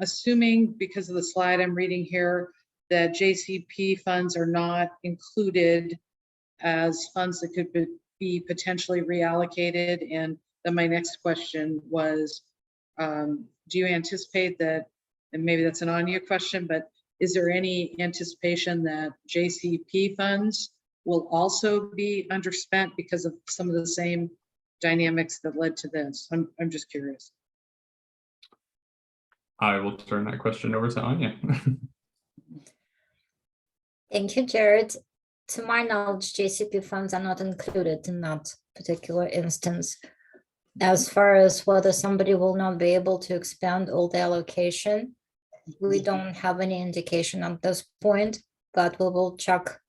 assuming because of the slide I'm reading here that JCP funds are not included as funds that could be potentially reallocated. And then my next question was, do you anticipate that, and maybe that's an Anya question, but is there any anticipation that JCP funds will also be underspent because of some of the same dynamics that led to this? I'm just curious. I will turn that question over to Anya. Thank you, Jared. To my knowledge, JCP funds are not included in that particular instance. As far as whether somebody will not be able to expand all the allocation, we don't have any indication at this point, but we will check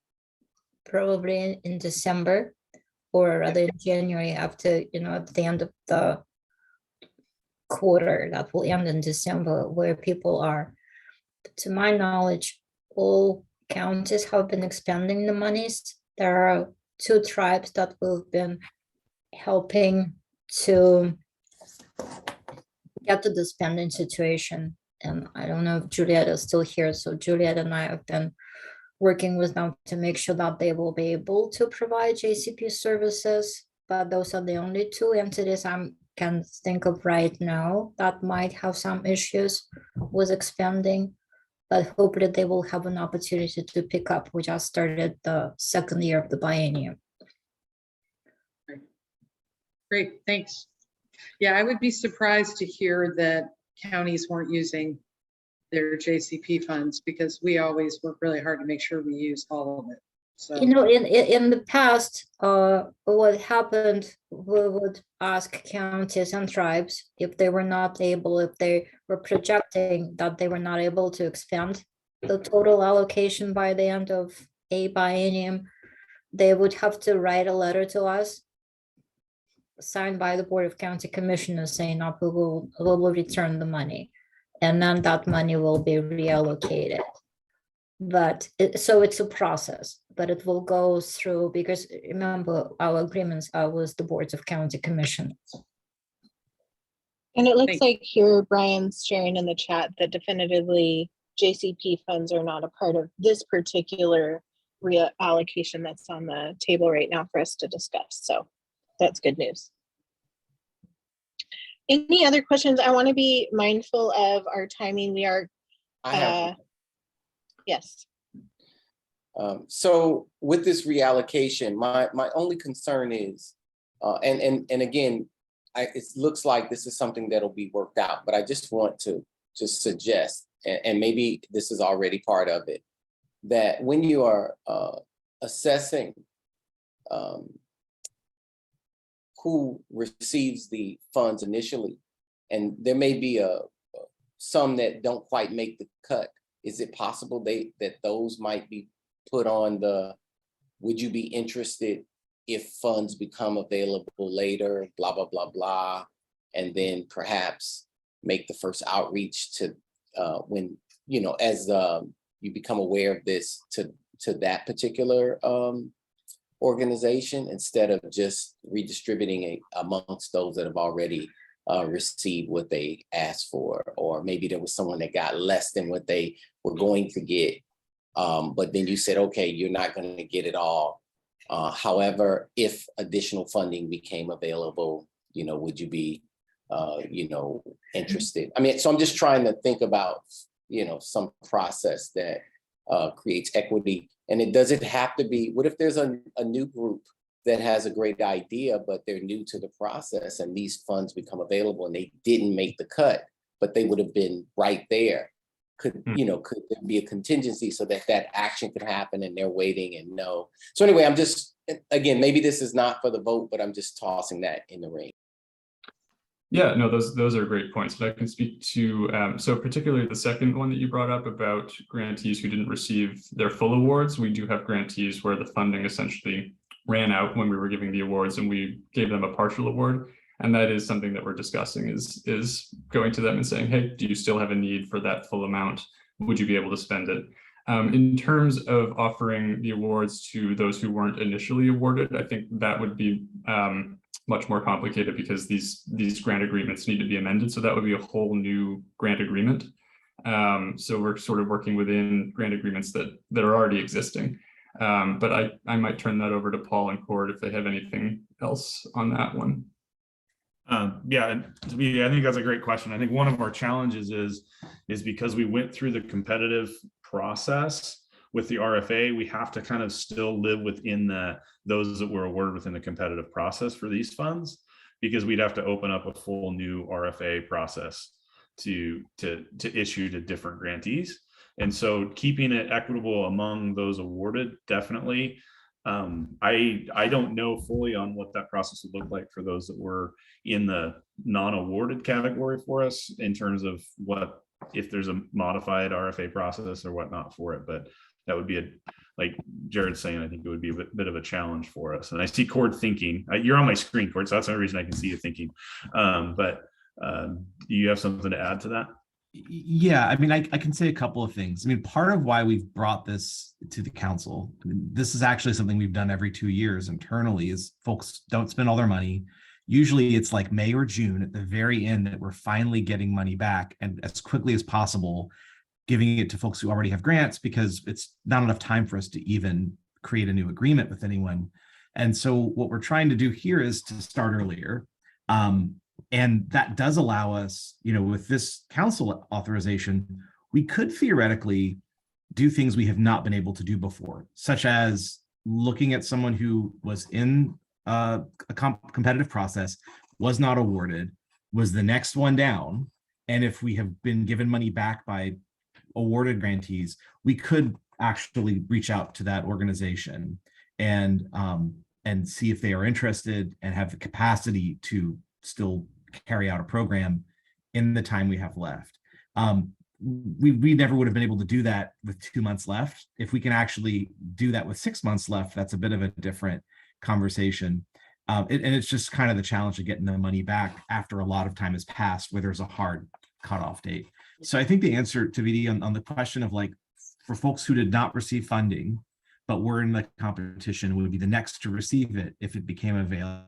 probably in December or rather in January after, at the end of the quarter that will end in December, where people are, to my knowledge, all counties have been expending the monies. There are 2 tribes that we've been helping to get to the spending situation. And I don't know if Juliet is still here. So Juliet and I have been working with them to make sure that they will be able to provide JCP services. But those are the only 2 entities I can think of right now that might have some issues with expanding, but hopefully they will have an opportunity to pick up. We just started the 2nd year of the biennium. Great, thanks. Yeah, I would be surprised to hear that counties weren't using their JCP funds, because we always work really hard to make sure we use all of it. So, You know, in the past, what happened, we would ask counties and tribes if they were not able, if they were projecting that they were not able to expand the total allocation by the end of a biennium, they would have to write a letter to us, signed by the Board of County Commissioners, saying that we will return the money, and then that money will be reallocated. But so it's a process, but it will go through, because remember, our agreements are with the boards of county commissioners. And it looks like here Brian's sharing in the chat that definitively JCP funds are not a part of this particular reallocation that's on the table right now for us to discuss. So that's good news. Any other questions? I want to be mindful of our timing. We are, yes. So with this reallocation, my only concern is, and again, it looks like this is something that'll be worked out, but I just want to just suggest, and maybe this is already part of it, that when you are assessing who receives the funds initially, and there may be some that don't quite make the cut, is it possible that those might be put on the, would you be interested if funds become available later, blah, blah, blah, blah, and then perhaps make the first outreach to when, you know, as you become aware of this, to that particular organization, instead of just redistributing it amongst those that have already received what they asked for, or maybe there was someone that got less than what they were going to get, but then you said, okay, you're not going to get it all. However, if additional funding became available, you know, would you be, you know, interested? I mean, so I'm just trying to think about, you know, some process that creates equity. And does it have to be, what if there's a new group that has a great idea, but they're new to the process and these funds become available and they didn't make the cut, but they would have been right there? Could, you know, could there be a contingency so that that action could happen and they're waiting and no? So anyway, I'm just, again, maybe this is not for the vote, but I'm just tossing that in the ring. Yeah, no, those are great points, but I can speak to, so particularly the second one that you brought up about grantees who didn't receive their full awards. We do have grantees where the funding essentially ran out when we were giving the awards and we gave them a partial award. And that is something that we're discussing, is going to them and saying, hey, do you still have a need for that full amount? Would you be able to spend it? In terms of offering the awards to those who weren't initially awarded, I think that would be much more complicated because these grant agreements need to be amended. So that would be a whole new grant agreement. So we're sort of working within grant agreements that are already existing. But I might turn that over to Paul and Cord if they have anything else on that one. Yeah, and to me, I think that's a great question. I think one of our challenges is because we went through the competitive process with the RFA, we have to kind of still live within those that were awarded within the competitive process for these funds, because we'd have to open up a full new RFA process to issue to different grantees. And so keeping it equitable among those awarded, definitely. I don't know fully on what that process would look like for those that were in the non-awarded category for us in terms of what, if there's a modified RFA process or whatnot for it, but that would be like Jared's saying, I think it would be a bit of a challenge for us. And I see Cord thinking, you're on my screen, Cord, so that's the only reason I can see you thinking. But Do you have something to add to that? Yeah, I mean, I can say a couple of things. I mean, part of why we've brought this to the council, I mean, this is actually something we've done every 2 years internally, is folks don't spend all their money. Usually it's like May or June at the very end that we're finally getting money back, and as quickly as possible, giving it to folks who already have grants, because it's not enough time for us to even create a new agreement with anyone. And so what we're trying to do here is to start earlier. And that does allow us, you know, with this council authorization, we could theoretically do things we have not been able to do before, such as looking at someone who was in a competitive process, was not awarded, was the next one down. And if we have been given money back by awarded grantees, we could actually reach out to that organization and see if they are interested and have the capacity to still carry out a program in the time we have left. We never would have been able to do that with 2 months left. If we can actually do that with 6 months left, that's a bit of a different conversation. And it's just kind of the challenge of getting the money back after a lot of time has passed, where there's a hard cutoff date. So I think the answer to VD on the question of, like, for folks who did not receive funding, but were in the competition, would be the next to receive it if it became available.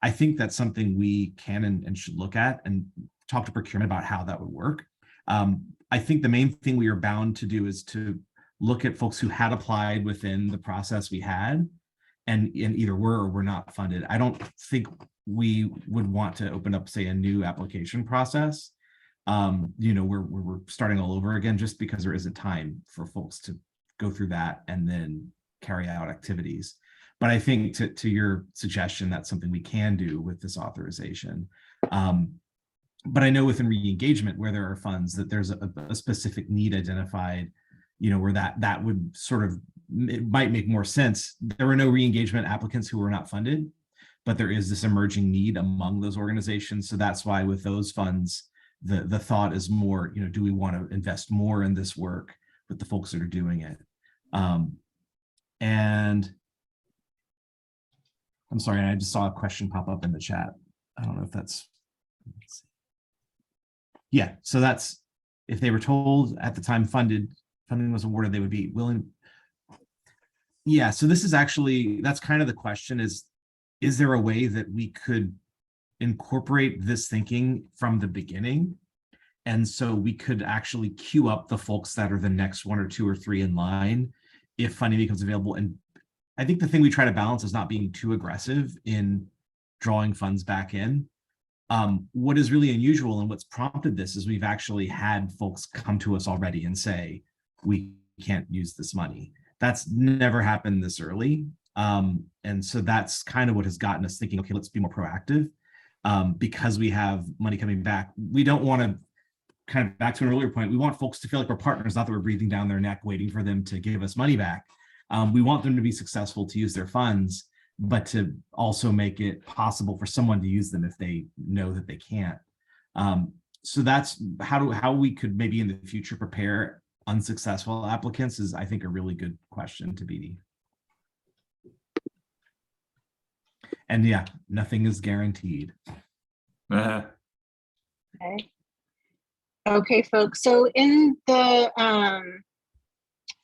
I think that's something we can and should look at and talk to procurement about how that would work. I think the main thing we are bound to do is to look at folks who had applied within the process we had and either were or were not funded. I don't think we would want to open up, say, a new application process. You know, we're starting all over again, just because there isn't time for folks to go through that and then carry out activities. But I think to your suggestion, that's something we can do with this authorization. But I know within re-engagement, where there are funds, that there's a specific need identified, you know, where that would sort of, it might make more sense. There were no re-engagement applicants who were not funded, but there is this emerging need among those organizations. So that's why with those funds, the thought is more, you know, do we want to invest more in this work with the folks that are doing it? And I'm sorry, I just saw a question pop up in the chat. I don't know if that's, yeah, so that's, if they were told at the time funding was awarded, they would be willing. Yeah, so this is actually, that's kind of the question, is there a way that we could incorporate this thinking from the beginning? And so we could actually queue up the folks that are the next 1 or 2 or 3 in line if funding becomes available. And I think the thing we try to balance is not being too aggressive in drawing funds back in. What is really unusual and what's prompted this is we've actually had folks come to us already and say, we can't use this money. That's never happened this early. And so that's kind of what has gotten us thinking, okay, let's be more proactive. Because we have money coming back. We don't want to, kind of back to an earlier point, we want folks to feel like we're partners, not that we're breathing down their neck waiting for them to give us money back. We want them to be successful, to use their funds, but to also make it possible for someone to use them if they know that they can't. So that's how we could maybe in the future prepare unsuccessful applicants is, I think, a really good question to BD. And yeah, nothing is guaranteed. Okay. Okay, folks. So in the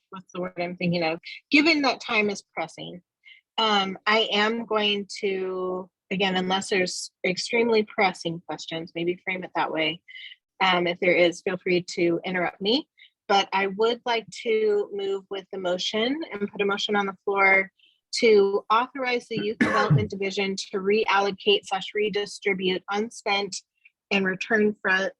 what's the word I'm thinking of? Given that time is pressing, I am going to, again, unless there's extremely pressing questions, maybe frame it that way. If there is, feel free to interrupt me. But I would like to move with the motion and put a motion on the floor to authorize the Youth Development Division to reallocate/redistribute unspent and return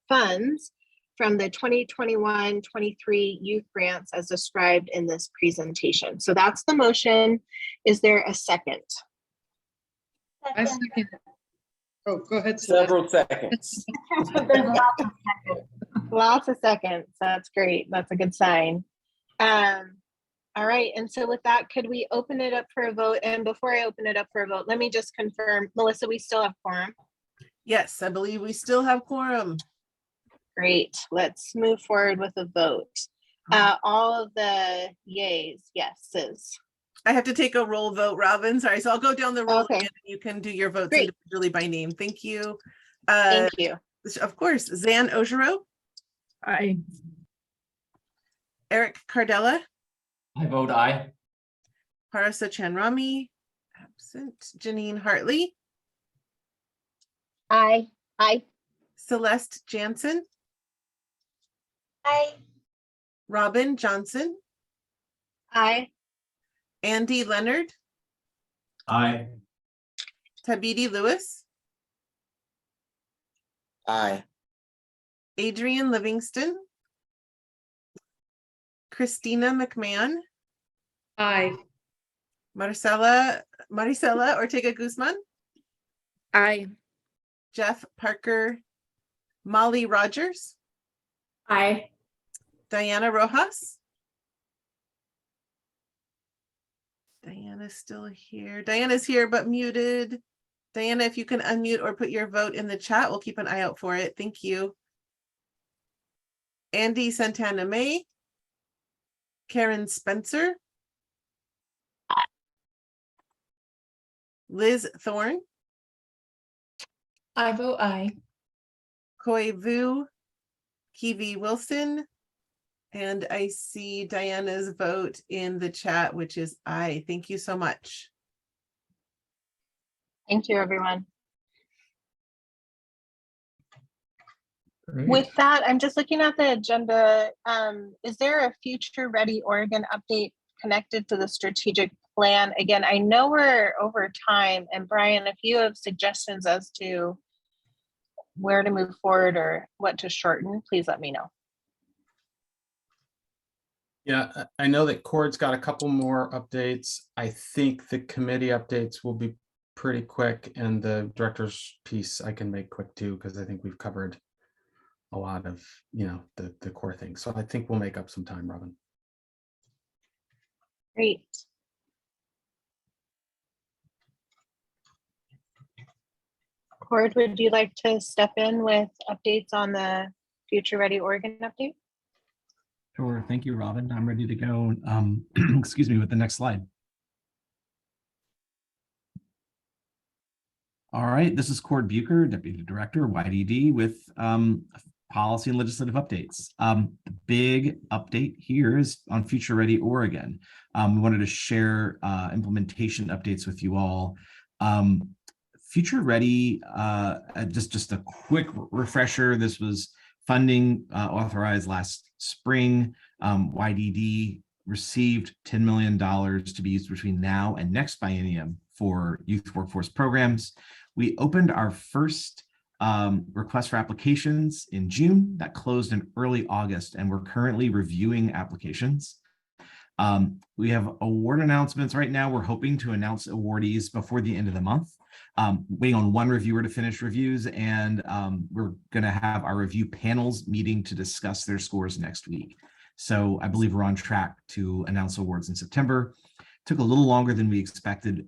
funds from the 2021-23 youth grants as described in this presentation. So that's the motion. Is there a second? I second. Oh, go ahead. Several seconds. Lots of seconds. That's great. That's a good sign. All right, and so with that, could we open it up for a vote? And before I open it up for a vote, let me just confirm, Melissa, we still have quorum? Yes, I believe we still have quorum. Great, let's move forward with a vote. All of the yays, yeses. I have to take a roll vote, Robin. Sorry, so I'll go down the roll Okay. again. You can do your votes Great. individually by name. Thank you. Thank you. Of course, Zan Ojero, Aye. Eric Cardella, I vote aye. Parasa Chanrami, absent, Janine Hartley, Aye. Aye. Celeste Jansen, Aye. Robin Johnson, Aye. Andy Leonard, Aye. Tabidi Lewis, Aye. Adrian Livingston, Christina McMahon, Aye. Maricela Ortega Guzman, Aye. Jeff Parker, Molly Rogers, Aye. Diana Rojas. Diana's still here. Diana's here but muted. Diana, if you can unmute or put your vote in the chat, we'll keep an eye out for it. Thank you. Andy Santana May, Karen Spencer, Liz Thorne, I vote aye. Koi Vu, Kiwi Wilson, and I see Diana's vote in the chat, which is aye. Thank you so much. Thank you, everyone. Great. With that, I'm just looking at the agenda. Is there a Future Ready Oregon update connected to the strategic plan? Again, I know we're over time, and Brian, if you have suggestions as to where to move forward or what to shorten, please let me know. Yeah, I know that Cord's got a couple more updates. I think the committee updates will be pretty quick, and the director's piece I can make quick too, because I think we've covered a lot of, the core things. So I think we'll make up some time, Robin. Great. Cord, would you like to step in with updates on the Future Ready Oregon update? Sure. Thank you, Robin. I'm ready to go. Excuse me, with the next slide. All right, this is Cord Bucher, Deputy Director, YDD, with policy and legislative updates. The big update here is on Future Ready Oregon. We wanted to share implementation updates with you all. Future Ready, just a quick refresher, this was funding authorized last spring. YDD received $10 million to be used between now and next biennium for youth workforce programs. We opened our first request for applications in June. That closed in early August, and we're currently reviewing applications. We have award announcements right now. We're hoping to announce awardees before the end of the month. Waiting on one reviewer to finish reviews, and we're going to have our review panels meeting to discuss their scores next week. So I believe we're on track to announce awards in September. Took a little longer than we expected,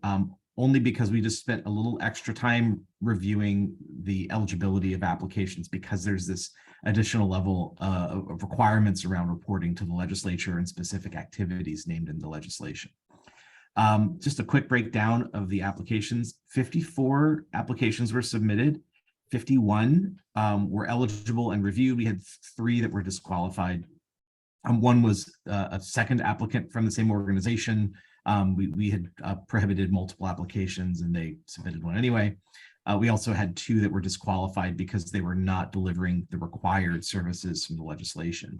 only because we just spent a little extra time reviewing the eligibility of applications, because there's this additional level of requirements around reporting to the legislature and specific activities named in the legislation. Just a quick breakdown of the applications. 54 applications were submitted. 51 were eligible and reviewed. We had 3 that were disqualified. One was a second applicant from the same organization. We had prohibited multiple applications, and they submitted one anyway. We also had 2 that were disqualified because they were not delivering the required services from the legislation.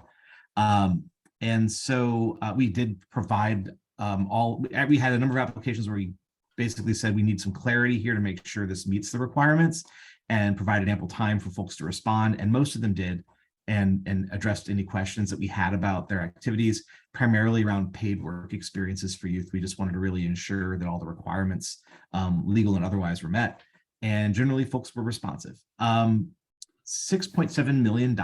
And so we did provide we had a number of applications where we basically said we need some clarity here to make sure this meets the requirements, and provided ample time for folks to respond, and most of them did, and addressed any questions that we had about their activities, primarily around paid work experiences for youth. We just wanted to really ensure that all the requirements, legal and otherwise, were met, and generally folks were responsive. $6.7 million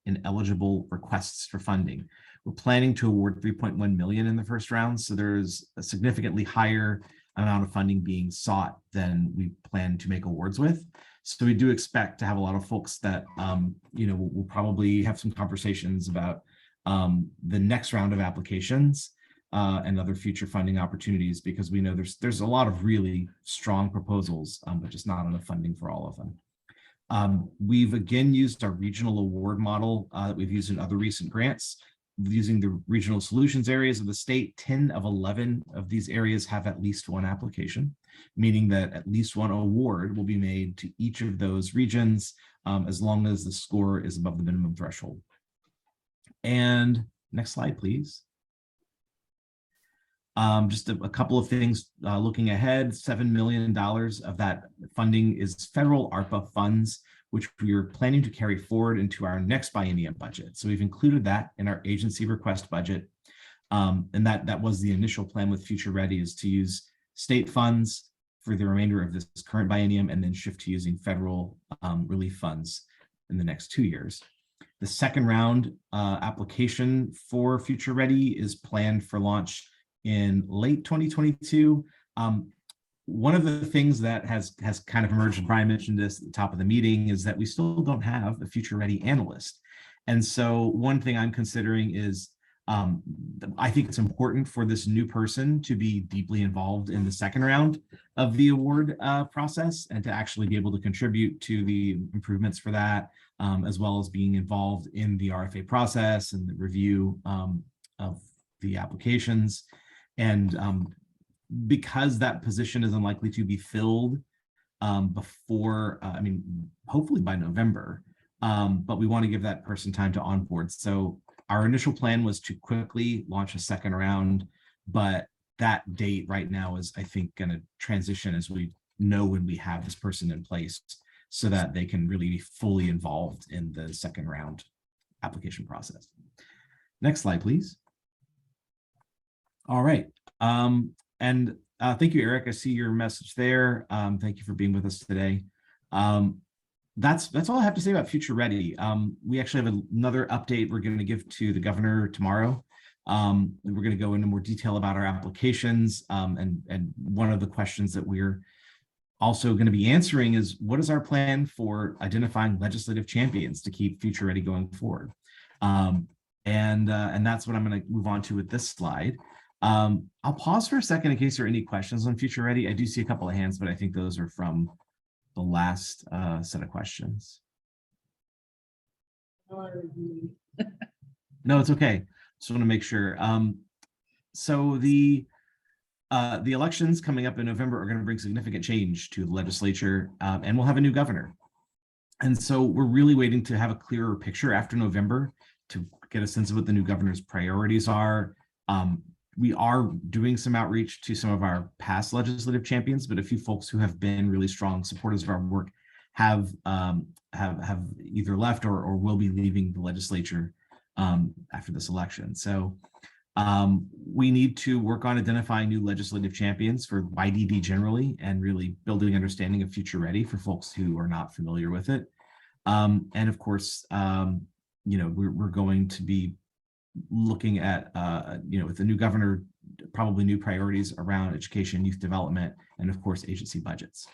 in eligible requests for funding. We're planning to award $3.1 million in the first round, so there's a significantly higher amount of funding being sought than we plan to make awards with. So we do expect to have a lot of folks that, we'll probably have some conversations about the next round of applications and other future funding opportunities, because we know there's a lot of really strong proposals, but just not enough funding for all of them. We've again used our regional award model that we've used in other recent grants. Using the regional solutions areas of the state, 10 of 11 of these areas have at least one application, meaning that at least one award will be made to each of those regions as long as the score is above the minimum threshold. And next slide, please. Just a couple of things looking ahead. $7 million of that funding is federal ARPA funds, which we are planning to carry forward into our next biennium budget. So we've included that in our agency request budget. And that was the initial plan with Future Ready, is to use state funds for the remainder of this current biennium and then shift to using federal relief funds in the next 2 years. The second round application for Future Ready is planned for launch in late 2022. One of the things that has kind of emerged, and Brian mentioned this at the top of the meeting, is that we still don't have a Future Ready analyst. And so one thing I'm considering is I think it's important for this new person to be deeply involved in the second round of the award process and to actually be able to contribute to the improvements for that, as well as being involved in the RFA process and the review of the applications. And because that position is unlikely to be filled before, hopefully by November, but we want to give that person time to onboard. So our initial plan was to quickly launch a second round, but that date right now is, I think, going to transition as we know when we have this person in place so that they can really be fully involved in the second round application process. Next slide, please. All right. Thank you, Eric. I see your message there. Thank you for being with us today. That's all I have to say about Future Ready. We actually have another update we're going to give to the governor tomorrow. We're going to go into more detail about our applications. And one of the questions that we're also going to be answering is, what is our plan for identifying legislative champions to keep Future Ready going forward? And that's what I'm going to move on to with this slide. I'll pause for a second in case there are any questions on Future Ready. I do see a couple of hands, but I think those are from the last set of questions. No, it's okay. Just want to make sure. So the elections coming up in November are going to bring significant change to the legislature, and we'll have a new governor. And so we're really waiting to have a clearer picture after November to get a sense of what the new governor's priorities are. We are doing some outreach to some of our past legislative champions, but a few folks who have been really strong supporters of our work have either left or will be leaving the legislature after this election. So we need to work on identifying new legislative champions for YDD generally, and really building understanding of Future Ready for folks who are not familiar with it. And of course, we're going to be looking at, with the new governor, probably new priorities around education, youth development, and of course, agency budgets.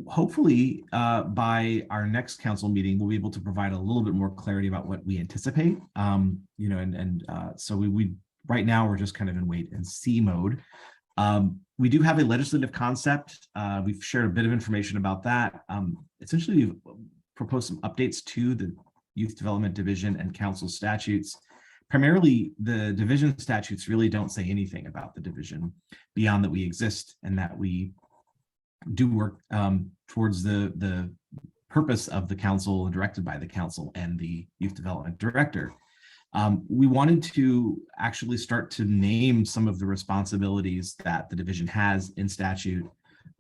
Hopefully, by our next council meeting, we'll be able to provide a little bit more clarity about what we anticipate. So we right now, we're just kind of in wait and see mode. We do have a legislative concept. We've shared a bit of information about that. Essentially, we've proposed some updates to the Youth Development Division and Council statutes. Primarily, the division statutes really don't say anything about the division beyond that we exist and that we do work towards the purpose of the council and directed by the council and the Youth Development Director. We wanted to actually start to name some of the responsibilities that the division has in statute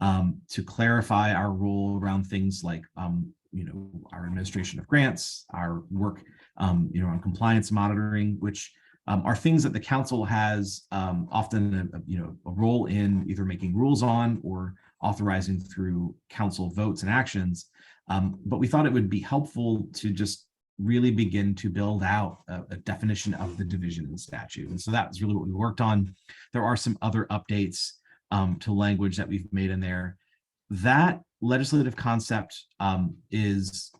to clarify our role around things like our administration of grants, our work, on compliance monitoring, which are things that the council has often, a role in either making rules on or authorizing through council votes and actions. But we thought it would be helpful to just really begin to build out a definition of the division in statute. And so that's really what we worked on. There are some other updates to language that we've made in there. That legislative concept is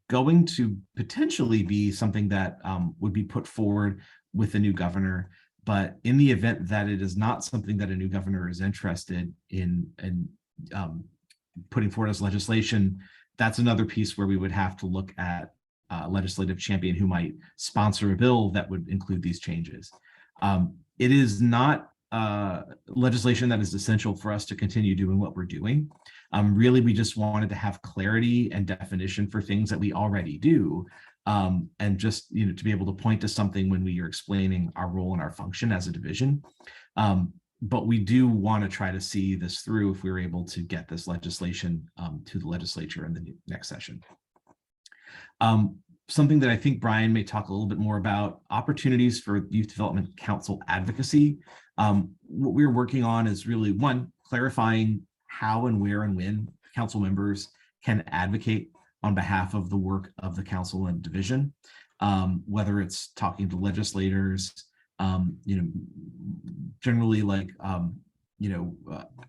going to potentially be something that would be put forward with the new governor. But in the event that it is not something that a new governor is interested in putting forward as legislation, that's another piece where we would have to look at a legislative champion who might sponsor a bill that would include these changes. It is not legislation that is essential for us to continue doing what we're doing. Really, we just wanted to have clarity and definition for things that we already do, and just to be able to point to something when we are explaining our role and our function as a division. But we do want to try to see this through if we're able to get this legislation to the legislature in the next session. Something that I think Brian may talk a little bit more about, opportunities for Youth Development Council advocacy. What we're working on is really, one, clarifying how and where and when council members can advocate on behalf of the work of the council and division, whether it's talking to legislators, generally like,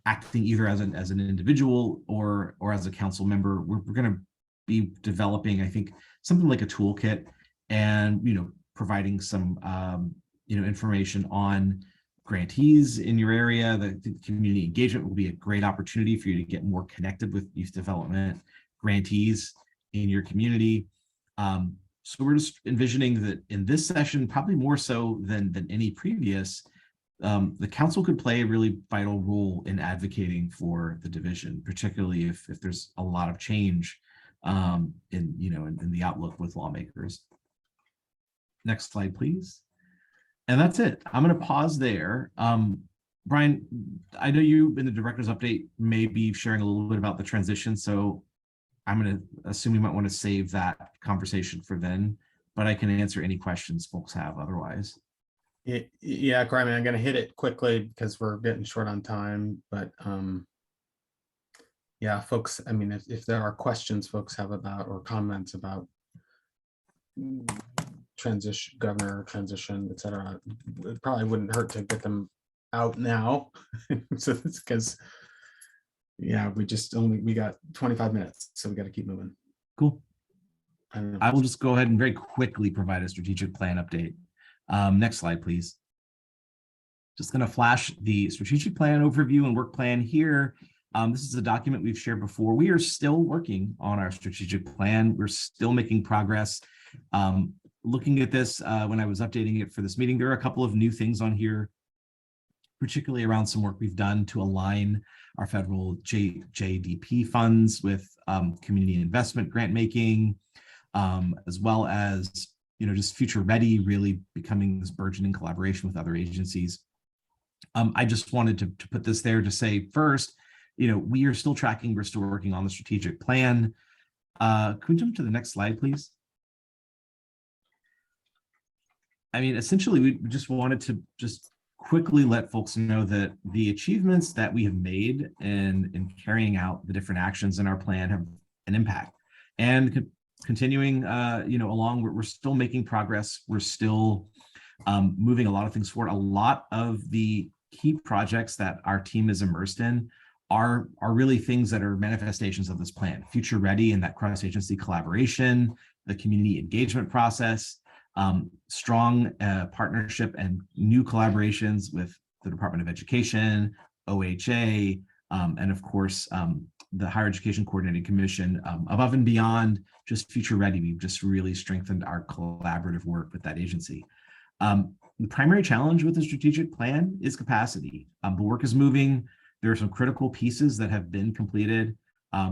acting either as an individual or as a council member. We're going to be developing, I think, something like a toolkit, and providing some information on grantees in your area. The community engagement will be a great opportunity for you to get more connected with youth development grantees in your community. So we're just envisioning that in this session, probably more so than any previous, the council could play a really vital role in advocating for the division, particularly if there's a lot of change in the outlook with lawmakers. Next slide, please. And that's it. I'm going to pause there. Brian, I know you in the director's update may be sharing a little bit about the transition, so I'm going to assume you might want to save that conversation for then, but I can answer any questions folks have otherwise. Yeah, Carmen, I'm going to hit it quickly because we're getting short on time, but yeah, folks, I mean, if there are questions folks have about or comments about transition, governor transition, etc., it probably wouldn't hurt to get them out now. So it's because, yeah, we got 25 minutes, so we got to keep moving. Cool. I will just go ahead and very quickly provide a strategic plan update. Next slide, please. Just going to flash the strategic plan overview and work plan here. This is a document we've shared before. We are still working on our strategic plan. We're still making progress. Looking at this, when I was updating it for this meeting, there are a couple of new things on here, particularly around some work we've done to align our federal JDP funds with community investment grant making, as well as just future ready, really becoming this burgeoning collaboration with other agencies. I just wanted to put this there to say first, we are still tracking, we're still working on the strategic plan. Can we jump to the next slide, please? I mean, essentially, we just wanted to just quickly let folks know that the achievements that we have made in carrying out the different actions in our plan have an impact. And continuing, along, we're still making progress. We're still moving a lot of things forward. A lot of the key projects that our team is immersed in are really things that are manifestations of this plan. Future Ready and that cross-agency collaboration, the community engagement process, strong partnership and new collaborations with the Department of Education, OHA, and of course, the Higher Education Coordinating Commission. Above and beyond just Future Ready, we've just really strengthened our collaborative work with that agency. The primary challenge with the strategic plan is capacity. The work is moving. There are some critical pieces that have been completed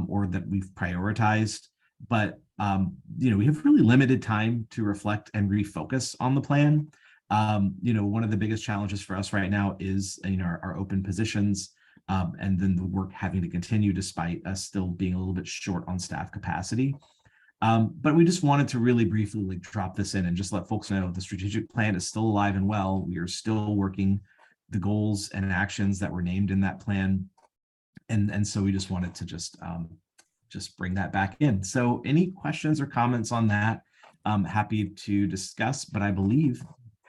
or that we've prioritized, but we have really limited time to reflect and refocus on the plan. One of the biggest challenges for us right now is our open positions, and then the work having to continue despite us still being a little bit short on staff capacity. But we just wanted to really briefly drop this in and just let folks know the strategic plan is still alive and well. We are still working the goals and actions that were named in that plan. And so we just wanted to just bring that back in. So any questions or comments on that, I'm happy to discuss, but I believe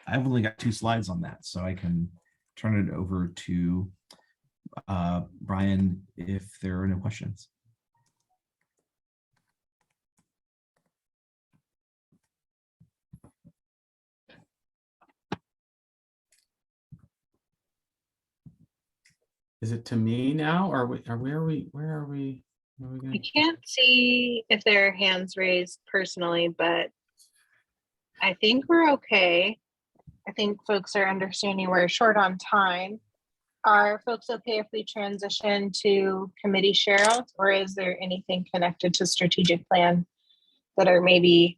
I've only got 2 slides on that, so I can turn it over to Brian if there are no questions. Is it to me now, or where are we? I can't see if there are hands raised personally, but I think we're okay. I think folks are understanding we're short on time. Are folks okay if we transition to committee share outs, or is there anything connected to strategic plan that are maybe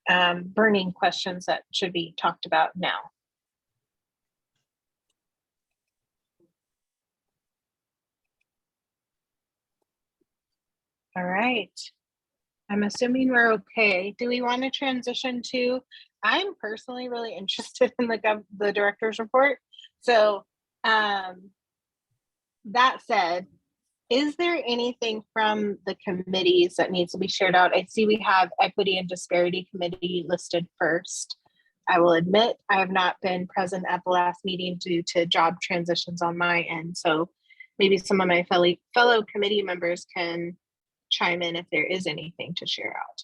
burning questions that should be talked about now? All right. I'm assuming we're okay. Do we want to transition to, I'm personally really interested in the director's report. So that said, is there anything from the committees that needs to be shared out? I see we have Equity and Disparity Committee listed first. I will admit I have not been present at the last meeting due to job transitions on my end. So maybe some of my fellow committee members can chime in if there is anything to share out.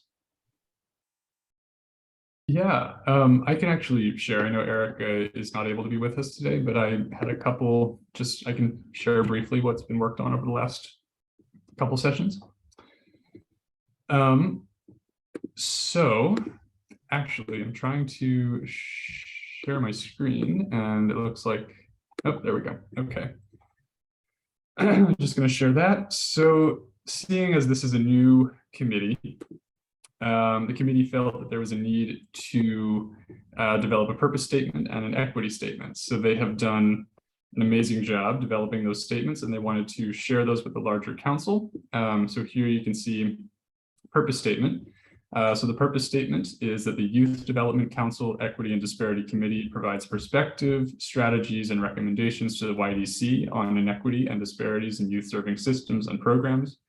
Yeah, I can actually share. I know Erica is not able to be with us today, but I had a couple, I can share briefly what's been worked on over the last couple sessions. So actually, I'm trying to share my screen and it looks like, oh, there we go. Okay. I'm just going to share that. So seeing as this is a new committee, the committee felt that there was a need to develop a purpose statement and an equity statement. So they have done an amazing job developing those statements, and they wanted to share those with the larger council. So here you can see purpose statement. So the purpose statement is that the Youth Development Council Equity and Disparity Committee provides perspective, strategies, and recommendations to the YDC on inequity and disparities in youth serving systems and programs.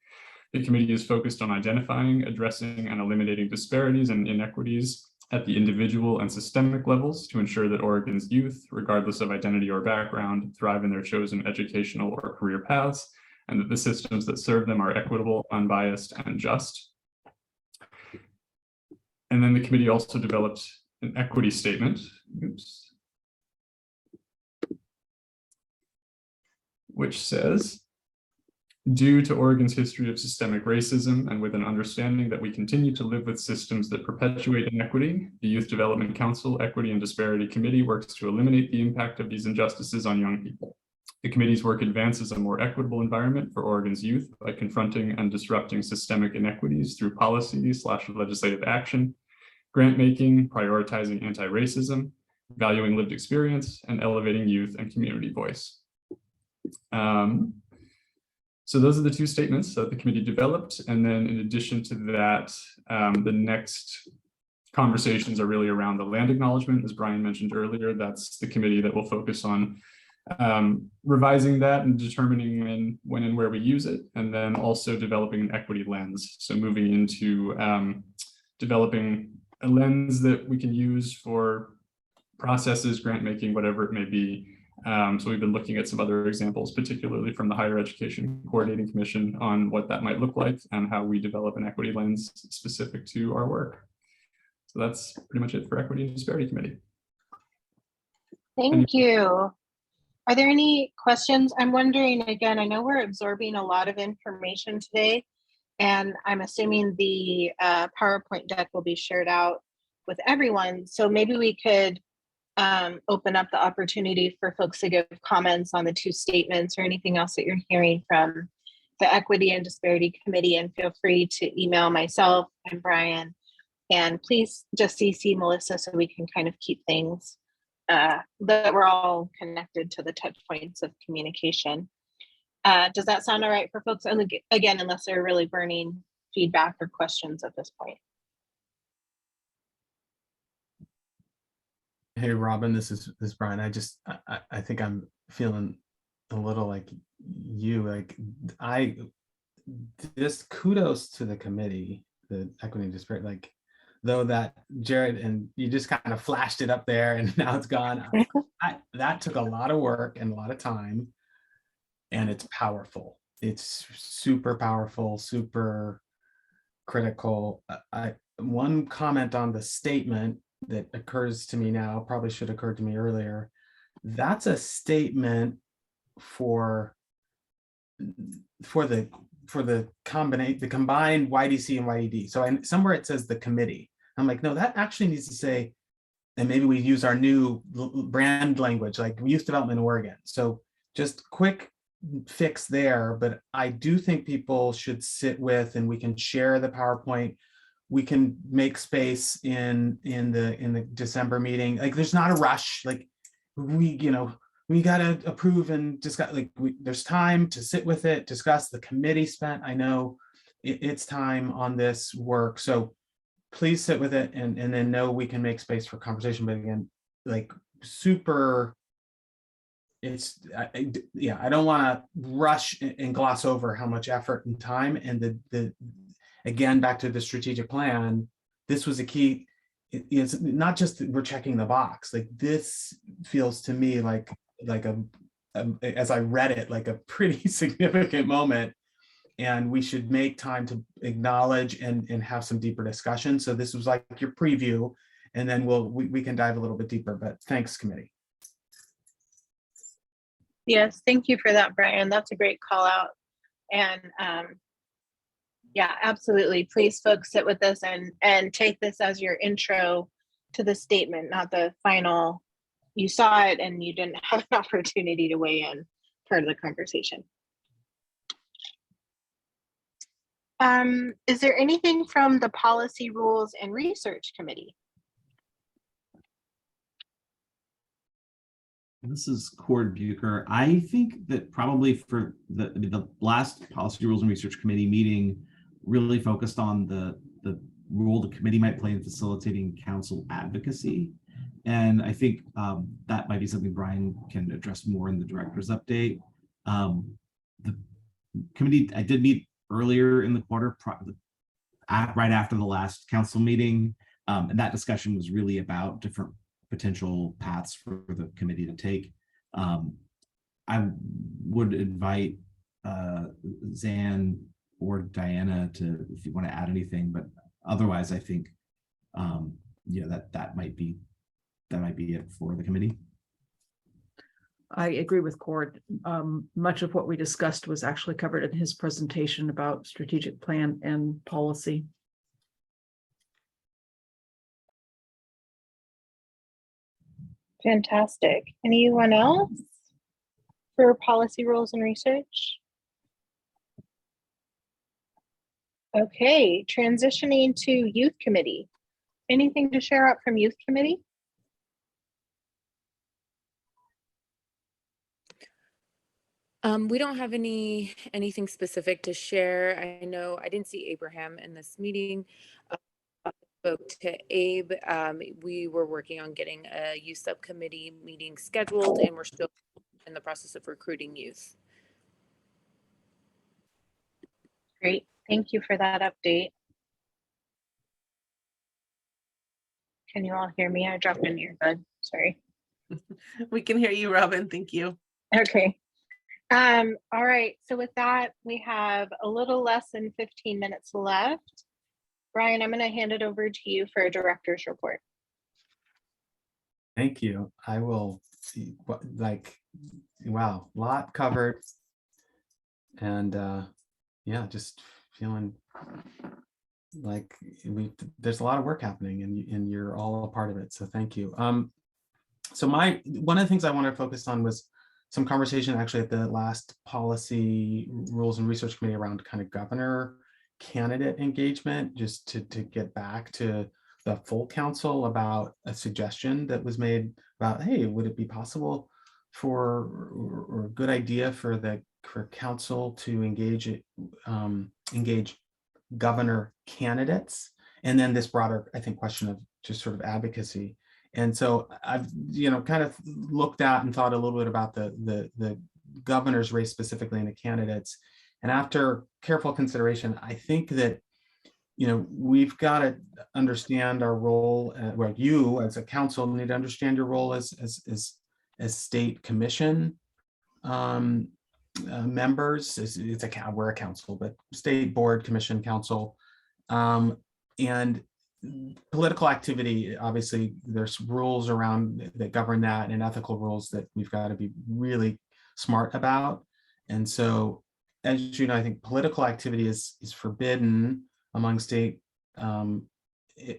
The committee is focused on identifying, addressing, and eliminating disparities and inequities at the individual and systemic levels to ensure that Oregon's youth, regardless of identity or background, thrive in their chosen educational or career paths, and that the systems that serve them are equitable, unbiased, and just. And then the committee also developed an equity statement, which says, due to Oregon's history of systemic racism and with an understanding that we continue to live with systems that perpetuate inequity, the Youth Development Council Equity and Disparity Committee works to eliminate the impact of these injustices on young people. The committee's work advances a more equitable environment for Oregon's youth by confronting and disrupting systemic inequities through policy/legislative action, grant making, prioritizing anti-racism, valuing lived experience, and elevating youth and community voice. So those are the two statements that the committee developed. And then in addition to that, the next conversations are really around the land acknowledgement. As Brian mentioned earlier, that's the committee that will focus on revising that and determining when and where we use it. And then also developing an equity lens. So moving into developing a lens that we can use for processes, grant making, whatever it may be. So we've been looking at some other examples, particularly from the Higher Education Coordinating Commission, on what that might look like and how we develop an equity lens specific to our work. So that's pretty much it for Equity and Disparity Committee. Thank you. Are there any questions? I'm wondering, again, I know we're absorbing a lot of information today, and I'm assuming the PowerPoint deck will be shared out with everyone. So maybe we could open up the opportunity for folks to give comments on the two statements or anything else that you're hearing from the Equity and Disparity Committee, and feel free to email myself and Brian, and please just CC Melissa so we can kind of keep things that we're all connected to the touch points of communication. Does that sound all right for folks? And again, unless they're really burning feedback or questions at this point. Hey, Robin, this is Brian. I think I'm feeling a little like you, like just kudos to the committee, the Equity and Disparity, like though that Jared, and you just kind of flashed it up there and now it's gone. That took a lot of work and a lot of time, and it's powerful. It's super powerful, super critical. One comment on the statement that occurs to me now, probably should have occurred to me earlier. That's a statement for the for the combined YDC and YED. So somewhere it says the committee. I'm like, no, that actually needs to say, and maybe we use our new brand language like Youth Development Oregon. So just quick fix there, but I do think people should sit with, and we can share the PowerPoint. We can make space in the December meeting. Like there's not a rush. Like we got to approve and discuss. Like there's time to sit with it, discuss. The committee spent, I know it's time on this work. So please sit with it and then know we can make space for conversation. But again, like super, I don't want to rush and gloss over how much effort and time, and again, back to the strategic plan, this was a key. It's not just that we're checking the box. Like this feels to me like as I read it, like a pretty significant moment, and we should make time to acknowledge and have some deeper discussion. So this was like your preview, and then we can dive a little bit deeper, but thanks, committee. Yes, thank you for that, Brian. That's a great call out. And yeah, absolutely. Please, folks, sit with this and take this as your intro to the statement, not the final. You saw it and you didn't have an opportunity to weigh in part of the conversation. Is there anything from the Policy, Rules, and Research Committee? This is Cord Bucher. I think that probably for the last Policy, Rules, and Research Committee meeting really focused on the role the committee might play in facilitating council advocacy. And I think that might be something Brian can address more in the director's update. The committee, I did meet earlier in the quarter, right after the last council meeting. And that discussion was really about different potential paths for the committee to take. I would invite Zan or Diana to, if you want to add anything, but otherwise I think that might be it for the committee. I agree with Cord. Much of what we discussed was actually covered in his presentation about strategic plan and policy. Fantastic. Anyone else for Policy, Rules, and Research? Okay, transitioning to Youth Committee. Anything to share out from Youth Committee? We don't have anything specific to share. I know I didn't see Abraham in this meeting. Spoke to Abe. We were working on getting a youth subcommittee meeting scheduled, and we're still in the process of recruiting youth. Great, thank you for that update. Can you all hear me? I dropped in your earbud, sorry. We can hear you, Robin, thank you. Okay. All right, so with that, we have a little less than 15 minutes left. Brian, I'm going to hand it over to you for a director's report. Thank you. I will see wow, lot covered. And yeah, just feeling like there's a lot of work happening and you're all a part of it. So thank you. So one of the things I wanted to focus on was some conversation actually at the last Policy, Rules, and Research Committee around kind of governor candidate engagement, just to get back to the full council about a suggestion that was made about, hey, would it be possible or a good idea for council to engage governor candidates? And then this broader, I think, question of just sort of advocacy. And so I've kind of looked at and thought a little bit about the governor's race specifically and the candidates. And after careful consideration, I think that we've got to understand our role. Well, you as a council need to understand your role as state commission members. We're a council, but state board, commission, council, and political activity. Obviously, there's rules around that govern that, and ethical rules that we've got to be really smart about. And so as you know, I think political activity is forbidden among state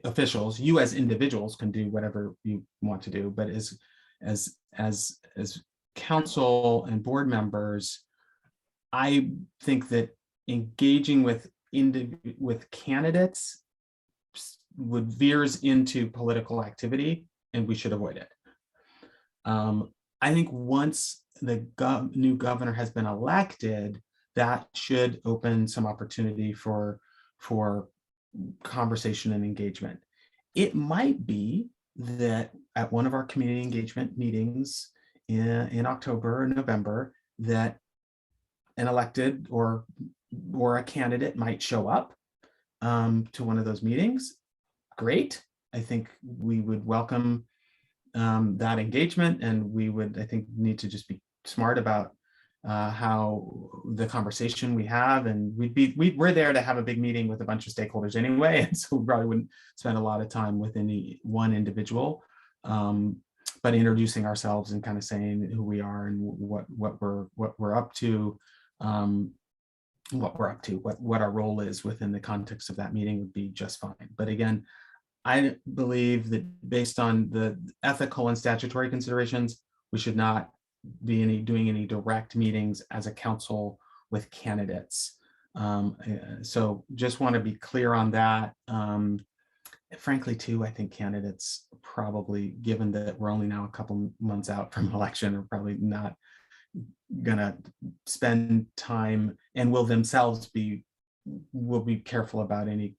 officials. You as individuals can do whatever you want to do, but as council and board members, I think that engaging with candidates would veers into political activity, and we should avoid it. I think once the new governor has been elected, that should open some opportunity for conversation and engagement. It might be that at one of our community engagement meetings in October or November, that an elected or a candidate might show up to one of those meetings. Great. I think we would welcome that engagement, and we would, I think, need to just be smart about how the conversation we have, and we're there to have a big meeting with a bunch of stakeholders anyway, and so we probably wouldn't spend a lot of time with any one individual, but introducing ourselves and kind of saying who we are and what we're up to, what our role is within the context of that meeting would be just fine. But again, I believe that based on the ethical and statutory considerations, we should not be doing any direct meetings as a council with candidates. So just want to be clear on that. Frankly, too, I think candidates probably, given that we're only now a couple months out from election, are probably not gonna spend time, and will be careful about any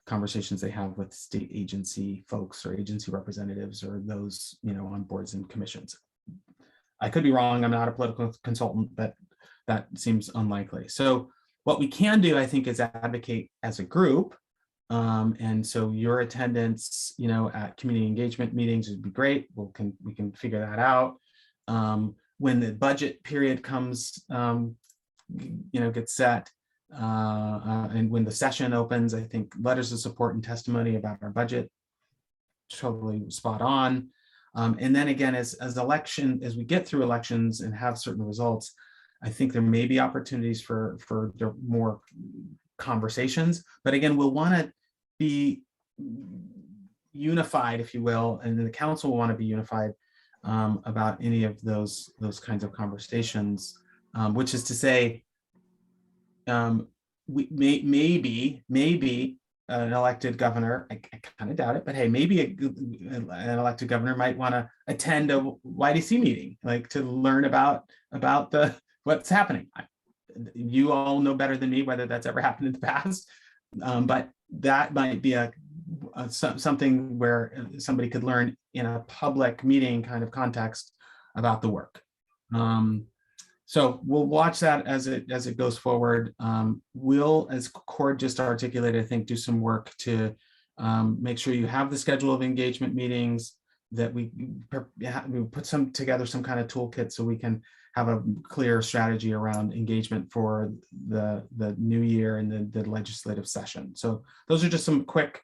conversations they have with state agency folks or agency representatives or those, on boards and commissions. I could be wrong. I'm not a political consultant, but that seems unlikely. So what we can do, I think, is advocate as a group. And so your attendance, at community engagement meetings would be great. We can figure that out. When the budget period comes, gets set, and when the session opens, I think letters of support and testimony about our budget, totally spot on. And then again, as we get through elections and have certain results, I think there may be opportunities for more conversations. But again, we'll want to be unified, if you will, and the council will want to be unified about any of those kinds of conversations, which is to say, we maybe an elected governor, I kind of doubt it, but hey, maybe an elected governor might want to attend a YDC meeting, like to learn about what's happening. You all know better than me whether that's ever happened in the past, but that might be something where somebody could learn in a public meeting kind of context about the work. So we'll watch that as it goes forward. We'll, as Cord just articulated, I think, do some work to make sure you have the schedule of engagement meetings, that we put together some kind of toolkit so we can have a clear strategy around engagement for the new year and the legislative session. So those are just some quick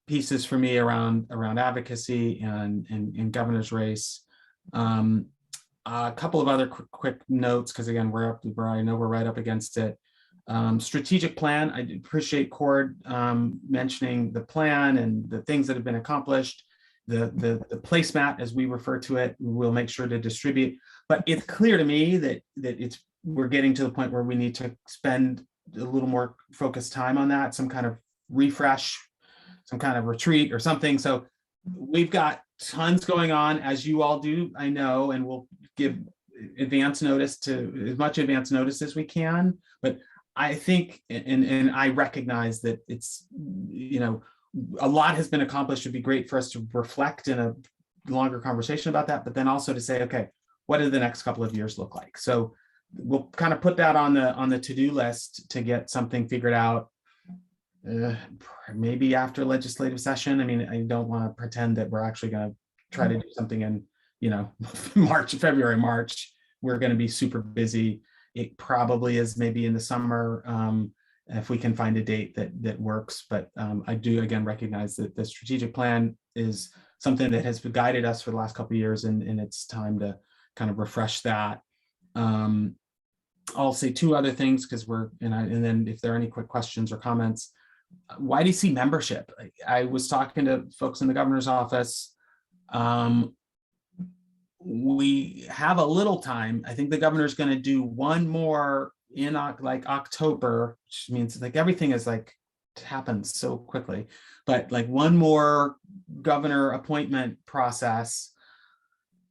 pieces for me around advocacy and governor's race. A couple of other quick notes, because again, I know we're right up against it. Strategic plan. I appreciate Cord mentioning the plan and the things that have been accomplished. The placemat, as we refer to it, we'll make sure to distribute. But it's clear to me that we're getting to the point where we need to spend a little more focused time on that, some kind of refresh, some kind of retreat or something. So we've got tons going on, as you all do, I know, and we'll give advance notice, to as much advance notice as we can. But I think, and I recognize that it's, a lot has been accomplished. It'd be great for us to reflect in a longer conversation about that, but then also to say, okay, what do the next couple of years look like? So we'll kind of put that on the to-do list to get something figured out. Maybe after legislative session. I mean, I don't want to pretend that we're actually going to try to do something in, February, March. We're going to be super busy. It probably is maybe in the summer, if we can find a date that works. But I do, again, recognize that the strategic plan is something that has guided us for the last couple of years, and it's time to kind of refresh that. I'll say two other things because and then if there are any quick questions or comments. YDC membership. I was talking to folks in the governor's office. We have a little time. I think the governor's going to do one more in like October, which means like everything is like happens so quickly, but like one more governor appointment process.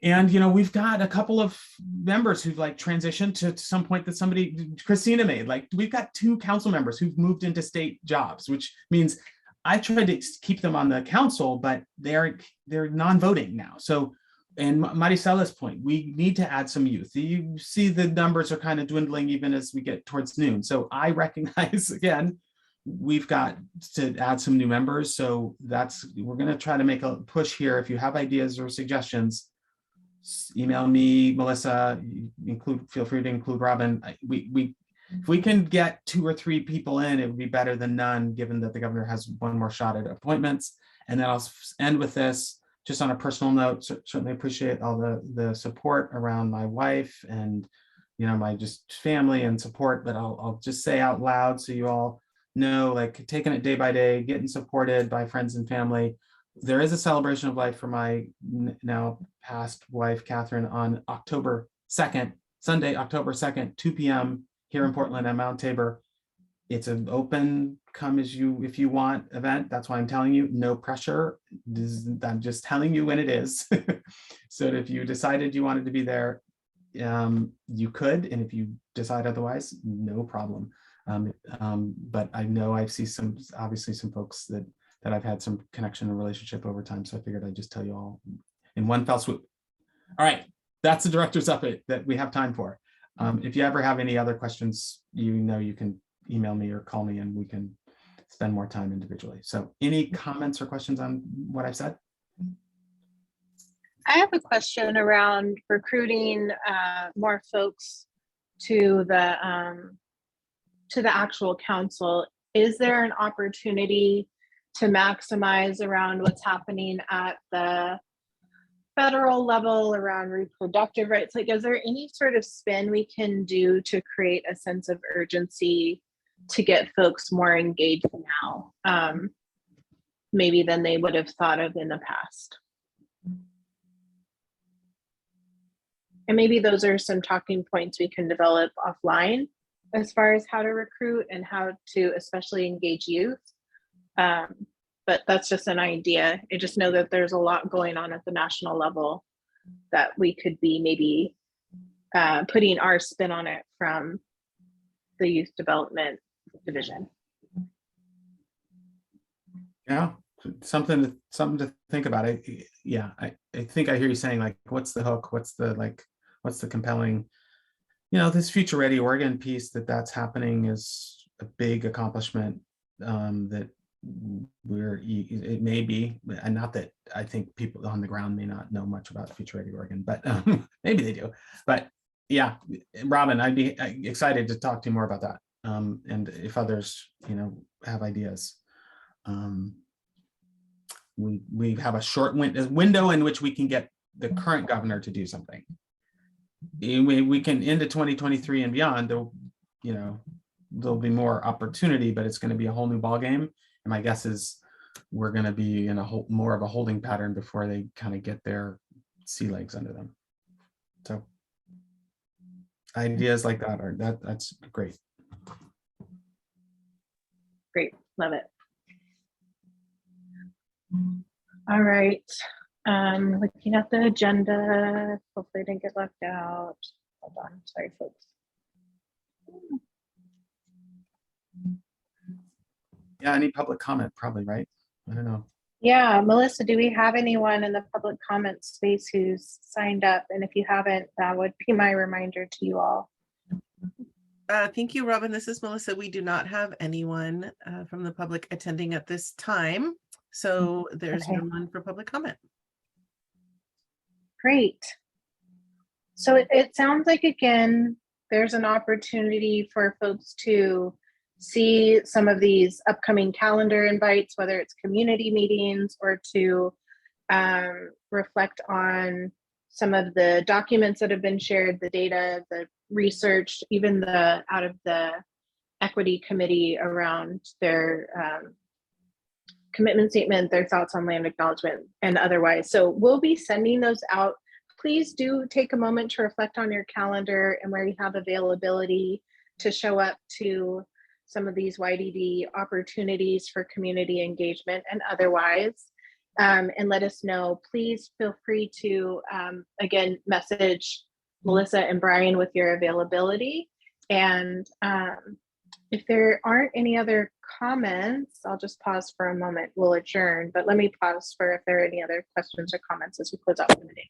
And, we've got a couple of members who've like transitioned to some point that Christina made, like we've got 2 council members who've moved into state jobs, which means I tried to keep them on the council, but they're non-voting now. So, and Maricela's point, we need to add some youth. You see the numbers are kind of dwindling even as we get towards noon. So I recognize, again, we've got to add some new members. So we're going to try to make a push here. If you have ideas or suggestions, email me, Melissa, feel free to include Robin. If we can get 2 or 3 people in, it would be better than none, given that the governor has one more shot at appointments. And then I'll end with this, just on a personal note. Certainly appreciate all the support around my wife and my just family and support, but I'll just say out loud so you all know, like taking it day by day, getting supported by friends and family. There is a celebration of life for my now past wife, Catherine, on October 2nd, Sunday, October 2nd, 2 p.m. here in Portland at Mount Tabor. It's an open, come as you, if you want event. That's why I'm telling you, no pressure. I'm just telling you when it is. So if you decided you wanted to be there, you could, and if you decide otherwise, no problem. But I know I've seen obviously some folks that I've had some connection and relationship over time. So I figured I'd just tell you all in one fell swoop. All right, that's the director's update that we have time for. If you ever have any other questions, you can email me or call me and we can spend more time individually. So any comments or questions on what I've said? I have a question around recruiting more folks to the actual council. Is there an opportunity to maximize around what's happening at the federal level around reproductive rights? Like, is there any sort of spin we can do to create a sense of urgency to get folks more engaged now, maybe than they would have thought of in the past? And maybe those are some talking points we can develop offline as far as how to recruit and how to especially engage youth. But that's just an idea. I just know that there's a lot going on at the national level that we could be maybe putting our spin on it from the youth development division. Yeah, something to think about. I think I hear you saying, like, what's the hook? What's the compelling, this Future Ready Oregon piece that's happening is a big accomplishment that it may be, and not that I think people on the ground may not know much about Future Ready Oregon, but maybe they do. But yeah, Robin, I'd be excited to talk to you more about that. And if others, have ideas. We have a short window in which we can get the current governor to do something. We can into 2023 and beyond. There'll be more opportunity, but it's going to be a whole new ballgame. And my guess is we're going to be in more of a holding pattern before they kind of get their sea legs under them. So ideas like that's great. Great, love it. All right, looking at the agenda, hopefully I didn't get left out. Hold on, sorry folks. Yeah, any public comment, probably, right? I don't know. Yeah, Melissa, do we have anyone in the public comment space who's signed up? And if you haven't, that would be my reminder to you all. Thank you, Robin. This is Melissa. We do not have anyone from the public attending at this time. So there's no one for public comment. Great. So it sounds like, again, there's an opportunity for folks to see some of these upcoming calendar invites, whether it's community meetings or to reflect on some of the documents that have been shared, the data, the researched even out of the equity committee around their commitment statement, their thoughts on land acknowledgement and otherwise. So we'll be sending those out. Please do take a moment to reflect on your calendar and where you have availability to show up to some of these YDD opportunities for community engagement and otherwise. And let us know. Please feel free to, again, message Melissa and Brian with your availability. And if there aren't any other comments, I'll just pause for a moment. We'll adjourn, but let me pause for if there are any other questions or comments as we close out the meeting.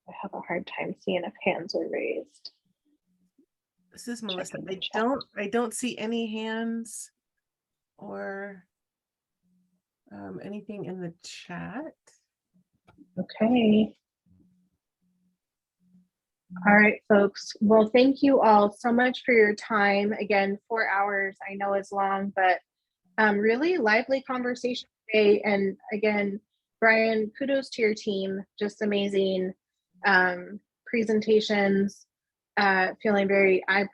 I have a hard time seeing if hands are raised. This is Melissa. Checking the I don't see any hands or anything in the chat. Okay. All right, folks. Well, thank you all so much for your time. Again, 4 hours, I know is long, but really lively conversation today. And again, Brian, kudos to your team. Just amazing presentations. I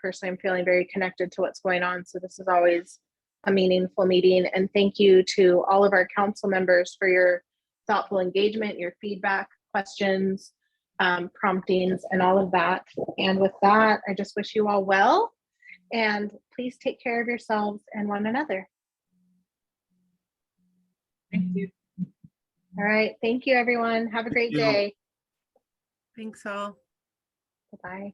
personally am feeling very connected to what's going on. So this is always a meaningful meeting. And thank you to all of our council members for your thoughtful engagement, your feedback, questions, promptings, and all of that. And with that, I just wish you all well, and please take care of yourselves and one another. Thank you. All right. Thank you, everyone. Have a great day. Thanks all. Bye-bye.